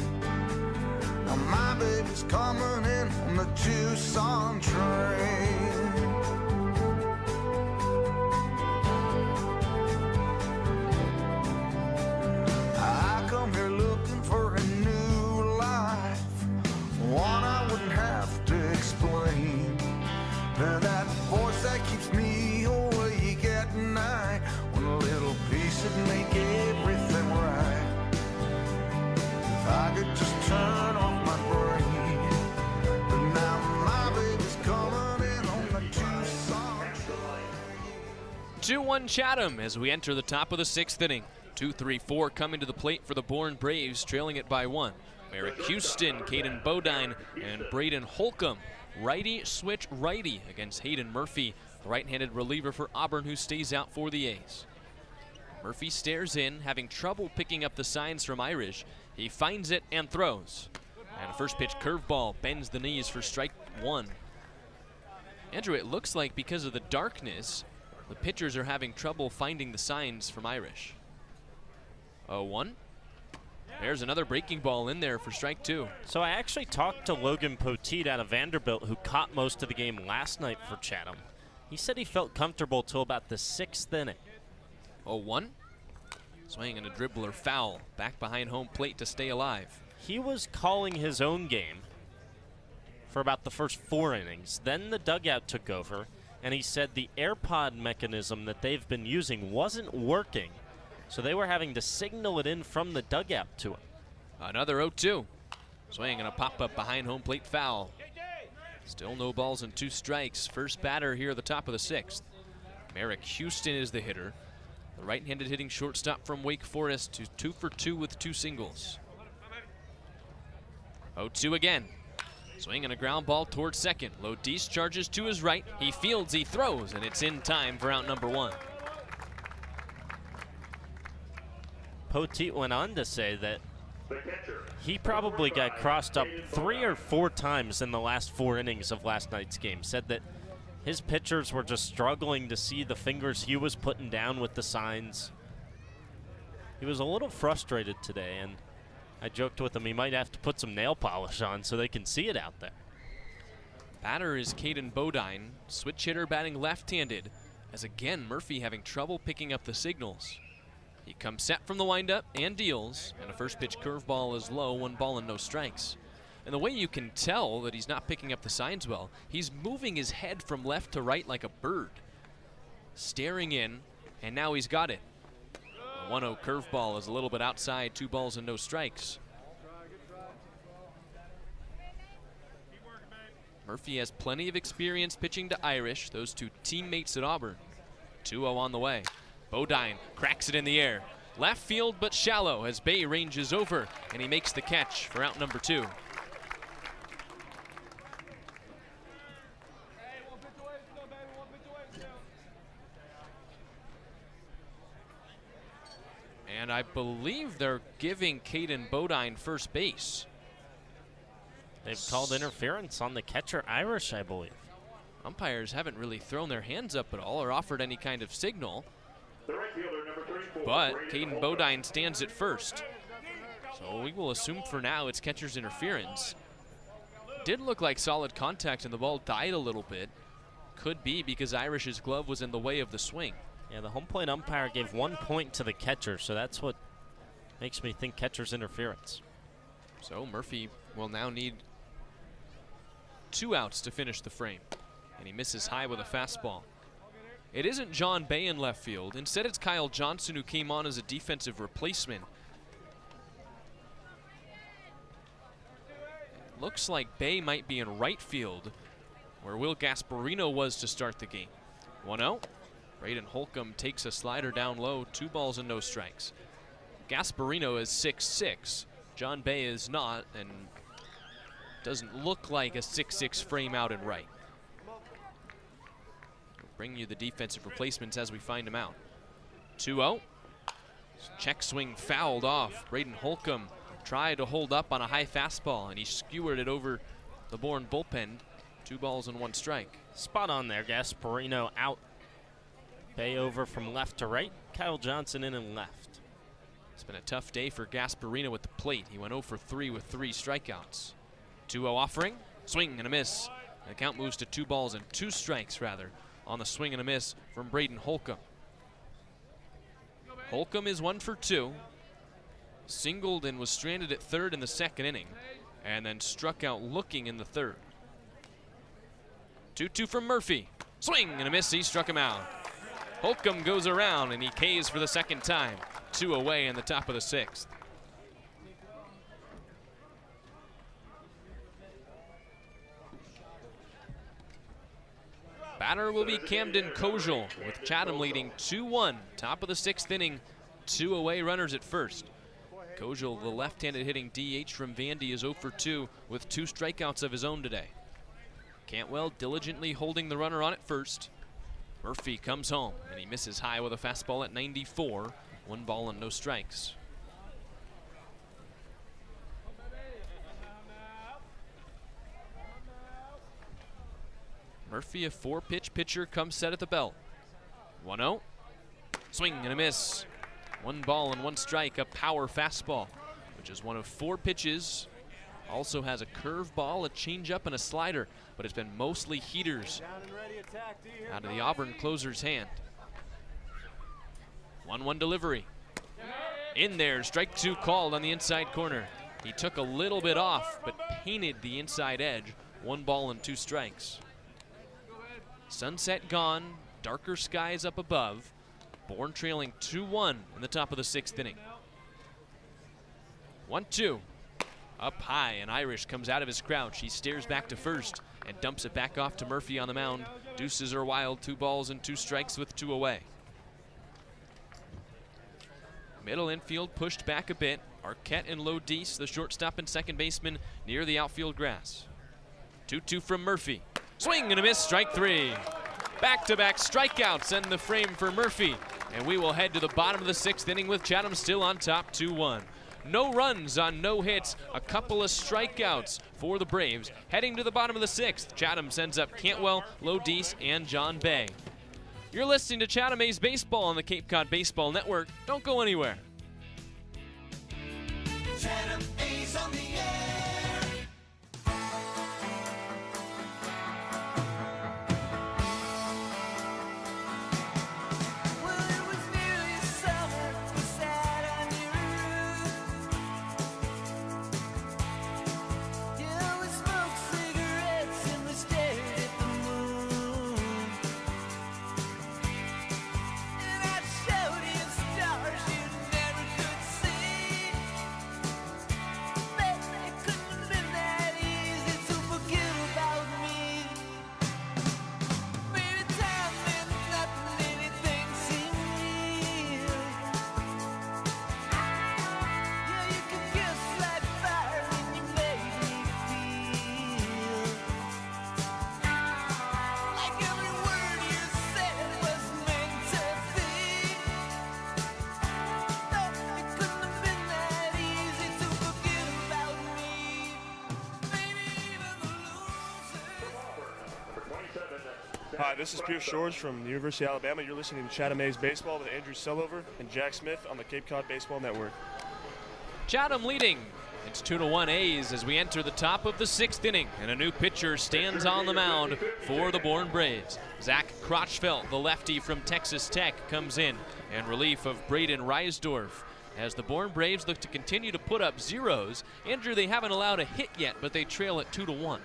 P: Now my baby's coming in on the Tucson train. I come here looking for a new life, one I wouldn't have to explain. Now that voice that keeps me awake at night, when a little piece would make everything right. If I could just turn off my brain, but now my baby's coming in on the Tucson.
C: 2-1 Chatham as we enter the top of the 6th inning. 2-3-4 coming to the plate for the Bourne Braves, trailing it by 1. Merrick Houston, Caden Bodine, and Braden Holcomb. Righty switch righty against Hayden Murphy, the right-handed reliever for Auburn, who stays out for the A's. Murphy stares in, having trouble picking up the signs from Irish. He finds it and throws. And a first pitch curveball bends the knees for strike 1. Andrew, it looks like because of the darkness, the pitchers are having trouble finding the signs from Irish. 0-1. There's another breaking ball in there for strike 2.
B: So I actually talked to Logan Poteet out of Vanderbilt, who caught most of the game last night for Chatham. He said he felt comfortable till about the 6th inning.
C: 0-1. Swing and a dribbler foul. Back behind home plate to stay alive.
B: He was calling his own game for about the first 4 innings. Then the dugout took over, and he said the AirPod mechanism that they've been using wasn't working. So they were having to signal it in from the dugout to him.
C: Another 0-2. Swing and a pop-up behind home plate foul. Still no balls and 2 strikes. First batter here at the top of the 6th. Merrick Houston is the hitter. The right-handed hitting shortstop from Wake Forest, to 2 for 2 with 2 singles. 0-2 again. Swing and a ground ball towards second. Lodis charges to his right. He fields, he throws, and it's in time for out number 1.
B: Poteet went on to say that he probably got crossed up 3 or 4 times in the last 4 innings of last night's game. Said that his pitchers were just struggling to see the fingers he was putting down with the signs. He was a little frustrated today, and I joked with him he might have to put some nail polish on so they can see it out there.
C: Batter is Caden Bodine, switch hitter batting left-handed, as again Murphy having trouble picking up the signals. He comes set from the windup and deals, and a first pitch curveball is low, 1 ball and no strikes. And the way you can tell that he's not picking up the signs well, he's moving his head from left to right like a bird. Staring in, and now he's got it. A 1-0 curveball is a little bit outside, 2 balls and no strikes. Murphy has plenty of experience pitching to Irish, those 2 teammates at Auburn. 2-0 on the way. Bodine cracks it in the air. Left field, but shallow as Bay ranges over, and he makes the catch for out number 2. And I believe they're giving Caden Bodine first base.
B: They've called interference on the catcher Irish, I believe.
C: Umpires haven't really thrown their hands up at all or offered any kind of signal. But Caden Bodine stands at first. So we will assume for now it's catcher's interference. did look like solid contact and the ball died a little bit. Could be because Irish's glove was in the way of the swing.
B: Yeah, the home plate umpire gave 1 point to the catcher, so that's what makes me think catcher's interference.
C: So Murphy will now need 2 outs to finish the frame, and he misses high with a fastball. It isn't John Bay in left field. Instead, it's Kyle Johnson, who came on as a defensive replacement. It looks like Bay might be in right field, where Will Gasparino was to start the game. 1-0. Braden Holcomb takes a slider down low, 2 balls and no strikes. Gasparino is 6'6". John Bay is not, and doesn't look like a 6'6" frame out and right. We'll bring you the defensive replacements as we find them out. 2-0. Check swing fouled off. Braden Holcomb tried to hold up on a high fastball, and he skewered it over the Bourne bullpen. 2 balls and 1 strike.
B: Spot on there. Gasparino out. Bay over from left to right. Kyle Johnson in and left.
C: It's been a tough day for Gasparino at the plate. He went 0 for 3 with 3 strikeouts. 2-0 offering. Swing and a miss. And the count moves to 2 balls and 2 strikes, rather, on the swing and a miss from Braden Holcomb. Holcomb is 1 for 2. Singled and was stranded at third in the 2nd inning, and then struck out looking in the 3rd. 2-2 from Murphy. Swing and a miss. He struck him out. Holcomb goes around and he Ks for the 2nd time. 2 away in the top of the 6th. Batter will be Camden Kojal, with Chatham leading 2-1. Top of the 6th inning, 2 away runners at first. Kojal, the left-handed hitting DH from Vandy, is 0 for 2 with 2 strikeouts of his own today. Cantwell diligently holding the runner on at first. Murphy comes home, and he misses high with a fastball at 94. 1 ball and no strikes. Murphy, a 4-pitch pitcher, comes set at the belt. 1-0. Swing and a miss. 1 ball and 1 strike, a power fastball, which is one of 4 pitches. Also has a curveball, a changeup, and a slider, but it's been mostly heaters out of the Auburn closer's hand. 1-1 delivery. In there, strike 2 called on the inside corner. He took a little bit off, but painted the inside edge. 1 ball and 2 strikes. Sunset gone, darker skies up above. Bourne trailing 2-1 in the top of the 6th inning. 1-2. Up high, and Irish comes out of his crouch. He stares back to first and dumps it back off to Murphy on the mound. Deuces are wild, 2 balls and 2 strikes with 2 away. Middle infield pushed back a bit. Arquette and Lodis, the shortstop and second baseman, near the outfield grass. 2-2 from Murphy. Swing and a miss, strike 3. Back-to-back strikeouts end the frame for Murphy. And we will head to the bottom of the 6th inning with Chatham still on top 2-1. No runs on no hits, a couple of strikeouts for the Braves. Heading to the bottom of the 6th, Chatham sends up Cantwell, Lodis, and John Bay. You're listening to Chatham A's Baseball on the Cape Cod Baseball Network. Don't go anywhere.
D: Chatham A's on the air.
Q: Hi, this is Pierce Shores from the University of Alabama. You're listening to Chatham A's Baseball with Andrew Selover and Jack Smith on the Cape Cod Baseball Network.
C: Chatham leading It's 2-1 A's as we enter the top of the 6th inning, and a new pitcher stands on the mound for the Bourne Braves. Zach Crotchfeld, the lefty from Texas Tech, comes in relief of Braden Reisdorf as the Bourne Braves look to continue to put up zeros. Andrew, they haven't allowed a hit yet, but they trail at 2-1.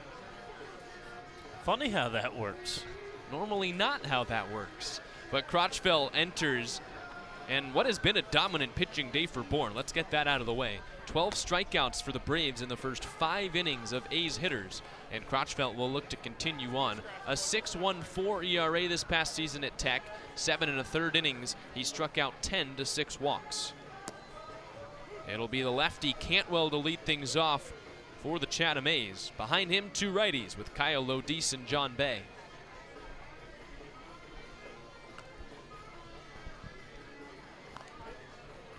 B: Funny how that works.
C: Normally not how that works. But Crotchfeld enters, and what has been a dominant pitching day for Bourne. Let's get that out of the way. 12 strikeouts for the Braves in the first 5 innings of A's hitters, and Crotchfeld will look to continue on. A 6.14 ERA this past season at Tech. 7 1/3 innings, he struck out 10 to 6 walks. It'll be the lefty Cantwell to lead things off for the Chatham A's. Behind him, 2 righties with Kyle Lodise and John Bay.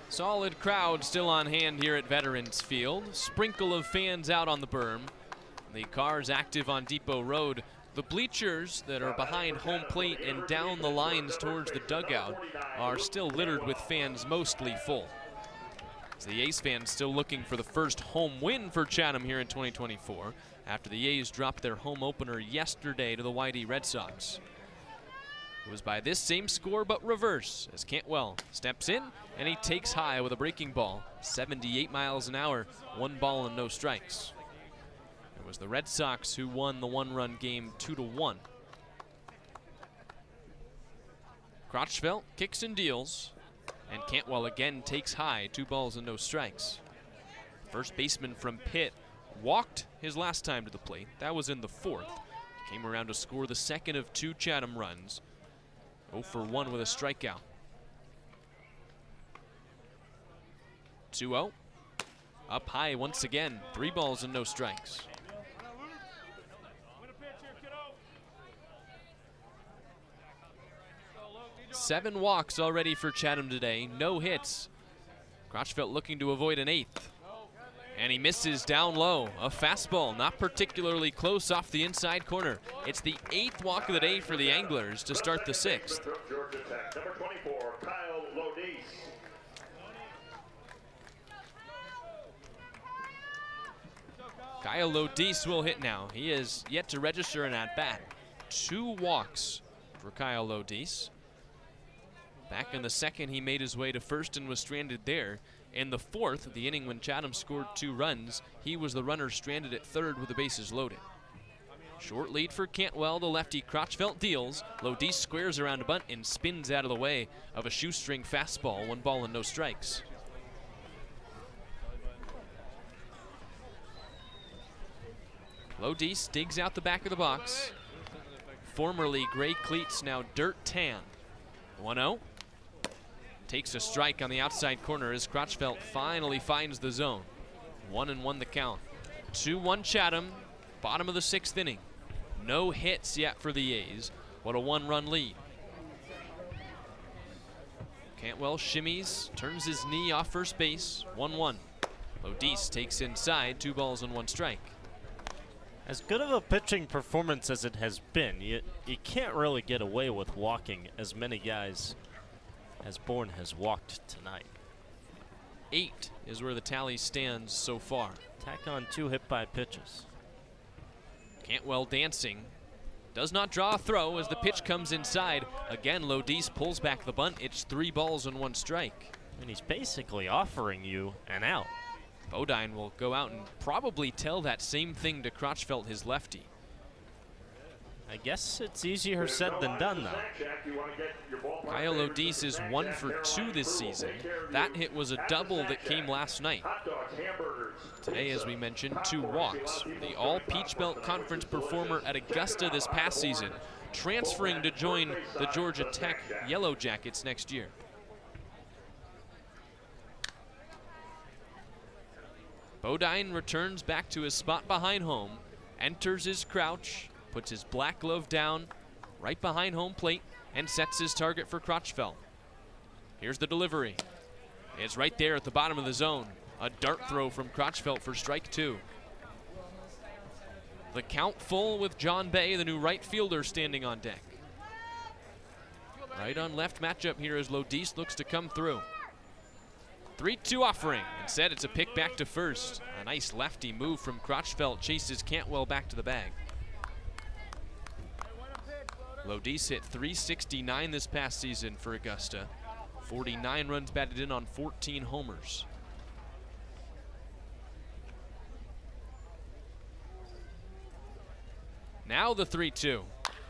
C: Solid crowd still on hand here at Veterans Field. Sprinkle of fans out on the berm. The cars active on Depot Road. The bleachers that are behind home plate and down the lines towards the dugout are still littered with fans, mostly full. As the A's fans still looking for the first home win for Chatham here in 2024 after the A's dropped their home opener yesterday to the Whitey Red Sox. It was by this same score but reverse as Cantwell steps in and he takes high with a breaking ball. 78 miles an hour, 1 ball and no strikes. It was the Red Sox who won the 1-run game 2-1. Crotchfeld kicks and deals, and Cantwell again takes high, 2 balls and no strikes. First baseman from Pitt walked his last time to the plate. That was in the 4th. Came around to score the 2nd of 2 Chatham runs. 0 for 1 with a strikeout. 2-0. Up high once again. 3 balls and no strikes. Seven walks already for Chatham today. No hits. Crotchfeld looking to avoid an 8th. And he misses down low. A fastball, not particularly close off the inside corner. It's the 8th walk of the day for the Anglers to start the 6th.
A: Georgia Tech, number 24, Kyle Lodise.
C: Kyle Lodise will hit now. He is yet to register an at-bat. 2 walks for Kyle Lodise. Back in the 2nd, he made his way to first and was stranded there. In the 4th, the inning when Chatham scored 2 runs, he was the runner stranded at 3rd with the bases loaded. Short lead for Cantwell, the lefty. Crotchfeld deals. Lodise squares around a bunt and spins out of the way of a shoestring fastball. 1 ball and no strikes. Lodise digs out the back of the box. Formerly gray cleats, now dirt tan. 1-0. Takes a strike on the outside corner as Crotchfeld finally finds the zone. 1-1 the count. 2-1 Chatham, bottom of the 6th inning. No hits yet for the A's. What a 1-run lead. Cantwell shimmies, turns his knee off first base. 1-1. Lodise takes inside, 2 balls and 1 strike.
B: As good of a pitching performance as it has been, you can't really get away with walking as many guys as Bourne has walked tonight.
C: 8 is where the tally stands so far.
B: Tack on 2 hit by pitches.
C: Cantwell dancing. Does not draw a throw as the pitch comes inside. Again, Lodise pulls back the bunt. It's 3 balls and 1 strike.
B: And he's basically offering you an out.
C: Bodine will go out and probably tell that same thing to Crotchfeld, his lefty.
B: I guess it's easier said than done, though.
C: Kyle Lodise is 1 for 2 this season. That hit was a double that came last night. Today, as we mentioned, 2 walks. The All-Peach Belt Conference performer at Augusta this past season, transferring to join the Georgia Tech Yellow Jackets next year. Bodine returns back to his spot behind home, enters his crouch, puts his black glove down right behind home plate, and sets his target for Crotchfeld. Here's the delivery. It's right there at the bottom of the zone. A dart throw from Crotchfeld for strike 2. The count full with John Bay, the new right fielder, standing on deck. Right on left matchup here as Lodise looks to come through. 3-2 offering. Instead, it's a pick back to first. A nice lefty move from Crotchfeld. Chases Cantwell back to the bag. Lodis hit .369 this past season for Augusta. 49 runs batted in on 14 homers. Now the 3-2.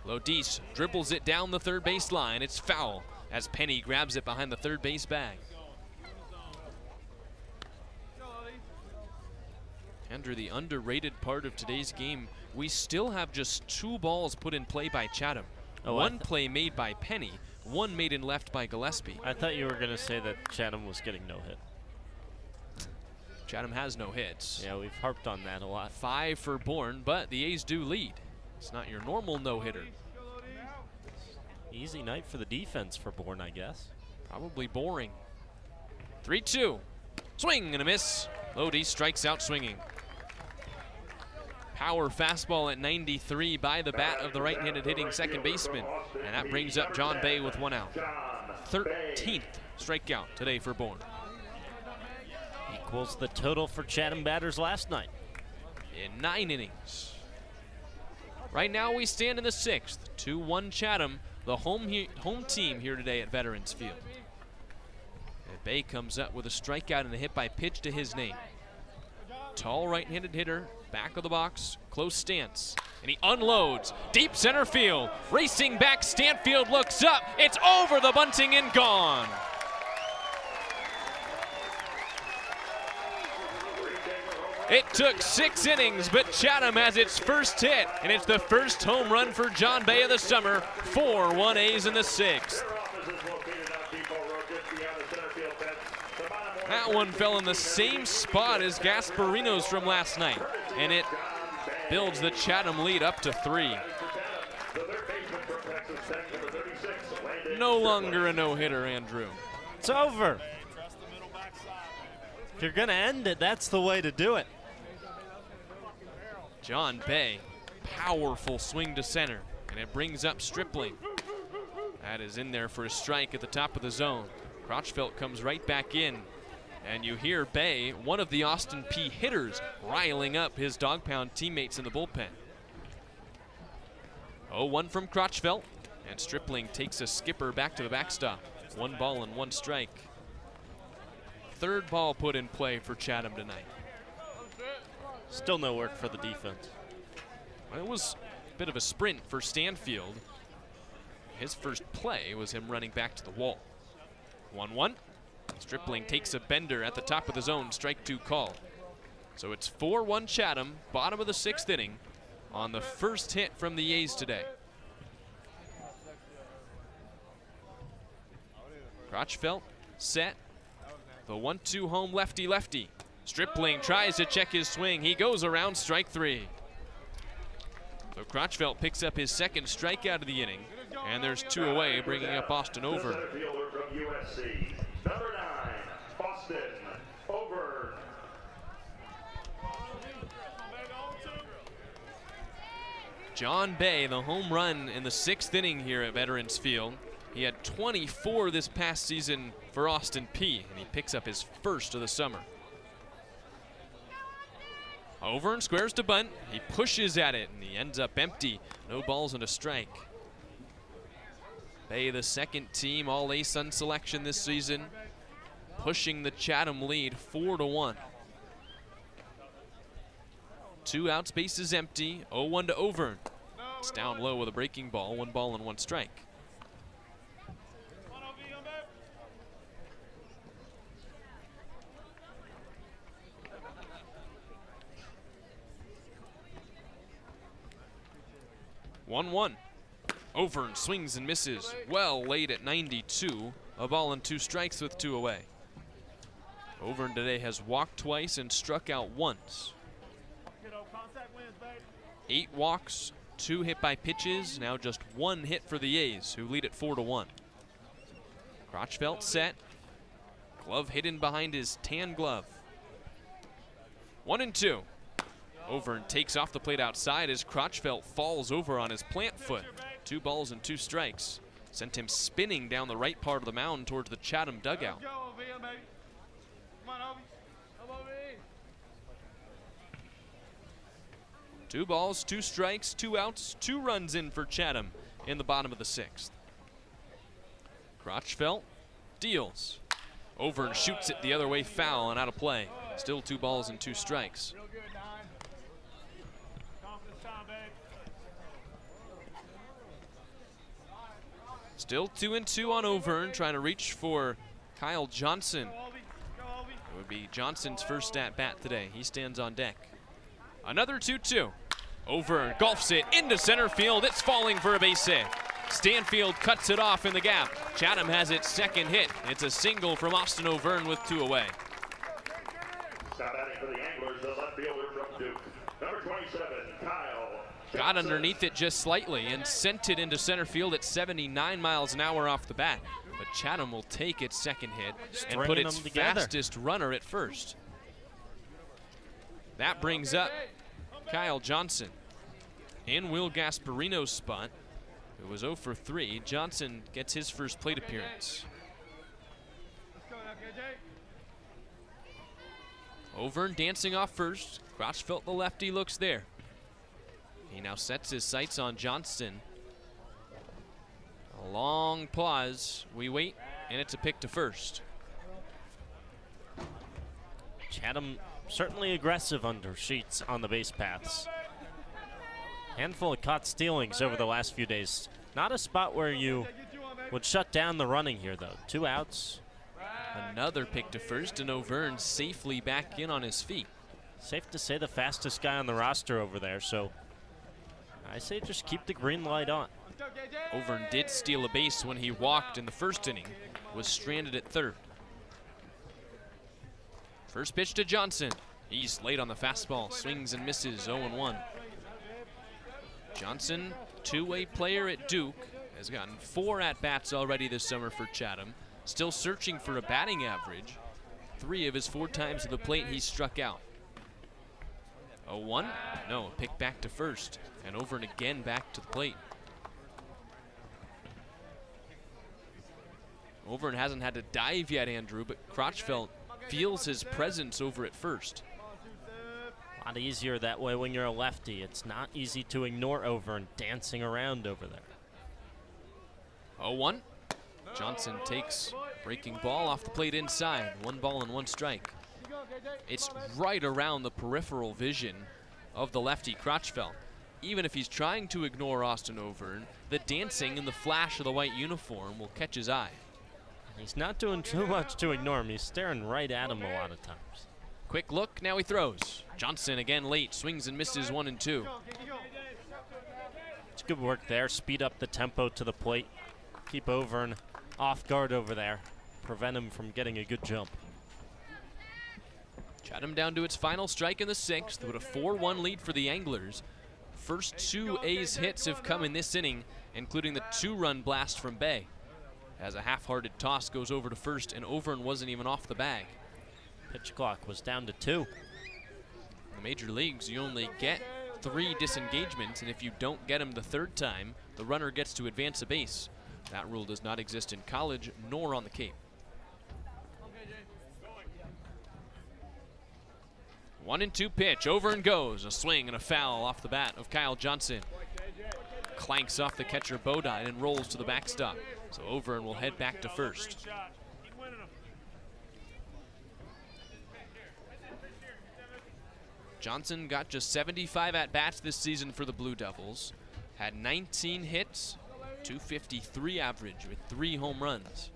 C: Lodis dribbles it down the third base line. It's foul as Penny grabs it behind the third base bag. Andrew, the underrated part of today's game, we still have just 2 balls put in play by Chatham. One play made by Penny, one made in left by Gillespie.
B: I thought you were going to say that Chatham was getting no hit.
C: Chatham has no hits.
B: Yeah, we've harped on that a lot.
C: 5 for Bourne, but the A's do lead. It's not your normal no-hitter.
B: Easy night for the defense for Bourne, I guess.
C: Probably boring. 3-2. Swing and a miss. Lodi strikes out swinging. Power fastball at 93 by the bat of the right-handed hitting second baseman. And that brings up John Bay with 1 out. 13th strikeout today for Bourne.
B: Equals the total for Chatham batters last night.
C: In 9 innings. Right now we stand in the 6th. 2-1 Chatham, the home team here today at Veterans Field. And Bay comes up with a strikeout and a hit by pitch to his name. Tall right-handed hitter, back of the box, close stance. And he unloads, deep center field. Racing back, Stanfield looks up. It's over the bunting and gone. It took 6 innings, but Chatham has its first hit, and it's the first home run for John Bay of the summer. 4-1 A's in the 6th. That one fell in the same spot as Gasparino's from last night, and it builds the Chatham lead up to 3. No longer a no-hitter, Andrew.
B: It's over. If you're going to end it, that's the way to do it.
C: John Bay, powerful swing to center, and it brings up Stripling. That is in there for a strike at the top of the zone. Crotchfeld comes right back in, and you hear Bay, one of the Austin P hitters, riling up his dog pound teammates in the bullpen. 0-1 from Crotchfeld, and Stripling takes a skipper back to the backstop. 1 ball and 1 strike. 3rd ball put in play for Chatham tonight.
B: Still no work for the defense.
C: Well, it was a bit of a sprint for Stanfield. His first play was him running back to the wall. 1-1. Stripling takes a bender at the top of the zone, strike 2 call. So it's 4-1 Chatham, bottom of the 6th inning, on the first hit from the A's today. Crotchfeld set. The 1-2 home lefty-lefty. Stripling tries to check his swing. He goes around, strike 3. So Crotchfeld picks up his 2nd strikeout of the inning, and there's 2 away, bringing up Austin Over.
A: Number 9, Austin Over.
C: John Bay, the home run in the 6th inning here at Veterans Field. He had 24 this past season for Austin P, and he picks up his 1st of the summer. Over and squares to bunt. He pushes at it, and he ends up empty. No balls and a strike. Bay, the 2nd team All-A-Sun selection this season, pushing the Chatham lead 4-1. 2 outs, bases empty. 0-1 to Over. It's down low with a breaking ball. 1 ball and 1 strike. One. Over and swings and misses. Well late at 92. A ball and 2 strikes with 2 away. Over today has walked twice and struck out once. 8 walks, 2 hit by pitches. Now just 1 hit for the A's, who lead at 4-1. Crotchfeld set. Glove hidden behind his tan glove. 1-2. Over and takes off the plate outside as Crotchfeld falls over on his plant foot. 2 balls and 2 strikes. Sent him spinning down the right part of the mound towards the Chatham dugout. Two balls, 2 strikes, 2 outs, 2 runs in for Chatham in the bottom of the 6th. Crotchfelt deals. Over and shoots it the other way, foul and out of play. Still 2 balls and 2 strikes. Still 2-2 on Overn, trying to reach for Kyle Johnson. It would be Johnson's first at bat today. He stands on deck. Another 2-2. Overn golfs it into center field. It's falling for a base hit. Stanfield cuts it off in the gap. Chatham has its second hit. It's a single from Austin Overn with 2 away.
A: Stop batting for the Anglers, the left fielder from Duke. Number 27, Kyle.
C: Got underneath it just slightly and sent it into center field at 79 miles an hour off the bat. But Chatham will take its second hit and put its fastest runner at first. That brings up Kyle Johnson. In Will Gasparino's spot, it was 0 for 3. Johnson gets his first plate appearance. Overn dancing off first. Crotchfelt, the lefty, looks there. He now sets his sights on Johnston. A long pause. We wait, and it's a pick to first.
B: Chatham certainly aggressive under Sheets on the base paths. Handful of caught stealings over the last few days. Not a spot where you would shut down the running here, though. 2 outs.
C: Another pick to first, and Overn safely back in on his feet.
B: Safe to say the fastest guy on the roster over there, so I say just keep the green light on.
C: Overn did steal a base when he walked in the first inning, was stranded at third. First pitch to Johnson. He's late on the fastball, swings and misses, 0-1. Johnson, 2-way player at Duke, has gotten 4 at-bats already this summer for Chatham. Still searching for a batting average. 3 of his 4 times at the plate he's struck out. 0-1, no, a pick back to first, and over and again back to the plate. Overn hasn't had to dive yet, Andrew, but Crotchfelt feels his presence over at first.
B: A lot easier that way when you're a lefty. It's not easy to ignore Overn dancing around over there.
C: 0-1. Johnson takes breaking ball off the plate inside. 1 ball and 1 strike. It's right around the peripheral vision of the lefty Crotchfelt. Even if he's trying to ignore Austin Overn, the dancing and the flash of the white uniform will catch his eye.
B: He's not doing too much to ignore him. He's staring right at him a lot of times.
C: Quick look, now he throws. Johnson again late, swings and misses 1 and 2.
B: It's good work there. Speed up the tempo to the plate. Keep Overn off guard over there. Prevent him from getting a good jump.
C: Chatham down to its final strike in the 6th with a 4-1 lead for the Anglers. First 2 A's hits have come in this inning, including the 2-run blast from Bay. As a half-hearted toss goes over to first, and Overn wasn't even off the bag.
B: Pitch clock was down to 2.
C: In the major leagues, you only get 3 disengagements, and if you don't get him the 3rd time, the runner gets to advance a base. That rule does not exist in college, nor on the Cape. 1-2 pitch, over and goes. A swing and a foul off the bat of Kyle Johnson. Clanks off the catcher Bodine and rolls to the backstop. So Overn will head back to first. Johnson got just 75 at-bats this season for the Blue Devils. Had 19 hits, 253 average with 3 home runs.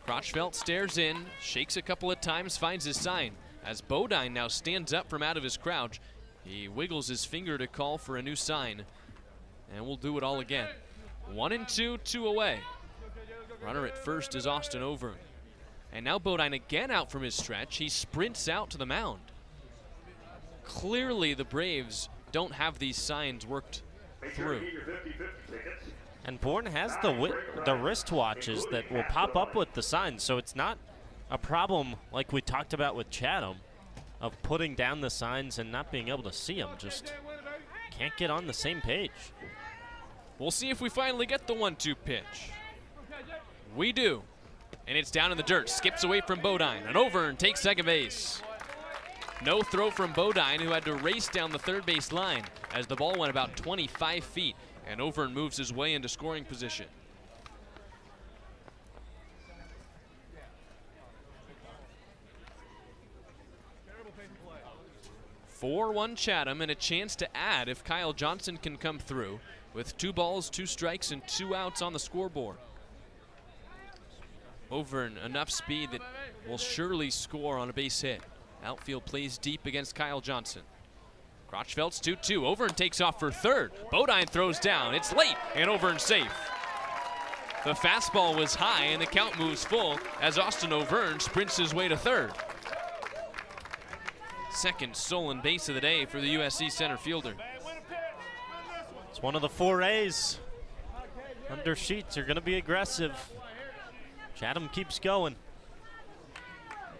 C: Crotchfelt stares in, shakes a couple of times, finds his sign. As Bodine now stands up from out of his crouch, he wiggles his finger to call for a new sign, and we'll do it all again. 1-2, 2 away. Runner at first is Austin Overn. And now Bodine again out from his stretch. He sprints out to the mound. Clearly the Braves don't have these signs worked through.
B: And Bourne has the wristwatches that will pop up with the signs, so it's not a problem like we talked about with Chatham of putting down the signs and not being able to see them. Just can't get on the same page.
C: We'll see if we finally get the 1-2 pitch. We do. And it's down in the dirt. Skips away from Bodine. And over and takes second base. No throw from Bodine, who had to race down the third base line as the ball went about 25 feet. And Overn moves his way into scoring position. (4-1) Chatham, and a chance to add if Kyle Johnson can come through with 2 balls, 2 strikes, and 2 outs on the scoreboard. Overn, enough speed that will surely score on a base hit. Outfield plays deep against Kyle Johnson. Crotchfeld's 2-2. Overn takes off for third. Bodine throws down. It's late, and Overn safe. The fastball was high, and the count moves full as Austin Overn sprints his way to third. Second stolen base of the day for the USC center fielder.
B: It's one of the 4 A's. Under Sheets are going to be aggressive. Chatham keeps going.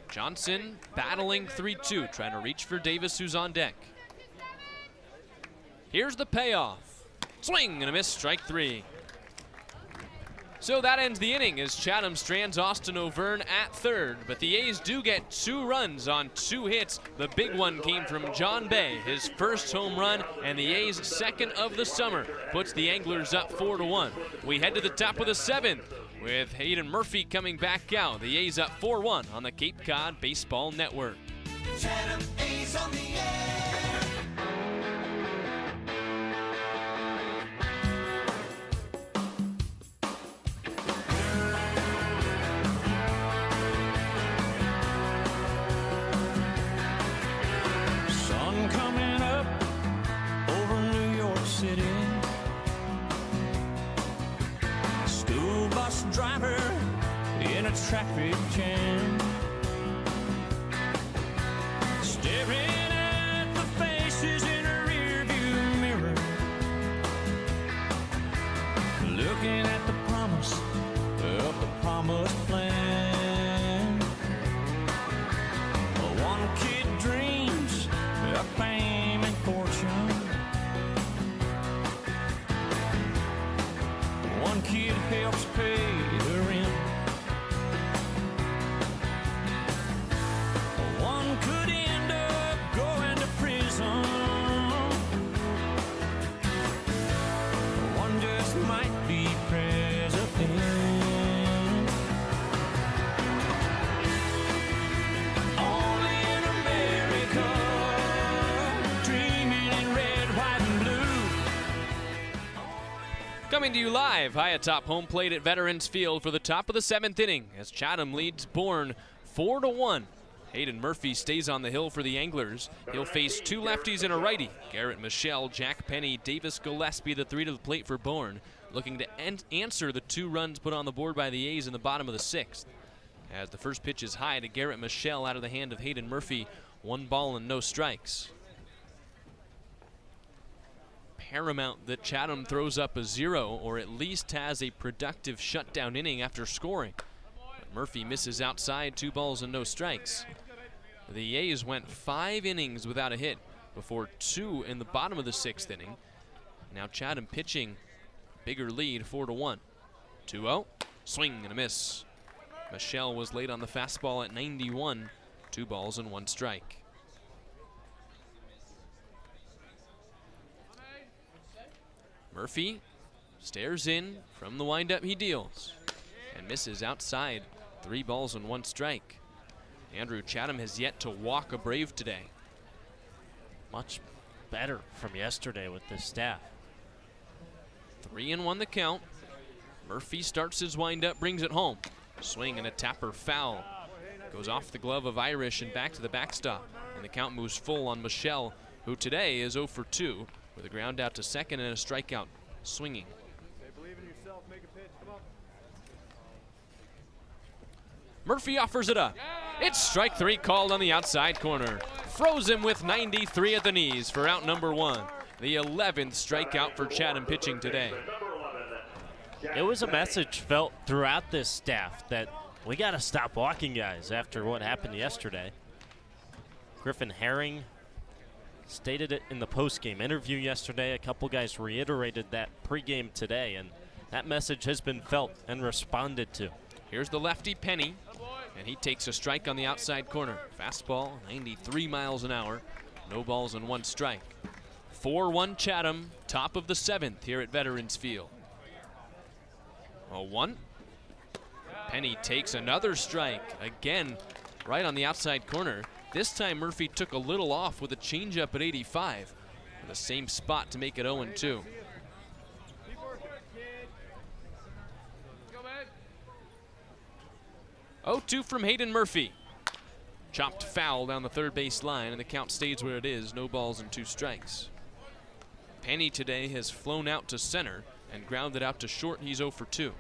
C: Johnson battling 3-2, trying to reach for Davis, who's on deck. Here's the payoff. Swing and a miss, strike 3. So that ends the inning as Chatham strands Austin Overn at third, but the A's do get 2 runs on 2 hits. The big one came from John Bay, his first home run, and the A's second of the summer, puts the Anglers up 4-1. We head to the top of the 7th with Hayden Murphy coming back out. The A's up 4-1 on the Cape Cod Baseball Network.
D: Chatham A's on the air.
R: Sun coming up over New York City. School bus driver in a traffic jam, staring at the faces in a rearview mirror, looking at the promise of the promised land. One kid dreams of fame and fortune. One kid helps pay the rent. One could end up going to prison. One just might be president. Only in America, dreaming in red, white, and blue.
C: Coming to you live high atop home plate at Veterans Field for the top of the 7th inning as Chatham leads Bourne 4-1. Hayden Murphy stays on the hill for the Anglers. He'll face 2 lefties and a righty. Garrett Michelle, Jack Penny, Davis Gillespie, the 3 to the plate for Bourne, looking to answer the 2 runs put on the board by the A's in the bottom of the 6th. As the first pitch is high to Garrett Michelle out of the hand of Hayden Murphy, 1 ball and no strikes. Paramount that Chatham throws up a 0 or at least has a productive shutdown inning after scoring. But Murphy misses outside, 2 balls and no strikes. The A's went 5 innings without a hit before 2 in the bottom of the 6th inning. Now Chatham pitching, bigger lead, 4-1. 2-0, swing and a miss. Michelle was late on the fastball at 91, 2 balls and 1 strike. Murphy stares in from the windup, he deals and misses outside, 3 balls and 1 strike. Andrew Chatham has yet to walk a Brave today.
B: Much better from yesterday with this staff.
C: 3-1 the count. Murphy starts his windup, brings it home. Swing and a tapper foul. Goes off the glove of Irish and back to the backstop. And the count moves full on Michelle, who today is 0 for 2 with a ground out to second and a strikeout swinging. Murphy offers it up. It's strike 3 called on the outside corner. Froze him with 93 at the knees for out number 1. The 11th strikeout for Chatham pitching today.
B: It was a message felt throughout this staff that we got to stop walking guys after what happened yesterday. Griffin Herring stated it in the postgame interview yesterday. A couple guys reiterated that pregame today, and that message has been felt and responded to.
C: Here's the lefty Penny, and he takes a strike on the outside corner. Fastball, 93 miles an hour. No balls and 1 strike. 4-1 Chatham, top of the 7th here at Veterans Field. 0-1. Penny takes another strike, again right on the outside corner. This time Murphy took a little off with a changeup at 85. The same spot to make it 0-2. Oh, 2 from Hayden Murphy. Chopped foul down the third base line, and the count stays where it is. No balls and 2 strikes. Penny today has flown out to center and grounded out to short. He's 0 for 2.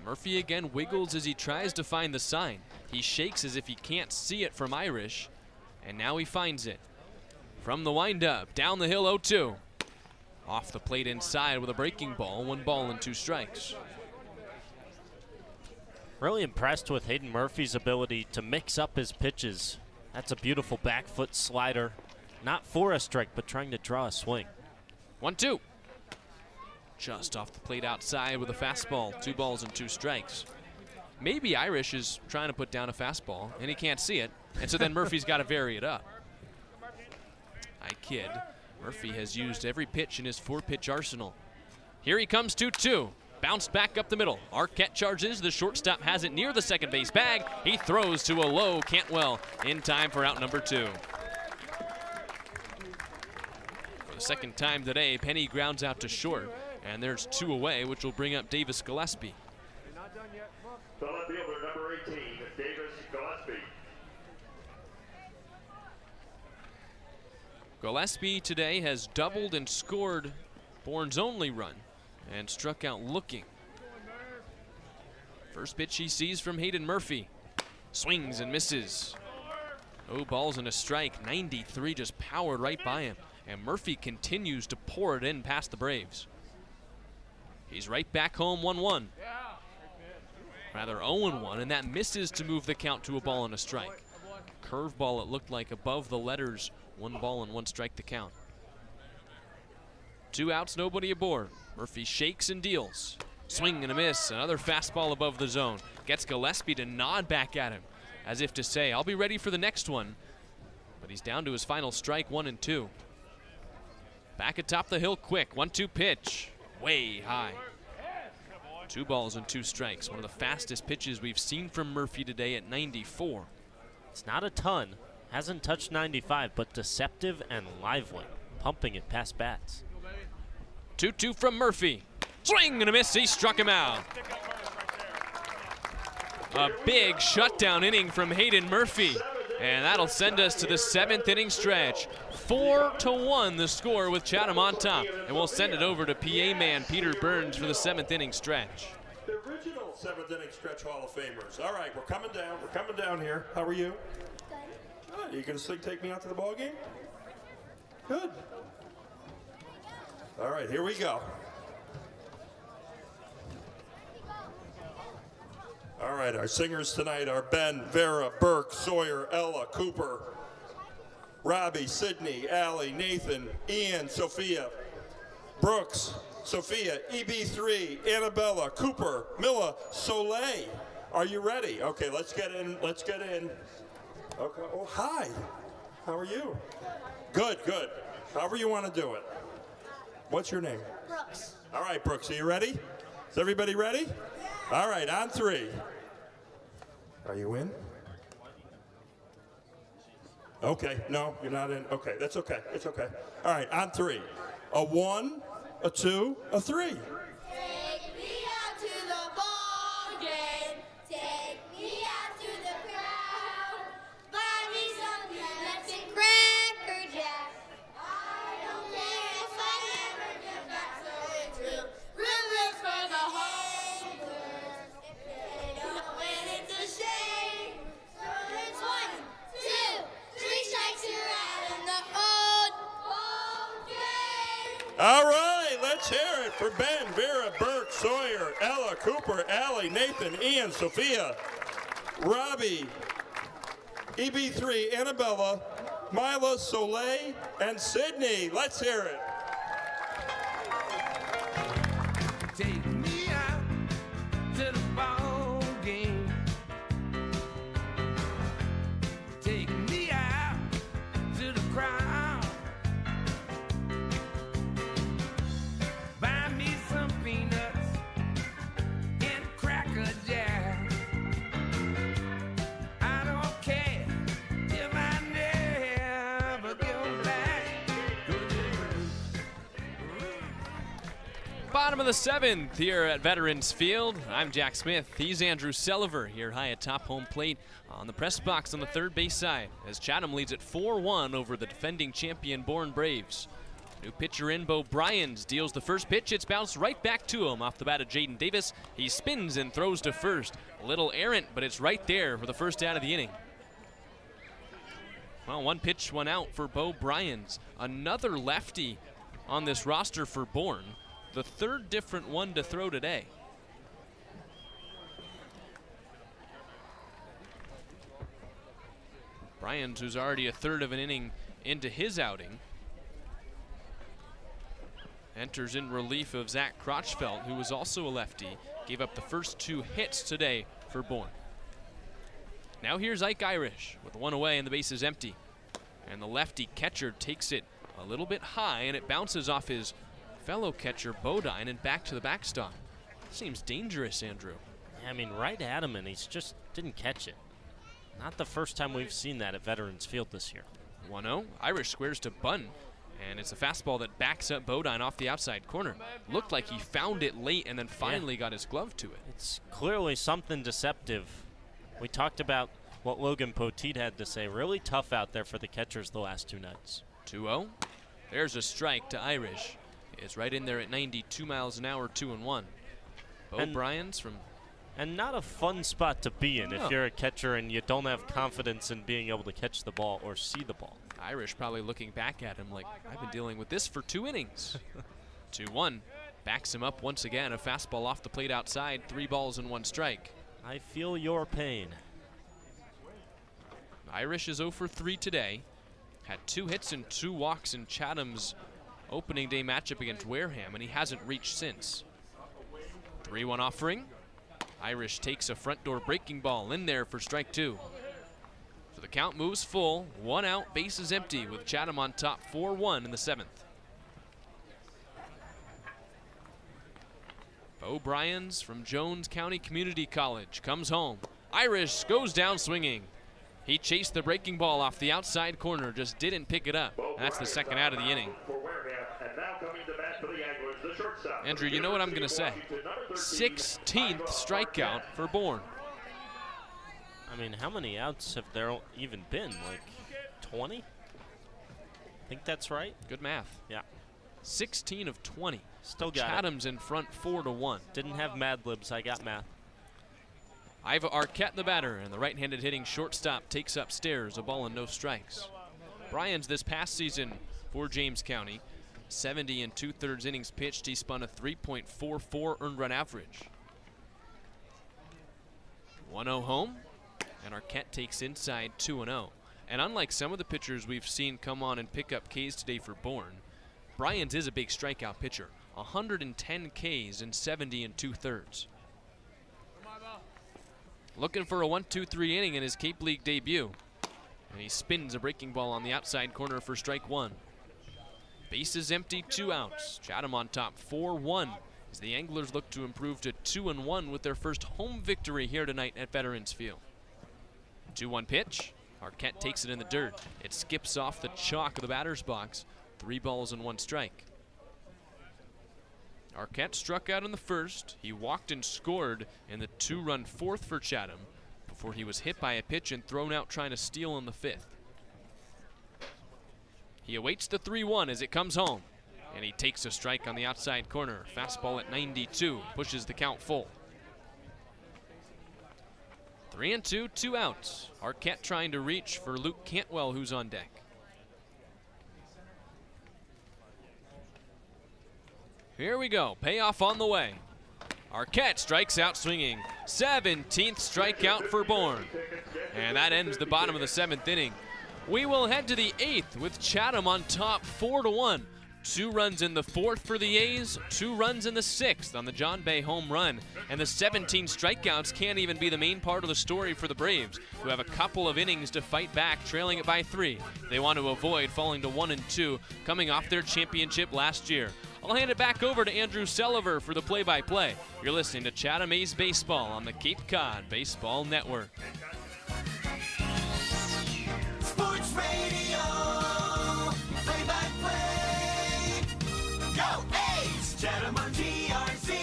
C: Murphy again wiggles as he tries to find the sign. He shakes as if he can't see it from Irish, and now he finds it. From the windup, down the hill, 0-2. Off the plate inside with a breaking ball, 1 ball and 2 strikes.
B: Really impressed with Hayden Murphy's ability to mix up his pitches. That's a beautiful back foot slider. Not for a strike, but trying to draw a swing.
C: 1-2. Just off the plate outside with a fastball, 2 balls and 2 strikes. Maybe Irish is trying to put down a fastball, and he can't see it, and so then Murphy's got to vary it up. I kid. Murphy has used every pitch in his 4-pitch arsenal. Here he comes, 2-2. Bounced back up the middle. Arquette charges. The shortstop has it near the second base bag. He throws to a low Cantwell in time for out number 2. For the second time today, Penny grounds out to short, and there's 2 away, which will bring up Davis Gillespie.
A: The left fielder, number 18, Davis Gillespie.
C: Gillespie today has doubled and scored Bourne's only run and struck out looking. First pitch he sees from Hayden Murphy. Swings and misses. No balls and a strike. 93 just powered right by him. And Murphy continues to pour it in past the Braves. He's right back home, 1-1. Rather 0-1, and that misses to move the count to a ball and a strike. Curveball, it looked like, above the letters. 1 ball and 1 strike to count. 2 outs, nobody aboard. Murphy shakes and deals. Swing and a miss. Another fastball above the zone. Gets Gillespie to nod back at him, as if to say, I'll be ready for the next one. But he's down to his final strike, 1-2. Back atop the hill quick. 1-2 pitch. Way high. 2 balls and 2 strikes. One of the fastest pitches we've seen from Murphy today at 94.
B: It's not a ton. Hasn't touched 95, but deceptive and lively. Pumping it past bats.
C: 2-2 from Murphy. Swing and a miss. He struck him out. A big shutdown inning from Hayden Murphy. And that'll send us to the 7th inning stretch. 4-1 the score with Chatham on top. And we'll send it over to PA man Peter Burns for the 7th inning stretch.
S: The original 7th inning stretch Hall of Famers. All right, we're coming down. We're coming down here. How are you? Good. You gonna take me out to the ball game? Good. All right, here we go. All right, our singers tonight are Ben, Vera, Burke, Sawyer, Ella, Cooper, Robbie, Sydney, Allie, Nathan, Ian, Sophia, Brooks, Sophia, EB3, Annabella, Cooper, Milla, Soleil. Are you ready? Okay, let's get in. Let's get in. Okay. Oh, hi. How are you? Good, good. However you want to do it. What's your name?
T: Brooks.
S: All right, Brooks, are you ready? Is everybody ready? All right, on 3. Are you in? Okay, no, you're not in. Okay, that's okay. It's okay. All right, on 3. A 1, a 2, a 3.
T: Take me out to the ball game. Take me out to the crowd. Buy me some peanuts and Cracker Jack. I don't care if I ever get back, so it's room for the holders. If they don't win, it's a shame. So it's 1, 2, 3 strikes, you're out in the old ball game.
S: All right, let's Let's hear it for Ben, Vera, Burke, Sawyer, Ella, Cooper, Allie, Nathan, Ian, Sophia, Robbie, EB3, Annabella, Mila, Soleil, and Sydney. Let's hear it.
O: Take me out to the ball game. Take me out to the crowd. Buy me some peanuts and Cracker Jack. I don't care if I never go back.
C: Bottom of the 7th here at Veterans Field. I'm Jack Smith. He's Andrew Selover here high atop home plate on the press box on the third base side as Chatham leads at 4-1 over the defending champion Bourne Braves. New pitcher in, Bo Bryans deals the first pitch. It's bounced right back to him off the bat of Jaden Davis. He spins and throws to first. A little errant, but it's right there for the first out of the inning. Well, one pitch, one out for Bo Bryans. Another lefty on this roster for Bourne. The third different one to throw today. Bryans, who's already a third of an inning into his outing, enters in relief of Zach Crotchfeld, who was also a lefty, gave up the first 2 hits today for Bourne. Now here's Ike Irish with one away and the base is empty. And the lefty catcher takes it a little bit high and it bounces off his fellow catcher Bodine and back to the backstop. Seems dangerous, Andrew.
B: I mean, right at him, and he's just didn't catch it. Not the first time we've seen that at Veterans Field this year.
C: 1-0. Irish squares to Bunn, and it's a fastball that backs up Bodine off the outside corner. Looked like he found it late and then finally got his glove to it.
B: It's clearly something deceptive. We talked about what Logan Poteet had to say. Really tough out there for the catchers the last 2 nights.
C: 2-0. There's a strike to Irish. It's right in there at 92 miles an hour, 2-1. Bo Bryans from...
B: And not a fun spot to be in if you're a catcher and you don't have confidence in being able to catch the ball or see the ball.
C: Irish probably looking back at him like, I've been dealing with this for 2 innings. 2-1. Backs him up once again. A fastball off the plate outside. 3 balls and 1 strike.
B: I feel your pain.
C: Irish is 0 for 3 today. Had 2 hits and 2 walks in Chatham's opening day matchup against Wareham, and he hasn't reached since. 3-1 offering. Irish takes a front door breaking ball in there for strike 2. So the count moves full. 1 out, base is empty with Chatham on top 4-1 in the 7th. Bo Bryans from Jones County Community College comes home. Irish goes down swinging. He chased the breaking ball off the outside corner, just didn't pick it up. And that's the second out of the inning. Andrew, you know what I'm going to say. 16th strikeout for Bourne.
B: I mean, how many outs have there even been? Like 20? I think that's right.
C: Good math.
B: Yeah.
C: 16 of 20.
B: Still got
C: Chatham's in front 4-1.
B: Didn't have Mad Libs. I got math.
C: Iva Arquette the batter, and the right-handed hitting shortstop takes upstairs, a ball and no strikes. Bryans this past season for James County, 70 2/3 innings pitched. He spun a 3.44 earned run average. 1-0 home, and Arquette takes inside 2-0. And unlike some of the pitchers we've seen come on and pick up Ks today for Bourne, Bryans is a big strikeout pitcher. 110 Ks in 70 2/3. Looking for a 1-2-3 inning in his Cape League debut. And he spins a breaking ball on the outside corner for strike 1. Base is empty, 2 outs. Chatham on top 4-1 as the Anglers look to improve to 2-1 with their first home victory here tonight at Veterans Field. 2-1 pitch. Arquette takes it in the dirt. It skips off the chalk of the batter's box. 3 balls and 1 strike. Arquette struck out in the first. He walked and scored in the 2-run 4th for Chatham before he was hit by a pitch and thrown out trying to steal in the 5th. He awaits the 3-1 as it comes home, and he takes a strike on the outside corner. Fastball at 92, pushes the count full. 3-2, 2 outs. Arquette trying to reach for Luke Cantwell, who's on deck. Here we go. Payoff on the way. Arquette strikes out swinging. 17th strikeout for Bourne. And that ends the bottom of the 7th inning. We will head to the 8th with Chatham on top 4-1. 2 runs in the 4th for the A's, 2 runs in the 6th on the John Bay home run. And the 17 strikeouts can't even be the main part of the story for the Braves, who have a couple of innings to fight back, trailing it by 3. They want to avoid falling to 1-2, coming off their championship last year. I'll hand it back over to Andrew Selover for the play-by-play. You're listening to Chatham A's Baseball on the Cape Cod Baseball Network.
D: Sports Radio, play-by-play. Go A's! Chatham on GRC.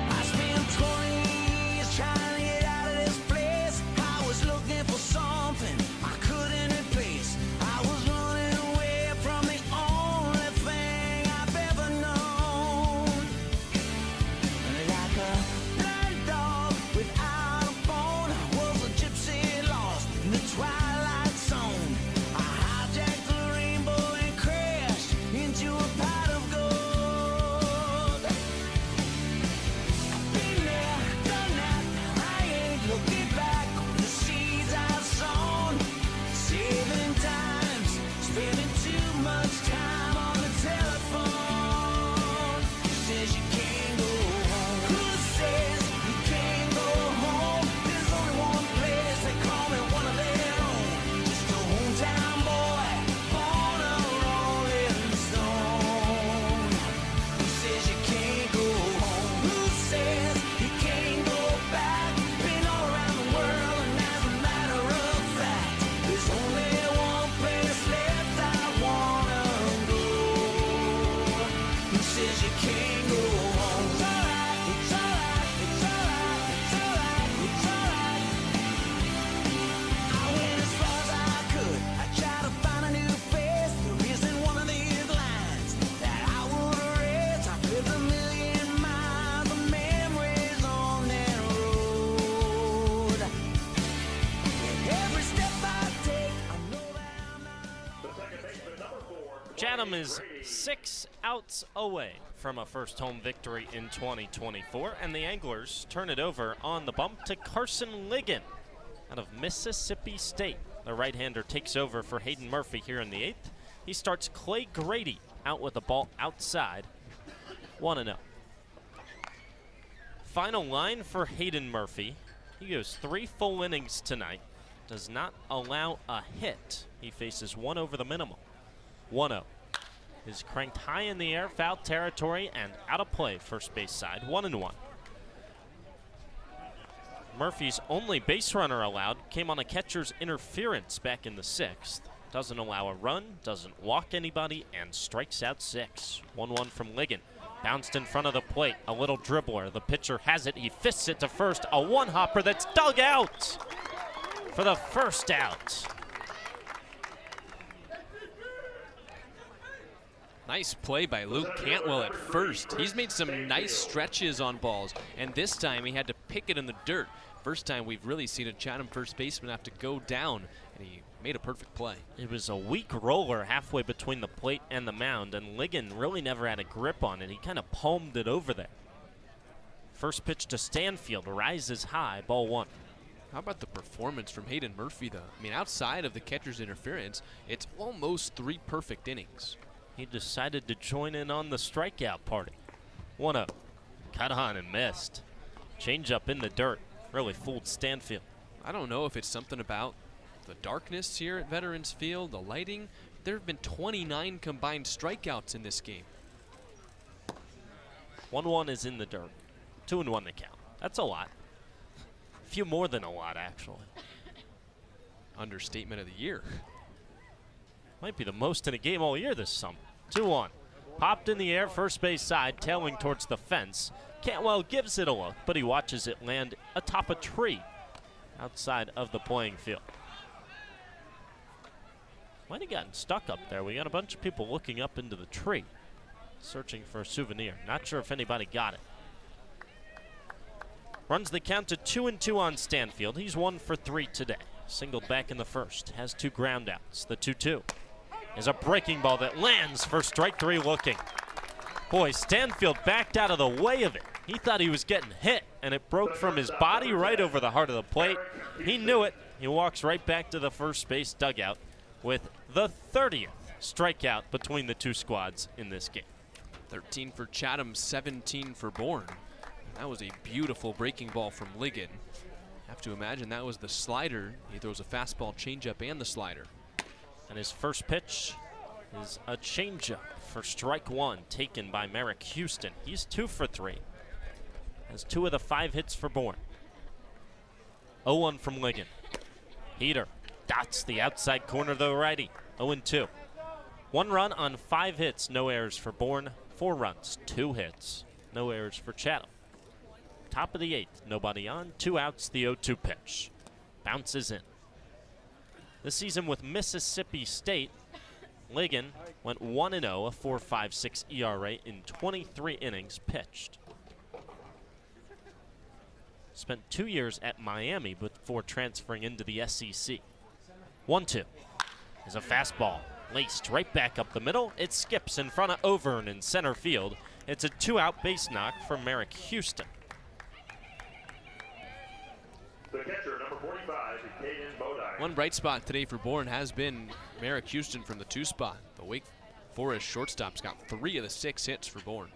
O: I spent 20 years trying to get out of this place. I was looking for something I couldn't replace. I was running away from the only thing I've ever known. Like a blind dog without a bone, I was a gypsy lost in the twilight zone. I hijacked the rainbow and crashed into a pot of gold. Been there, done that, I ain't looking back. The seeds I've sown, saving times, spending too much time on the telephone. Who says you can't go home? Who says you can't go home? There's only one place they call me one of their own. Just a hometown boy, born a rolling stone. Who says you can't go home? Who says you can't go back? Been all around the world, and as a matter of fact, there's only one place left I wanna go. Who says you can't go home? It's alright, it's alright, it's alright, it's alright, it's alright. I went as far as I could. I tried to find a new face. There isn't one of these lines that I would erase. I lived a million miles of memories on that road. Every step I take, I know that
B: Chatham is 6 outs away from a first home victory in 2024, and the Anglers turn it over on the bump to Carson Ligon out of Mississippi State. The right-hander takes over for Hayden Murphy here in the 8th. He starts Clay Grady out with the ball outside, 1-0. Final line for Hayden Murphy. He goes 3 full innings tonight, does not allow a hit. He faces 1 over the minimum. 1-0 is cranked high in the air, foul territory, and out of play, first base side, 1-1. Murphy's only base runner allowed came on a catcher's interference back in the 6th. Doesn't allow a run, doesn't walk anybody, and strikes out 6. 1-1 from Ligon. Bounced in front of the plate, a little dribbler. The pitcher has it, he fists it to first. A one-hopper that's dug out for the first out.
C: Nice play by Luke Cantwell at first. He's made some nice stretches on balls, and this time he had to pick it in the dirt. First time we've really seen a Chatham first baseman have to go down, and he made a perfect play.
B: It was a weak roller halfway between the plate and the mound, and Ligon really never had a grip on it. He kind of palmed it over there. First pitch to Stanfield, rises high, ball 1.
C: How about the performance from Hayden Murphy, though? I mean, outside of the catcher's interference, it's almost 3 perfect innings.
B: He decided to join in on the strikeout party. 1-0. Cut on and missed. Change up in the dirt. Really fooled Stanfield.
C: I don't know if it's something about the darkness here at Veterans Field, the lighting. There have been 29 combined strikeouts in this game.
B: 1-1 is in the dirt. 2-1 the count. That's a lot. A few more than a lot, actually.
C: Understatement of the year.
B: Might be the most in a game all year this summer. 2-1. Popped in the air, first base side, tailing towards the fence. Cantwell gives it a look, but he watches it land atop a tree outside of the playing field. Might have gotten stuck up there. We got a bunch of people looking up into the tree. searching for a souvenir. Not sure if anybody got it. Runs the count to 2-2 on Stanfield. He's 1 for 3 today. Singled back in the first. Has 2 ground outs. The 2-2 is a breaking ball that lands for strike 3 looking. Boy, Stanfield backed out of the way of it. He thought he was getting hit, and it broke from his body right over the heart of the plate. He knew it. He walks right back to the first base dugout with the 30th strikeout between the two squads in this game.
C: 13 for Chatham, 17 for Bourne. That was a beautiful breaking ball from Ligon. Have to imagine that was the slider. He throws a fastball, changeup, and the slider.
B: And his first pitch is a changeup for strike 1, taken by Merrick Houston. He's 2 for 3. Has 2 of the 5 hits for Bourne. 0-1 from Ligon. Heater dots the outside corner of the righty. 0-2. 1 run on 5 hits, no errors for Bourne. 4 runs, 2 hits, no errors for Chatham. Top of the 8th, nobody on, 2 outs, the 0-2 pitch. Bounces in. This season with Mississippi State, Ligon went 1-0, a 4.56 ERA in 23 innings pitched. Spent 2 years at Miami before transferring into the SEC. 1-2 is a fastball. Laced right back up the middle. It skips in front of Auvergne in center field. It's a 2-out base knock for Merrick Houston.
A: The catcher, number 45, Caden Bodine.
C: One bright spot today for Bourne has been Merrick Houston from the 2 spot. The Wake Forest shortstop's got 3 of the 6 hits for Bourne.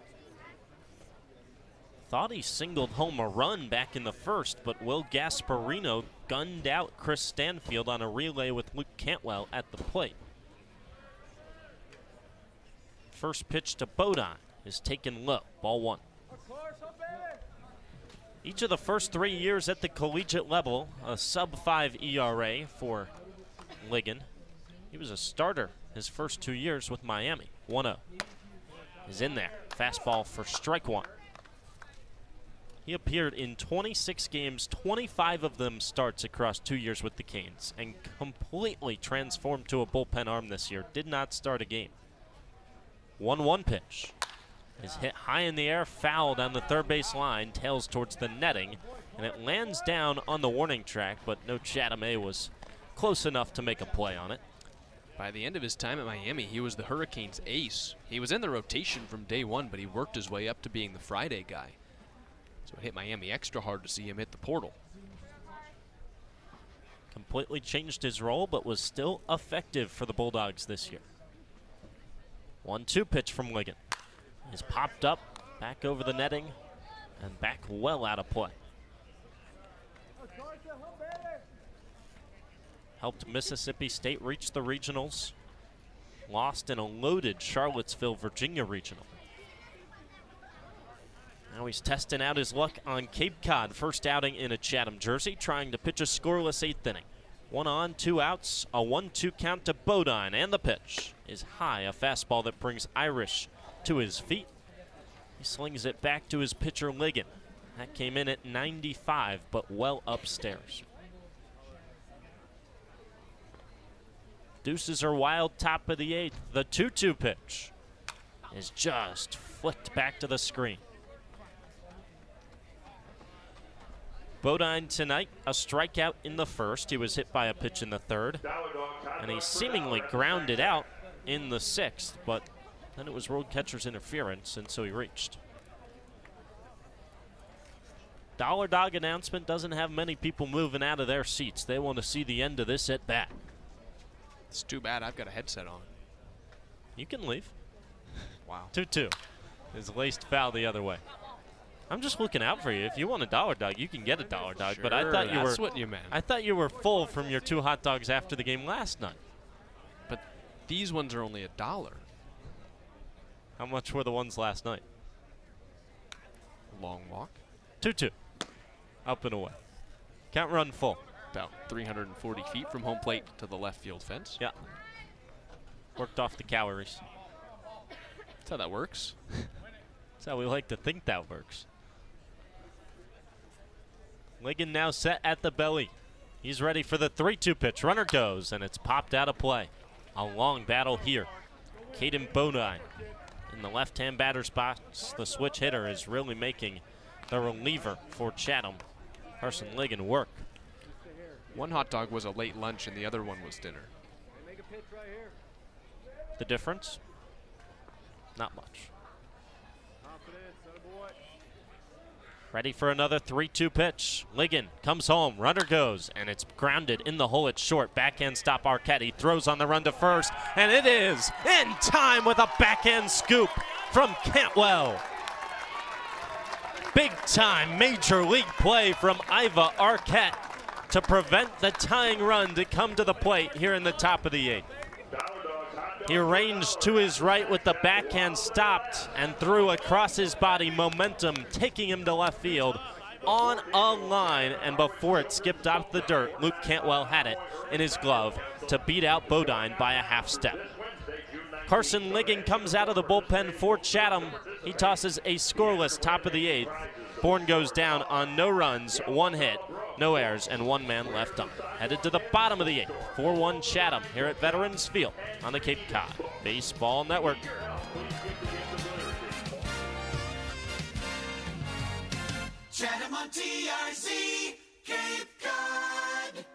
B: Thought he singled home a run back in the first, but Will Gasparino gunned out Chris Stanfield on a relay with Luke Cantwell at the plate. First pitch to Bodine is taken low, ball 1. Each of the first 3 years at the collegiate level, a sub-5 ERA for Ligon. He was a starter his first 2 years with Miami. 1-0 is in there. Fastball for strike 1. He appeared in 26 games, 25 of them starts across 2 years with the Canes, and completely transformed to a bullpen arm this year. Did not start a game. 1-1 pitch is hit high in the air, foul down the third base line, tails towards the netting, and it lands down on the warning track, but no Chatham A was close enough to make a play on it.
C: By the end of his time at Miami, he was the Hurricanes' ace. He was in the rotation from day 1, but he worked his way up to being the Friday guy. So it hit Miami extra hard to see him hit the portal.
B: Completely changed his role, but was still effective for the Bulldogs this year. 1-2 pitch from Ligon is popped up, back over the netting, and back well out of play. Helped Mississippi State reach the regionals. Lost in a loaded Charlottesville, Virginia regional. Now he's testing out his luck on Cape Cod. First outing in a Chatham jersey, trying to pitch a scoreless 8th inning. 1 on, 2 outs, a 1-2 count to Bodine, and the pitch is high, a fastball that brings Irish to his feet. He slings it back to his pitcher Ligon. That came in at 95, but well upstairs. Deuces are wild, top of the 8th. The 2-2 pitch is just flicked back to the screen. Bodine tonight, a strikeout in the first. He was hit by a pitch in the 3rd. And he seemingly grounded out in the 6th, but then it was road catcher's interference, and so he reached. Dollar Dog announcement doesn't have many people moving out of their seats. They want to see the end of this at bat.
C: It's too bad I've got a headset on.
B: You can leave.
C: Wow.
B: 2-2 is laced foul the other way. I'm just looking out for you. If you want a Dollar Dog, you can get a Dollar Dog.
C: Sure,
B: but I thought you were.
C: that's what you meant.
B: I thought you were full from your 2 hot dogs after the game last night.
C: But these ones are only $1.
B: How much were the ones last night?
C: Long walk.
B: 2-2. Up and away. Can't run full.
C: About 340 feet from home plate to the left field fence.
B: Yeah. Worked off the calories.
C: That's how that works.
B: That's how we like to think that works. Ligon now set at the belly. He's ready for the 3-2 pitch. Runner goes, and it's popped out of play. A long battle here. Caden Bodine in the left-hand batter's box. The switch hitter is really making the reliever for Chatham, Carson Ligon, work.
C: One hot dog was a late lunch and the other one was dinner.
B: The difference? Not much. Ready for another 3-2 pitch. Ligon comes home, runner goes, and it's grounded in the hole. It's short. Backhand stop Arquette. He throws on the run to first, and it is in time with a backhand scoop from Cantwell. Big time major league play from Iva Arquette to prevent the tying run to come to the plate here in the top of the 8th. He arranged to his right with the backhand stopped and threw across his body, momentum taking him to left field on a line, and before it skipped off the dirt, Luke Cantwell had it in his glove to beat out Bodine by a half step. Carson Ligon comes out of the bullpen for Chatham. He tosses a scoreless top of the 8th. Bourne goes down on no runs, 1 hit, no errors, and 1 man left on. Headed to the bottom of the 8th, 4-1 Chatham here at Veterans Field on the Cape Cod Baseball Network.
D: Chatham on TRC, Cape Cod.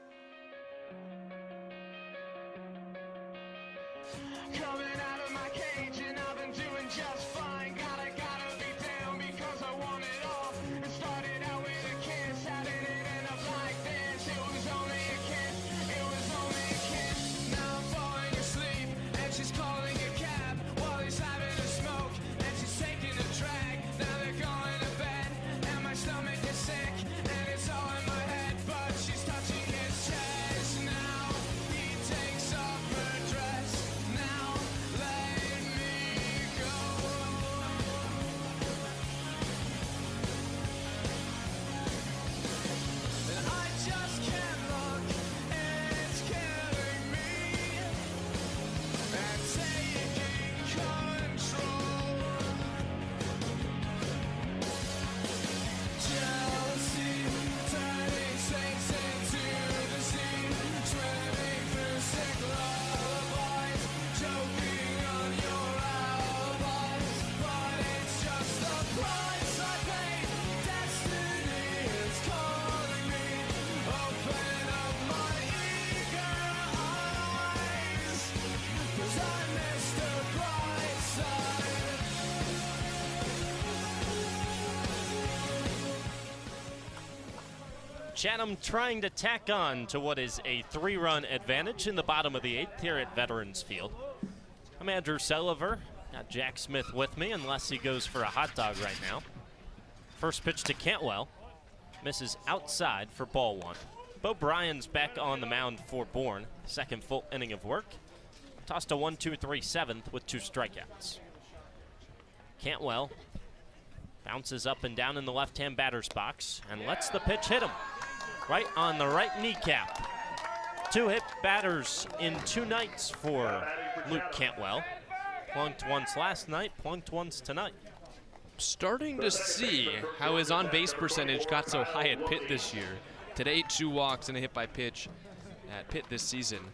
D: Coming out of my cage and I've been doing just fine. Gotta be down because I want it all. It started out with a kiss, how did it end up like this? It was only a kiss, it was only a kiss. Now I'm falling asleep and she's calling a cab while he's having a smoke and she's taking a drag. Now they're going to bed and my stomach is sick and it's all in my head, but she's touching his chest. Now he takes off her dress. Now let me go. And I just can't look, and it's killing me and taking control. Jealousy turning saints into the sea, swimming through sick lullabies, choking on your alibis. But it's just the price I pay. Destiny is calling me. Open up my eager eyes, 'cause I missed the bright side.
B: Chatham trying to tack on to what is a 3-run advantage in the bottom of the 8th here at Veterans Field. I'm Andrew Selover. Got Jack Smith with me, unless he goes for a hot dog right now. First pitch to Cantwell. Misses outside for ball 1. Bo Bryan's back on the mound for Bourne. Second full inning of work. Tossed a 1-2-3 7th with 2 strikeouts. Cantwell bounces up and down in the left-hand batter's box and lets the pitch hit him right on the right kneecap. 2 hit batters in 2 nights for Luke Cantwell. Plunked once last night, plunked once tonight.
C: Starting to see how his on-base percentage got so high at Pitt this year. Today, 2 walks and a hit by pitch at Pitt this season.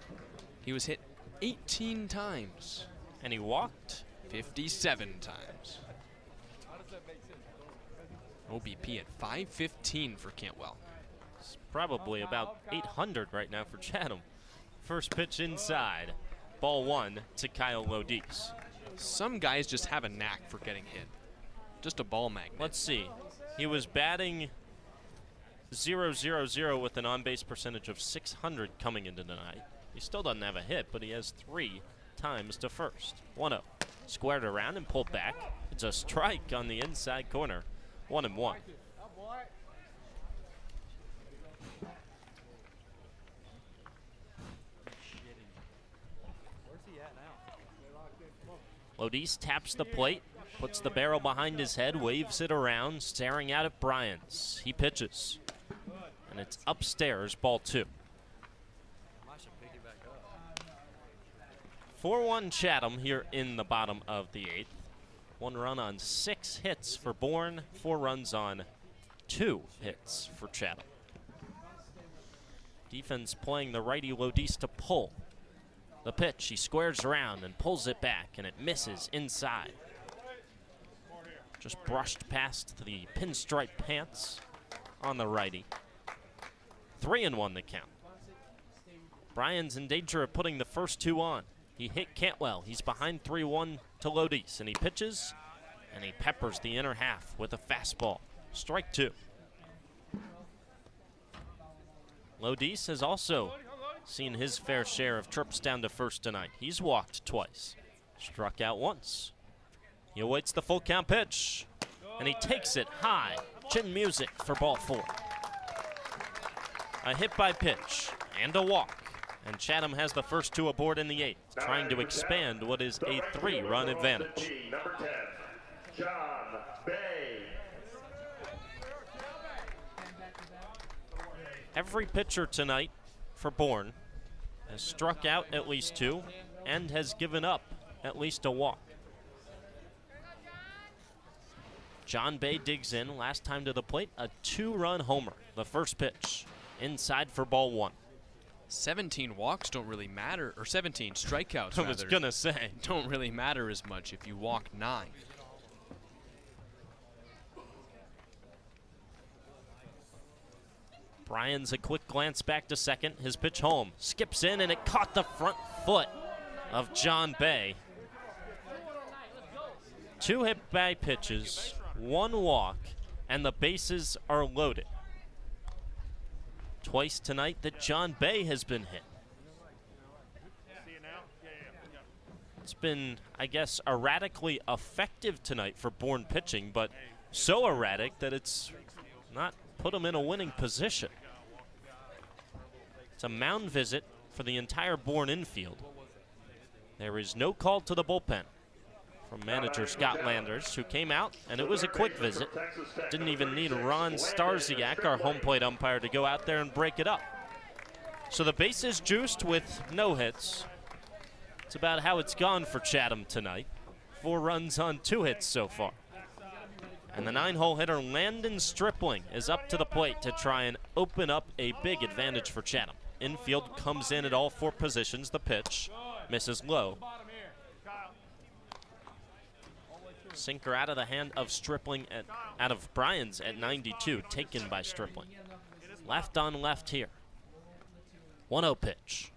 C: He was hit 18 times.
B: And he walked
C: 57 times. OBP at 515 for Cantwell.
B: It's probably about 800 right now for Chatham. First pitch inside. Ball 1 to Kyle Lodis.
C: Some guys just have a knack for getting hit. Just a ball magnet.
B: Let's see. He was batting .000 with an on-base percentage of 600 coming into tonight. He still doesn't have a hit, but he has 3 times to first. 1-0. Squared around and pulled back. It's a strike on the inside corner. 1-1. Lodis taps the plate, puts the barrel behind his head, waves it around, staring out at Bryans. He pitches, and it's upstairs, ball 2. 4-1 Chatham here in the bottom of the 8th. 1 run on 6 hits for Bourne, 4 runs on 2 hits for Chatham. Defense playing the righty Lodis to pull. The pitch, he squares around and pulls it back, and it misses inside. Just brushed past the pinstripe pants on the righty. 3-1 the count. Bryan's in danger of putting the first two on. He hit Cantwell. He's behind 3-1 to Lodis, and he pitches, and he peppers the inner half with a fastball. Strike two. Lodis has also seen his fair share of trips down to first tonight. He's walked twice, struck out once. He awaits the full count pitch, and he takes it high. Chin music for ball four. A hit by pitch and a walk, and Chatham has the first two aboard in the eighth, trying to expand what is a 3-run advantage.
A: Number 10, John Bay.
B: Every pitcher tonight for Bourne has struck out at least two and has given up at least a walk. John Bay digs in, last time to the plate, a 2-run homer. The first pitch, inside for ball one.
C: 17 walks don't really matter, or 17 strikeouts,
B: I was gonna say.
C: Don't really matter as much if you walk 9.
B: Bryan's a quick glance back to second. His pitch home, skips in, and it caught the front foot of John Bay. 2 hit by pitches, 1 walk, and the bases are loaded. Twice tonight that John Bay has been hit. It's been, I guess, erratically effective tonight for Bourne pitching, but so erratic that it's not put him in a winning position. It's a mound visit for the entire Bourne infield. There is no call to the bullpen from manager Scott Landers, who came out, and it was a quick visit. Didn't even need Ron Starziak, our home plate umpire, to go out there and break it up. So the base is juiced with no hits. It's about how it's gone for Chatham tonight. 4 runs on 2 hits so far. And the 9-hole hitter Landon Stripling is up to the plate to try and open up a big advantage for Chatham. Infield comes in at all 4 positions. The pitch misses low. Sinker out of the hand of Stripling, out of Bryan's at 92, taken by Stripling. Left on left here. 1-0 pitch.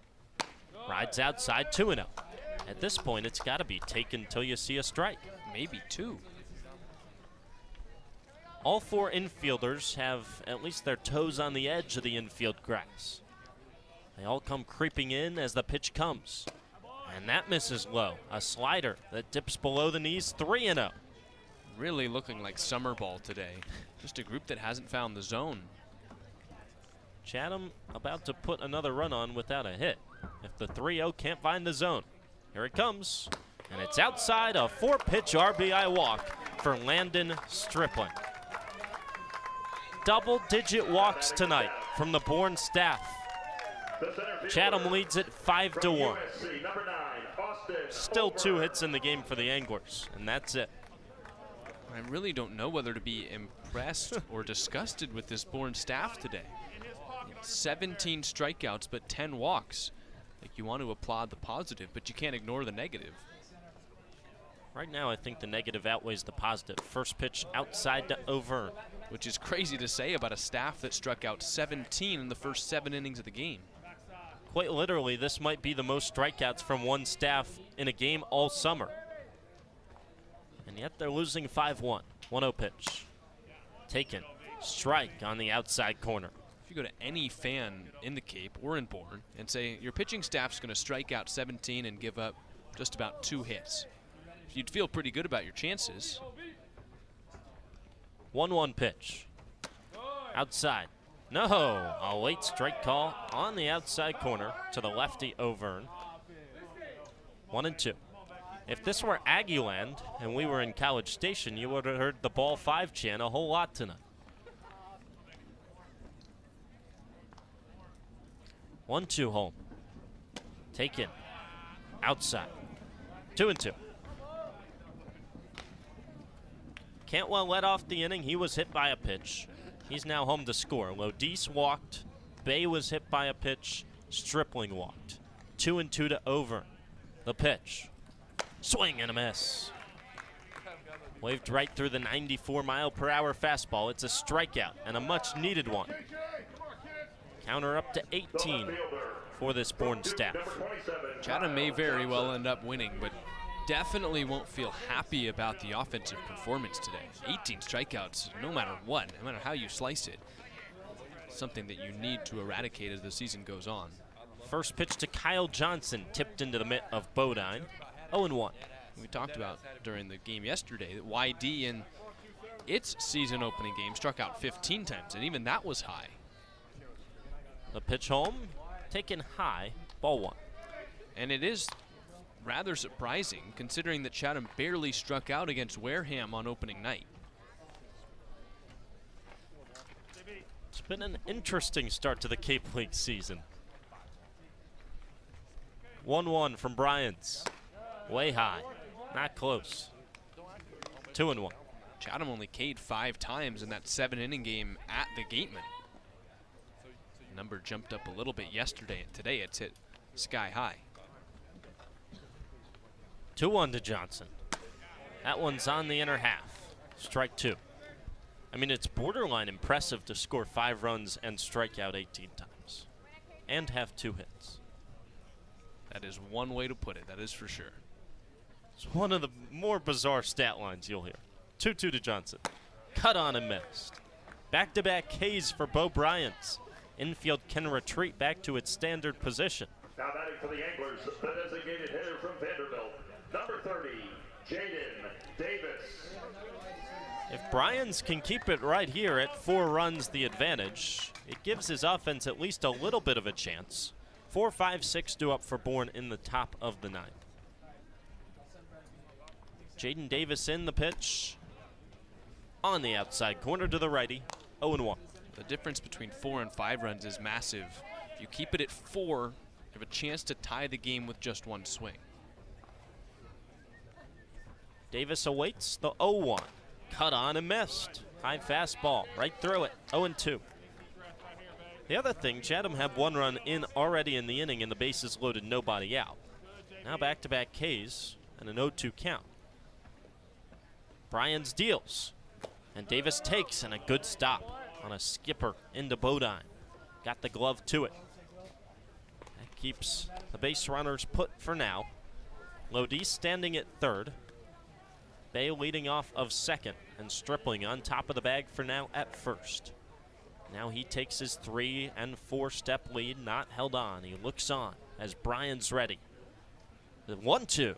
B: Rides outside, 2-0. At this point, it's got to be taken till you see a strike.
C: Maybe 2.
B: All 4 infielders have at least their toes on the edge of the infield grass. They all come creeping in as the pitch comes. And that misses low. A slider that dips below the knees, 3-0.
C: Really looking like summer ball today. Just a group that hasn't found the zone.
B: Chatham about to put another run on without a hit. If the 3-0 can't find the zone. Here it comes. And it's outside, a 4-pitch RBI walk for Landon Stripling. Double-digit walks tonight from the Bourne staff. Chatham leads it 5-1. Still 2 hits in the game for the Anglers, and that's it.
C: I really don't know whether to be impressed or disgusted with this Bourne staff today. 17 strikeouts, but 10 walks. Like, you want to applaud the positive, but you can't ignore the negative.
B: Right now, I think the negative outweighs the positive. First pitch outside to Auvergne.
C: Which is crazy to say about a staff that struck out 17 in the first 7 innings of the game.
B: Quite literally, this might be the most strikeouts from one staff in a game all summer. And yet they're losing 5-1. 1-0 pitch. Taken. Strike on the outside corner.
C: If you go to any fan in the Cape or in Bourne and say your pitching staff's going to strike out 17 and give up just about 2 hits, you'd feel pretty good about your chances.
B: 1-1 pitch. Outside. No, a late strike call on the outside corner to the lefty Auvergne. 1-2. If this were Aggieland and we were in College Station, you would have heard the ball 5 chant a whole lot tonight. 1-2 home. Taken. Outside. 2-2. Cantwell led off the inning. He was hit by a pitch. He's now home to score. Lodis walked. Bay was hit by a pitch. Stripling walked. 2-2 to Auvergne. The pitch. Swing and a miss. Waved right through the 94-mile-per-hour fastball. It's a strikeout and a much-needed one. Counter up to 18 for this Bourne staff.
C: Chatham may very well end up winning, but definitely won't feel happy about the offensive performance today. 18 strikeouts, no matter what, no matter how you slice it. Something that you need to eradicate as the season goes on.
B: First pitch to Kyle Johnson, tipped into the mitt of Bodine. 0-1.
C: We talked about during the game yesterday that YD in its season opening game struck out 15 times, and even that was high.
B: The pitch home, taken high, ball one.
C: And it is rather surprising considering that Chatham barely struck out against Wareham on opening night.
B: It's been an interesting start to the Cape League season. 1-1 from Bryans. Way high. Not close. 2-1.
C: Chatham only K'd 5 times in that 7-inning game at the Gateman. The number jumped up a little bit yesterday, and today it's hit sky high.
B: 2-1 to Johnson. That one's on the inner half. Strike 2. I mean, it's borderline impressive to score 5 runs and strike out 18 times. And have 2 hits.
C: That is one way to put it, that is for sure.
B: It's one of the more bizarre stat lines you'll hear. 2-2 to Johnson. Cut on and missed. Back-to-back Ks for Bo Bryants. Infield can retreat back to its standard position.
A: Now batting for the Anglers, the designated hitter from Vanderbilt, number 30, Jaden Davis.
B: If Bryans can keep it right here at 4 runs the advantage, it gives his offense at least a little bit of a chance. 4, 5, 6 due up for Bourne in the top of the 9th. Jaden Davis in the pitch. On the outside corner to the righty. 0-1.
C: The difference between 4 and 5 runs is massive. If you keep it at 4, you have a chance to tie the game with just 1 swing.
B: Davis awaits the 0-1. Cut on and missed. High fastball, right through it. 0-2. The other thing, Chatham had 1 run in already in the inning and the bases loaded, nobody out. Now back-to-back Ks and an 0-2 count. Bryans deals, and Davis takes, and a good stop on a skipper into Bodine. Got the glove to it. That keeps the base runners put for now. Lodi standing at third. Bay leading off of second, and Stripling on top of the bag for now at first. Now he takes his 3- and 4-step lead, not held on. He looks on as Bryans ready. The 1-2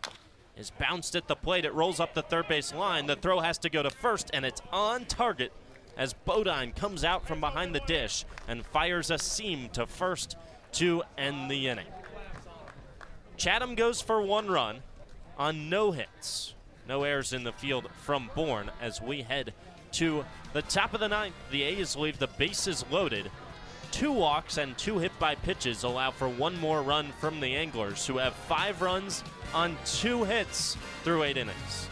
B: is bounced at the plate. It rolls up the third base line. The throw has to go to first, and it's on target as Bodine comes out from behind the dish and fires a seam to first to end the inning. Chatham goes for 1 run on no hits. No errors in the field from Bourne as we head to the top of the 9th. The A's leave the bases loaded. 2 walks and 2 hit-by pitches allow for 1 more run from the Anglers, who have 5 runs on 2 hits through 8 innings.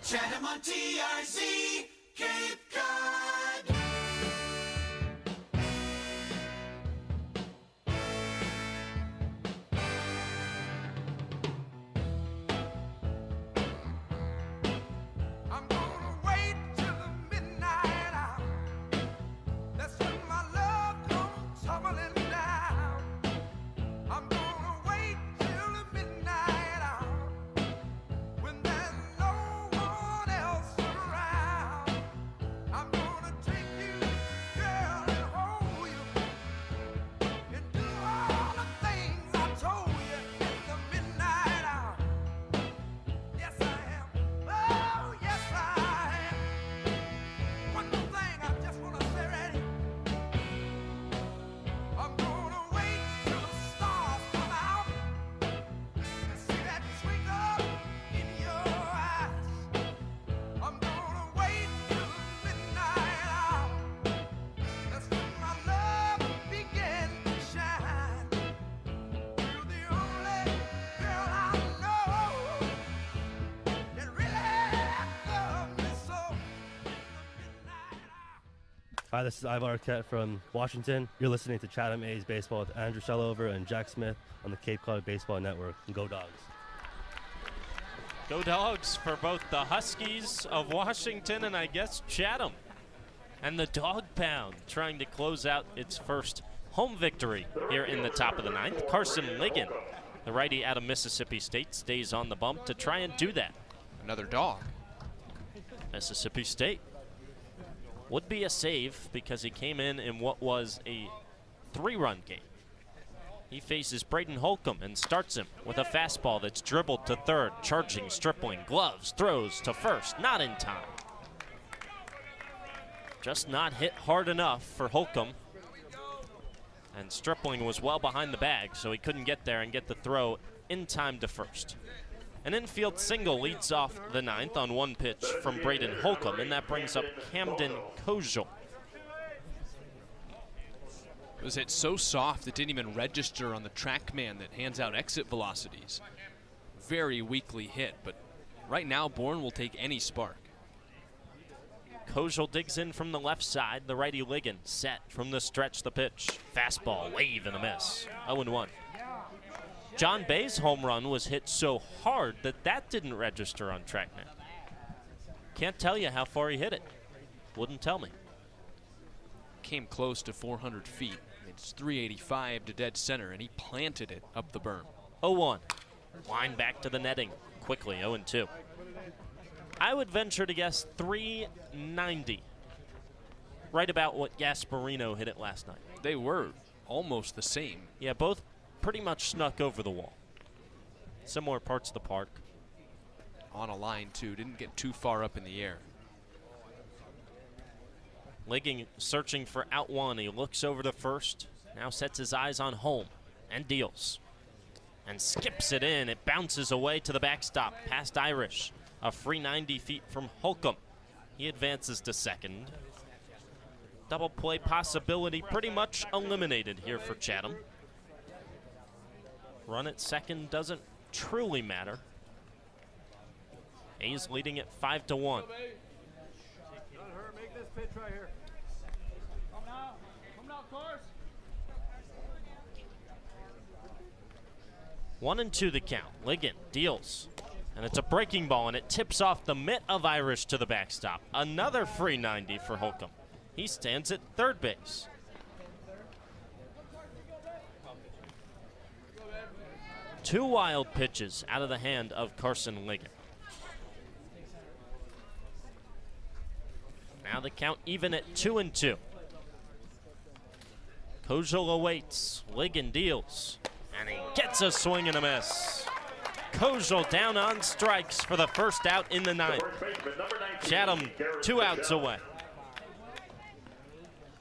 D: Chatham on TRZ, Cape Cod.
I: I'm gonna wait till the midnight hour. That's when my love comes tumbling down. I'm gonna wait till the midnight hour when there's no one else around. I'm gonna take you, girl, and hold you and do all the things I told you in the midnight hour. Yes, I am. Oh, yes, I am. One more thing I just want to say right here. I'm gonna wait till the stars come out and see that twinkle in your eyes. I'm gonna wait till the midnight hour. That's when my love began to shine. You're the only girl I know that really love me so.
U: Hi, this is Ivan Arquette from Washington. You're listening to Chatham A's Baseball with Andrew Selover and Jack Smith on the Cape Cod Baseball Network. Go Dogs.
B: Go Dogs for both the Huskies of Washington and I guess Chatham. And the Dog Pound trying to close out its first home victory here in the top of the ninth. Carson Ligon, the righty out of Mississippi State, stays on the bump to try and do that.
C: Another dog.
B: Mississippi State would be a save because he came in what was a 3-run game. He faces Braden Holcomb and starts him with a fastball that's dribbled to third, charging Stripling, gloves, throws to first, not in time. Just not hit hard enough for Holcomb. And Stripling was well behind the bag, so he couldn't get there and get the throw in time to first. An infield single leads off the ninth on one pitch from Braden Holcomb, and that brings up Camden Kojal.
C: It was hit so soft it didn't even register on the TrackMan that hands out exit velocities. Very weakly hit, but right now Bourne will take any spark.
B: Kojal digs in from the left side. The righty Ligon set from the stretch. The pitch. Fastball, wave and a miss. 0-1. John Bay's home run was hit so hard that didn't register on TrackMan. Can't tell you how far he hit it. Wouldn't tell me.
C: Came close to 400 feet. It's 385 to dead center, and he planted it up the berm.
B: 0-1. Line back to the netting quickly. 0-2. I would venture to guess 390. Right about what Gasparino hit it last night.
C: They were almost the same.
B: Yeah, both pretty much snuck over the wall. Similar parts of the park.
C: On a line, too. Didn't get too far up in the air.
B: Ligon searching for out one. He looks over to first. Now sets his eyes on home and deals. And skips it in. It bounces away to the backstop past Irish. A free 90 feet from Holcomb. He advances to second. Double play possibility pretty much eliminated here for Chatham. Run at second doesn't truly matter. A's leading at 5-1.
F: Make this pitch right here. Come now, course.
B: 1-2 the count. Ligon deals. And it's a breaking ball, and it tips off the mitt of Irish to the backstop. Another free 90 for Holcomb. He stands at third base. Two wild pitches out of the hand of Carson Ligon. Now the count even at 2-2. Kojal awaits. Ligon deals. And he gets a swing and a miss. Kojal down on strikes for the first out in the ninth. Chatham 2 outs away.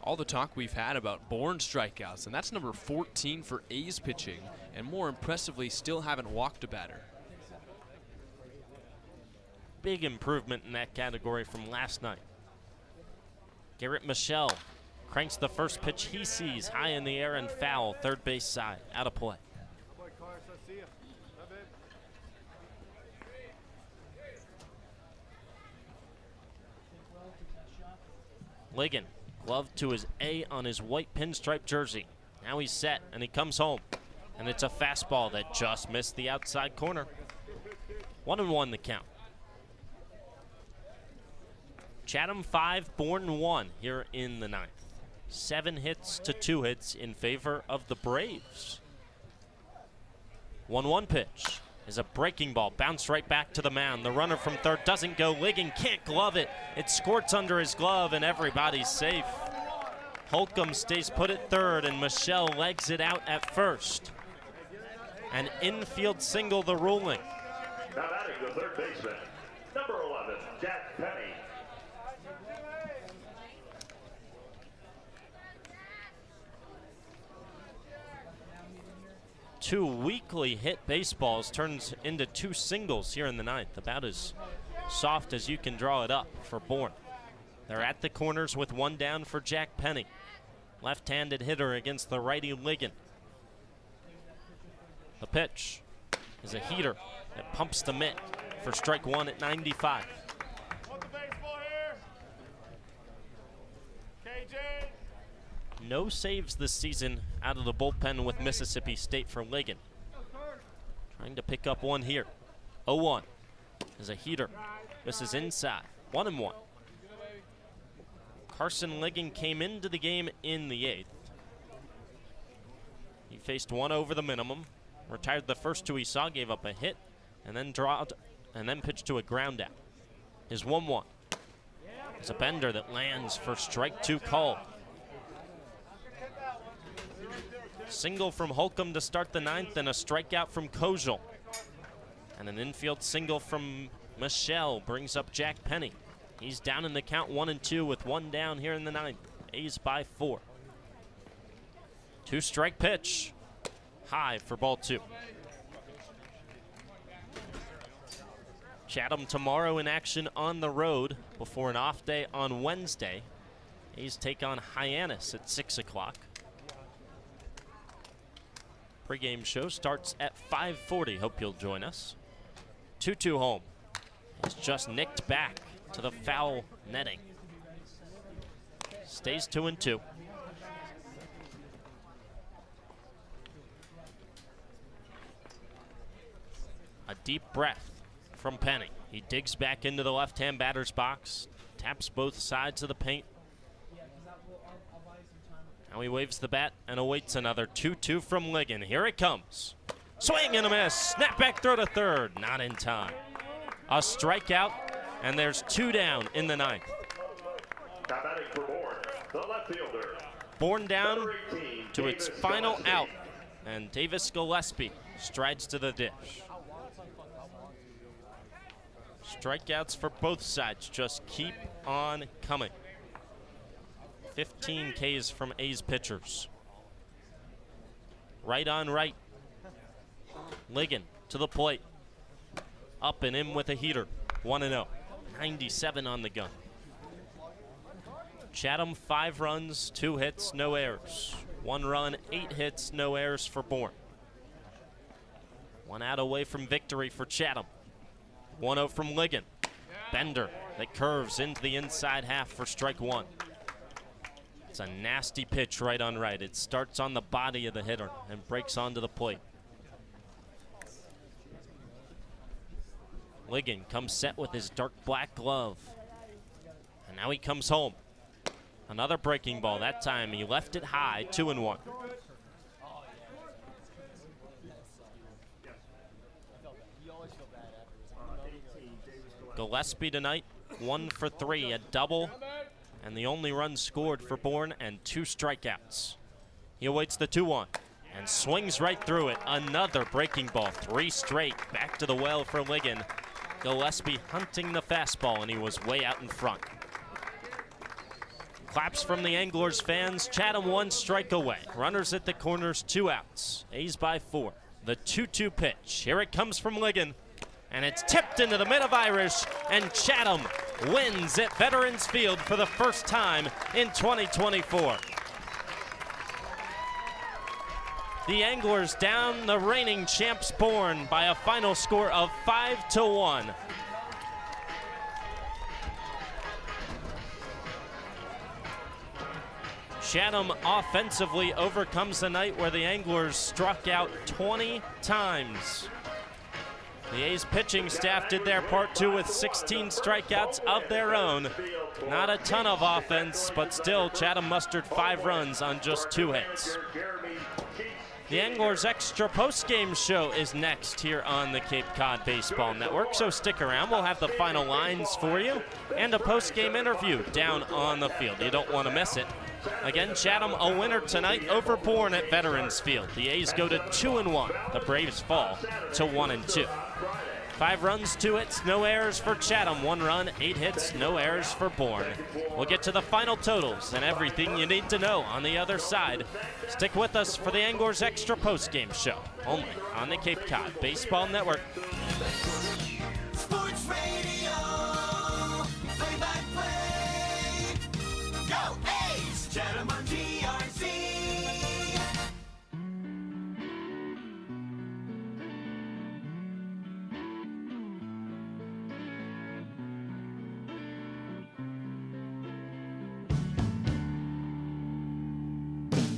C: All the talk we've had about Bourne strikeouts, and that's number 14 for A's pitching, and more impressively, still haven't walked a batter.
B: Big improvement in that category from last night. Garrett Michelle cranks the first pitch he sees high in the air and foul, third base side, out of play. Ligon, glove to his A on his white pinstripe jersey. Now he's set, and he comes home. And it's a fastball that just missed the outside corner. 1-1 the count. Chatham 5, Bourne 1 here in the ninth. 7 hits to 2 hits in favor of the Braves. 1-1 pitch is a breaking ball, bounced right back to the mound. The runner from third doesn't go. Ligon can't glove it. It squirts under his glove, and everybody's safe. Holcomb stays put at third, and Michelle legs it out at first. An infield single, the ruling.
A: Now batting the third baseman, number 11, Jack Penny.
B: Two weakly hit baseballs turns into 2 singles here in the ninth. About as soft as you can draw it up for Bourne. They're at the corners with 1 down for Jack Penny. Left-handed hitter against the righty Ligon. The pitch is a heater that pumps the mitt for strike 1 at 95. No saves this season out of the bullpen with Mississippi State for Ligon. Trying to pick up one here. 0-1. is a heater. This is inside, 1-1. Carson Ligon came into the game in the 8th. He faced one over the minimum, retired the first two he saw, gave up a hit, and then pitched to a ground out. His 1-1. It's a bender that lands for strike 2 called. Single from Holcomb to start the 9th, and a strikeout from Kojal. And an infield single from Michelle brings up Jack Penny. He's down in the count 1-2 with one down here in the 9th. A's by 4. 2-strike pitch. High for ball 2. Chatham tomorrow in action on the road before an off day on Wednesday. A's take on Hyannis at 6 o'clock. Pregame show starts at 5:40. Hope you'll join us. 2-2 home. It's just nicked back to the foul netting. Stays 2-2. A deep breath from Penny. He digs back into the left-hand batter's box, taps both sides of the paint. Now he waves the bat and awaits another 2-2 from Ligon. Here it comes. Swing and a miss. Snap back throw to third. Not in time. A strikeout, and there's 2 down in the 9th.
A: Now batting for Bourne, the left fielder.
B: Bourne down to its final out, and Davis Gillespie strides to the dish. Strikeouts for both sides just keep on coming. 15 Ks from A's pitchers. Right on right. Ligon to the plate. Up and in with a heater. 1-0. 97 on the gun. Chatham 5 runs, 2 hits, no errors. 1 run, 8 hits, no errors for Bourne. 1 out away from victory for Chatham. 1-0 from Ligon. Bender that curves into the inside half for strike 1. It's a nasty pitch right on right. It starts on the body of the hitter and breaks onto the plate. Ligon comes set with his dark black glove. And now he comes home. Another breaking ball. That time he left it high, 2-1. Gillespie tonight, 1 for 3, a double, and the only run scored for Bourne, and 2 strikeouts. He awaits the 2-1 and swings right through it. Another breaking ball, 3 straight. Back to the well for Ligon. Gillespie hunting the fastball, and he was way out in front. Claps from the Anglers fans. Chatham 1 strike away. Runners at the corners, 2 outs. A's by 4. The 2-2 pitch. Here it comes from Ligon. And it's tipped into the mid of Irish, and Chatham wins at Veterans Field for the first time in 2024. The Anglers down the reigning champs Bourne by a final score of 5-1. Chatham offensively overcomes the night where the Anglers struck out 20 times. The A's pitching staff did their part too with 16 strikeouts of their own. Not a ton of offense, but still Chatham mustered 5 runs on just 2 hits. The Anglers Extra Postgame show is next here on the Cape Cod Baseball Network, so stick around. We'll have the final lines for you and a postgame interview down on the field. You don't want to miss it. Again, Chatham a winner tonight over Bourne at Veterans Field. The A's go to 2-1. The Braves fall to 1-2. 5 runs, 2 hits, no errors for Chatham. 1 run, 8 hits, no errors for Bourne. We'll get to the final totals and everything you need to know on the other side. Stick with us for the Anglers Extra Postgame show, only on the Cape Cod Baseball Network.
D: Sports Radio, play-by-play. Go A's! Chatham on GRC.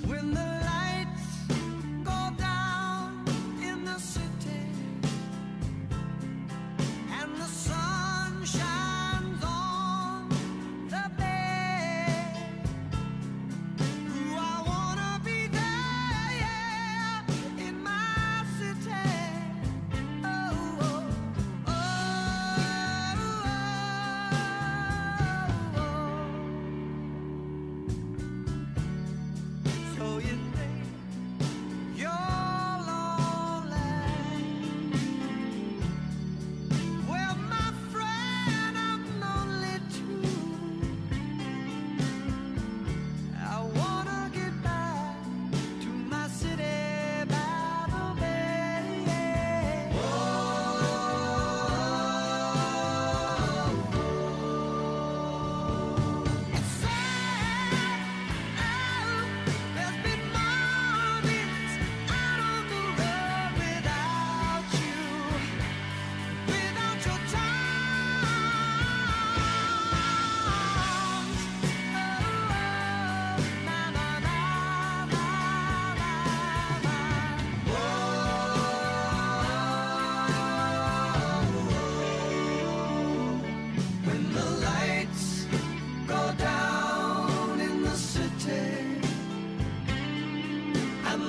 O: When the lights go down in the city and the sun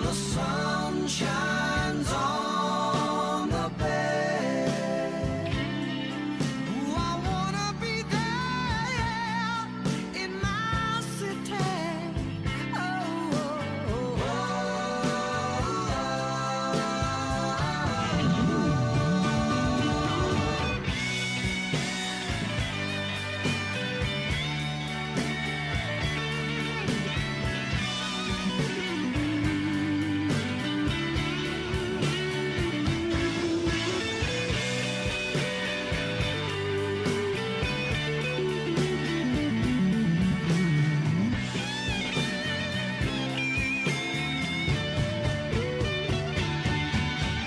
D: the sun shines on the bay. Ooh, I wanna be there in my city. Oh, oh,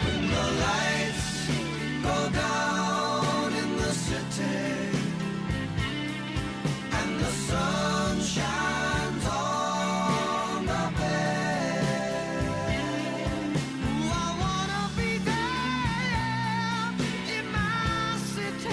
D: when the lights go down in the city and the sun shines on the bay. Ooh, I wanna be there in my city.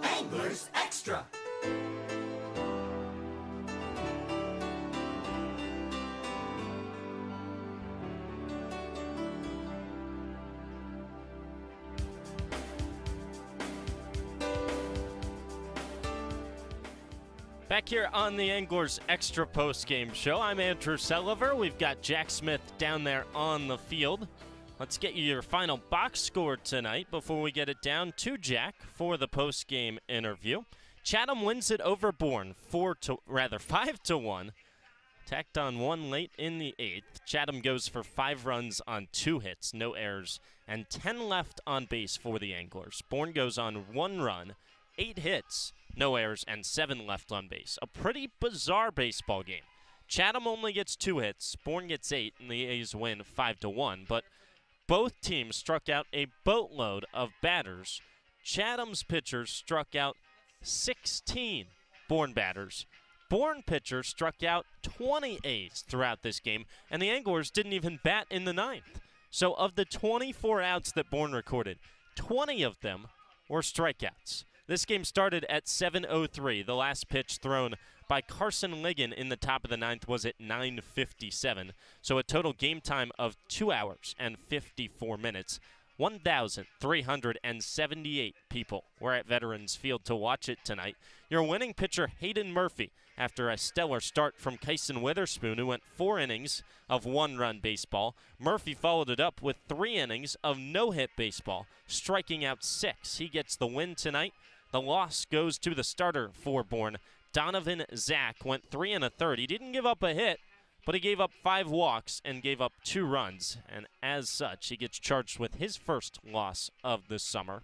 D: Anglers Extra.
B: Back here on the Anglers Extra Postgame Show, I'm Andrew Selover. We've got Jack Smith down there on the field. Let's get you your final box score tonight before we get it down to Jack for the postgame interview. Chatham wins it over Bourne 5-1. Tacked on one late in the 8th. Chatham goes for 5 runs on 2 hits, no errors, and 10 left on base for the Anglers. Bourne goes on 1 run, 8 hits, no errors, and 7 left on base. A pretty bizarre baseball game. Chatham only gets 2 hits, Bourne gets 8, and the A's win 5-1. But both teams struck out a boatload of batters. Chatham's pitchers struck out 16 Bourne batters. Bourne pitchers struck out 20 A's throughout this game, and the Anglers didn't even bat in the 9th. So of the 24 outs that Bourne recorded, 20 of them were strikeouts. This game started at 7:03. The last pitch thrown by Carson Ligon in the top of the 9th was at 9:57. So a total game time of 2 hours and 54 minutes. 1,378 people were at Veterans Field to watch it tonight. Your winning pitcher, Hayden Murphy, after a stellar start from Kyson Witherspoon, who went 4 innings of 1-run baseball. Murphy followed it up with 3 innings of no-hit baseball, striking out 6. He gets the win tonight. The loss goes to the starter for Bourne. Donovan Zach went 3 1/3. He didn't give up a hit, but he gave up 5 walks and gave up 2 runs. And as such, he gets charged with his first loss of the summer.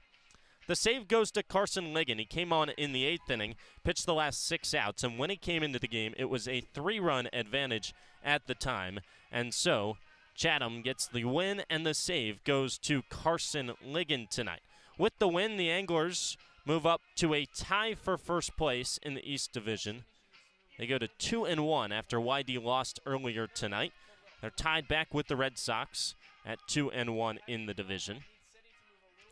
B: The save goes to Carson Ligon. He came on in the 8th inning, pitched the last 6 outs, and when he came into the game, it was a 3-run advantage at the time. And so Chatham gets the win, and the save goes to Carson Ligon tonight. With the win, the Anglers move up to a tie for first place in the East Division. They go to 2-1 after YD lost earlier tonight. They're tied back with the Red Sox at 2-1 in the division.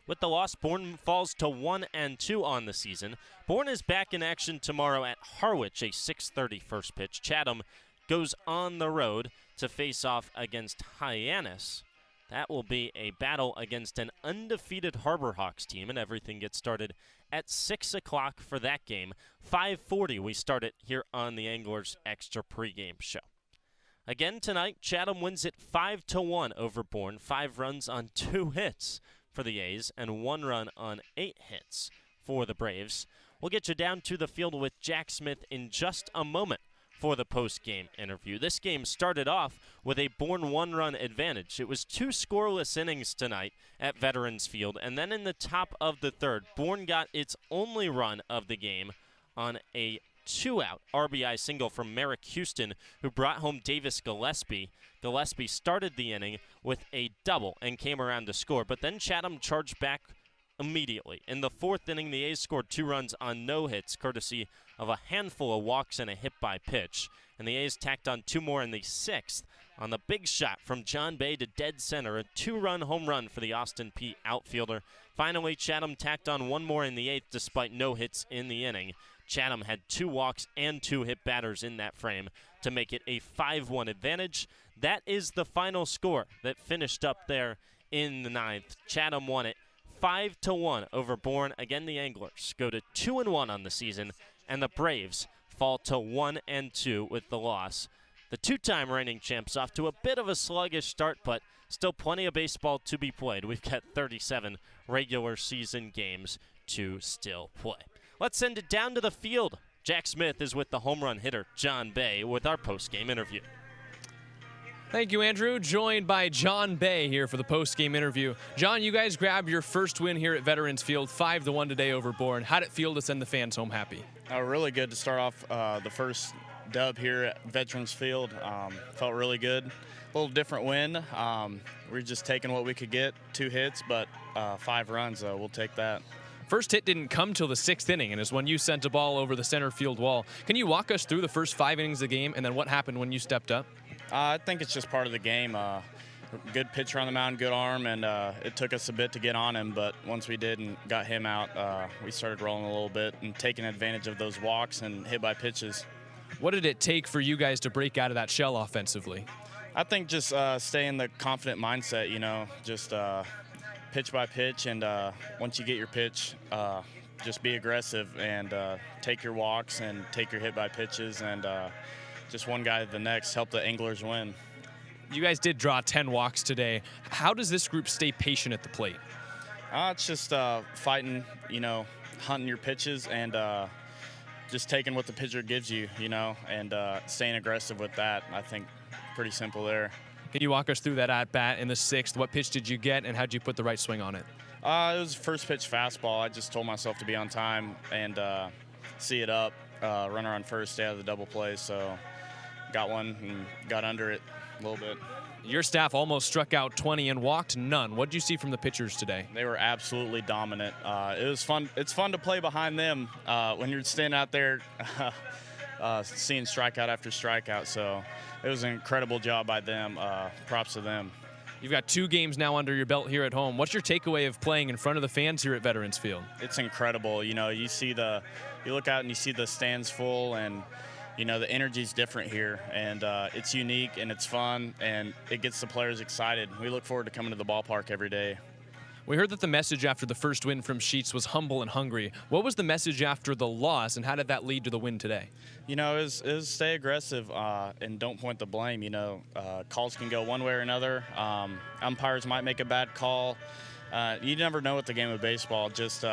B: With the loss, Bourne falls to 1-2 on the season. Bourne is back in action tomorrow at Harwich, a 6:30 first pitch. Chatham goes on the road to face off against Hyannis. That will be a battle against an undefeated Harbor Hawks team, and everything gets started at 6 o'clock for that game. 5:40 we start it here on the Anglers Extra pregame show. Again tonight, Chatham wins it 5-1 over Bourne. 5 runs on 2 hits for the A's and 1 run on 8 hits for the Braves. We'll get you down to the field with Jack Smith in just a moment for the post-game interview. This game started off with a Bourne 1-run advantage. It was 2 scoreless innings tonight at Veterans Field, and then in the top of the 3rd, Bourne got its only run of the game on a 2-out RBI single from Merrick Houston, who brought home Davis Gillespie. Gillespie started the inning with a double and came around to score, but then Chatham charged back immediately. In the 4th inning, the A's scored 2 runs on no hits, courtesy of a handful of walks and a hit by pitch. and the A's tacked on 2 more in the 6th on the big shot from John Bay to dead center, a 2-run home run for the Austin Peay outfielder. Finally, Chatham tacked on 1 more in the 8th despite no hits in the inning. Chatham had 2 walks and 2 hit batters in that frame to make it a 5-1 advantage. That is the final score that finished up there in the 9th. Chatham won it 5-1 over Bourne. Again, the Anglers go to 2-1 on the season, and the Braves fall to 1-2 with the loss. The 2-time reigning champs off to a bit of a sluggish start, but still plenty of baseball to be played. We've got 37 regular season games to still play. Let's send it down to the field. Jack Smith is with the home run hitter, John Bay, with our post-game interview.
C: Thank you, Andrew. Joined by John Bay here for the post-game interview. John, you guys grabbed your first win here at Veterans Field, 5-1 today over Bourne. How'd it feel to send the fans home happy?
G: Really good to start off the first dub here at Veterans Field. Felt really good. A little different win. We're just taking what we could get, 2 hits, but 5 runs. We'll take that.
C: First hit didn't come till the 6th inning, and is when you sent a ball over the center field wall. Can you walk us through the first 5 innings of the game and then what happened when you stepped up?
G: I think it's just part of the game. Good pitcher on the mound, good arm, and it took us a bit to get on him, but once we did and got him out, we started rolling a little bit and taking advantage of those walks and hit by pitches.
C: What did it take for you guys to break out of that shell offensively?
G: I think just stay in the confident mindset, you know, just pitch by pitch, and once you get your pitch, just be aggressive and take your walks and take your hit by pitches, and just one guy to the next, help the Anglers win.
C: You guys did draw 10 walks today. How does this group stay patient at the plate?
G: It's just fighting, you know, hunting your pitches and just taking what the pitcher gives you, you know, and staying aggressive with that. I think pretty simple there.
C: Can you walk us through that at-bat in the 6th? What pitch did you get, and how did you put the right swing on it?
G: It was first pitch fastball. I just told myself to be on time and see it up, runner on first, stay out of the double play. So got one and got under it a little bit.
C: Your staff almost struck out 20 and walked none. What did you see from the pitchers today?
G: They were absolutely dominant. It was fun. It's fun to play behind them when you're standing out there seeing strikeout after strikeout. So it was an incredible job by them. Props to them.
C: You've got 2 games now under your belt here at home. What's your takeaway of playing in front of the fans here at Veterans Field?
G: It's incredible. You know, you look out and you see the stands full, and you know the energy's different here, and it's unique and it's fun, and it gets the players excited. We look forward to coming to the ballpark every day.
C: We heard that the message after the first win from Sheets was humble and hungry. What was the message after the loss, and how did that lead to the win today?
G: You know, it was stay aggressive and don't point the blame. You know, calls can go one way or another. Umpires might make a bad call. You never know with the game of baseball. Just,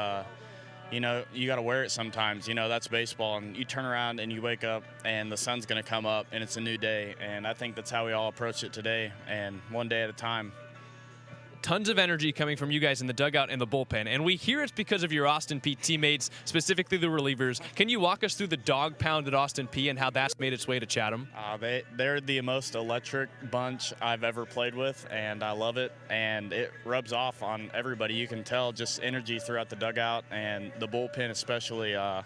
G: you know, you got to wear it sometimes. You know, that's baseball. And you turn around and you wake up and the sun's going to come up and it's a new day. And I think that's how we all approach it today, and one day at a time.
C: Tons of energy coming from you guys in the dugout and the bullpen, and we hear it's because of your Austin Peay teammates, specifically the relievers. Can you walk us through the dog pound at Austin Peay and how that's made its way to Chatham?
G: They're the most electric bunch I've ever played with, and I love it, and it rubs off on everybody. You can tell just energy throughout the dugout and the bullpen especially. I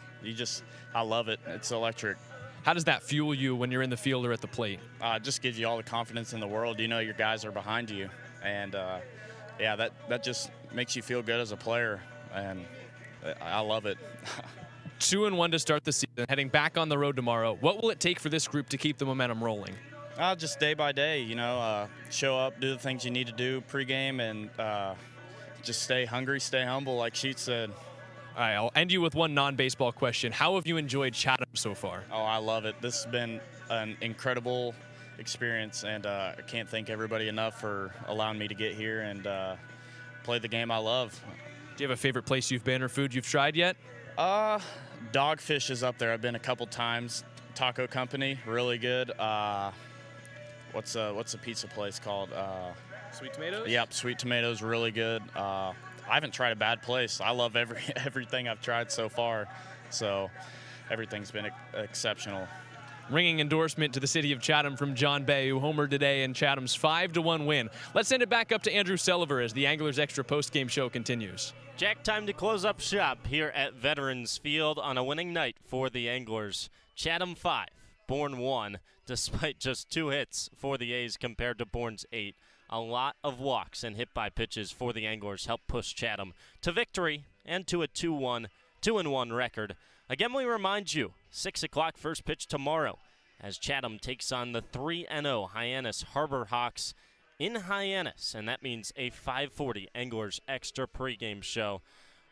G: love it. It's electric.
C: How does that fuel you when you're in the field or at the plate?
G: It just gives you all the confidence in the world. You know your guys are behind you, and yeah, that just makes you feel good as a player, and I love it.
C: 2-1 to start the season, heading back on the road tomorrow. What will it take for this group to keep the momentum rolling?
G: Just day by day, you know, show up, do the things you need to do pregame, and just stay hungry, stay humble, like Sheets said.
C: All right, I'll end you with one non-baseball question. How have you enjoyed Chatham so far?
G: Oh, I love it. This has been an incredible experience, and I can't thank everybody enough for allowing me to get here and play the game I love.
C: Do you have a favorite place you've been or food you've tried yet?
G: Dogfish is up there. I've been a couple times. Taco Company, really good. What's a pizza place called?
C: Sweet Tomatoes?
G: Yep, Sweet Tomatoes, really good. I haven't tried a bad place. I love everything I've tried so far, so everything's been exceptional.
C: Ringing endorsement to the city of Chatham from John Bay, who homered today in Chatham's 5-1 win. Let's send it back up to Andrew Selover as the Anglers Extra post-game show continues.
B: Jack, time to close up shop here at Veterans Field on a winning night for the Anglers. Chatham 5, Bourne won, despite just 2 hits for the A's compared to Bourne's 8. A lot of walks and hit-by pitches for the Anglers helped push Chatham to victory and to a 2-1 record. Again, we remind you, 6 o'clock first pitch tomorrow as Chatham takes on the 3-0 Hyannis Harbor Hawks in Hyannis, and that means a 5:40 Anglers Extra pregame show.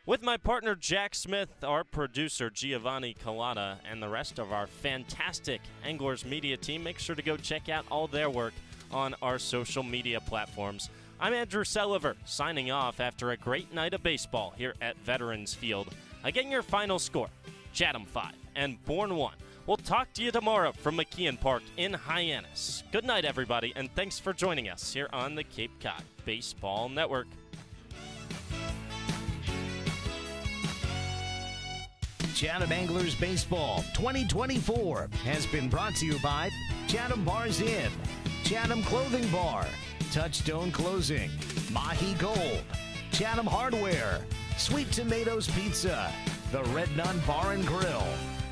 B: With my partner Jack Smith, our producer Giovanni Collada, and the rest of our fantastic Anglers media team, make sure to go check out all their work on our social media platforms. I'm Andrew Selover, signing off after a great night of baseball here at Veterans Field. Again, your final score, Chatham 5 and Bourne 1. We'll talk to you tomorrow from McKeon Park in Hyannis. Good night, everybody, and thanks for joining us here on the Cape Cod Baseball Network.
E: Chatham Anglers Baseball 2024 has been brought to you by Chatham Bars Inn, Chatham Clothing Bar, Touchstone Closing, Mahi Gold, Chatham Hardware, Sweet Tomatoes Pizza, the Red Nun Bar and Grill,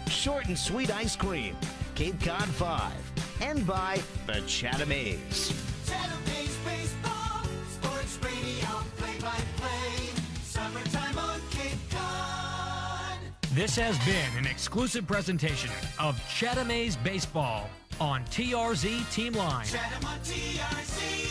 E: Short and Sweet Ice Cream, Cape Cod 5, and by the Chatham A's.
D: Chatham A's Baseball, sports radio, play-by-play, summertime on Cape Cod.
V: This has been an exclusive presentation of Chatham A's Baseball on TRZ Team Line.
D: Chatham on TRZ.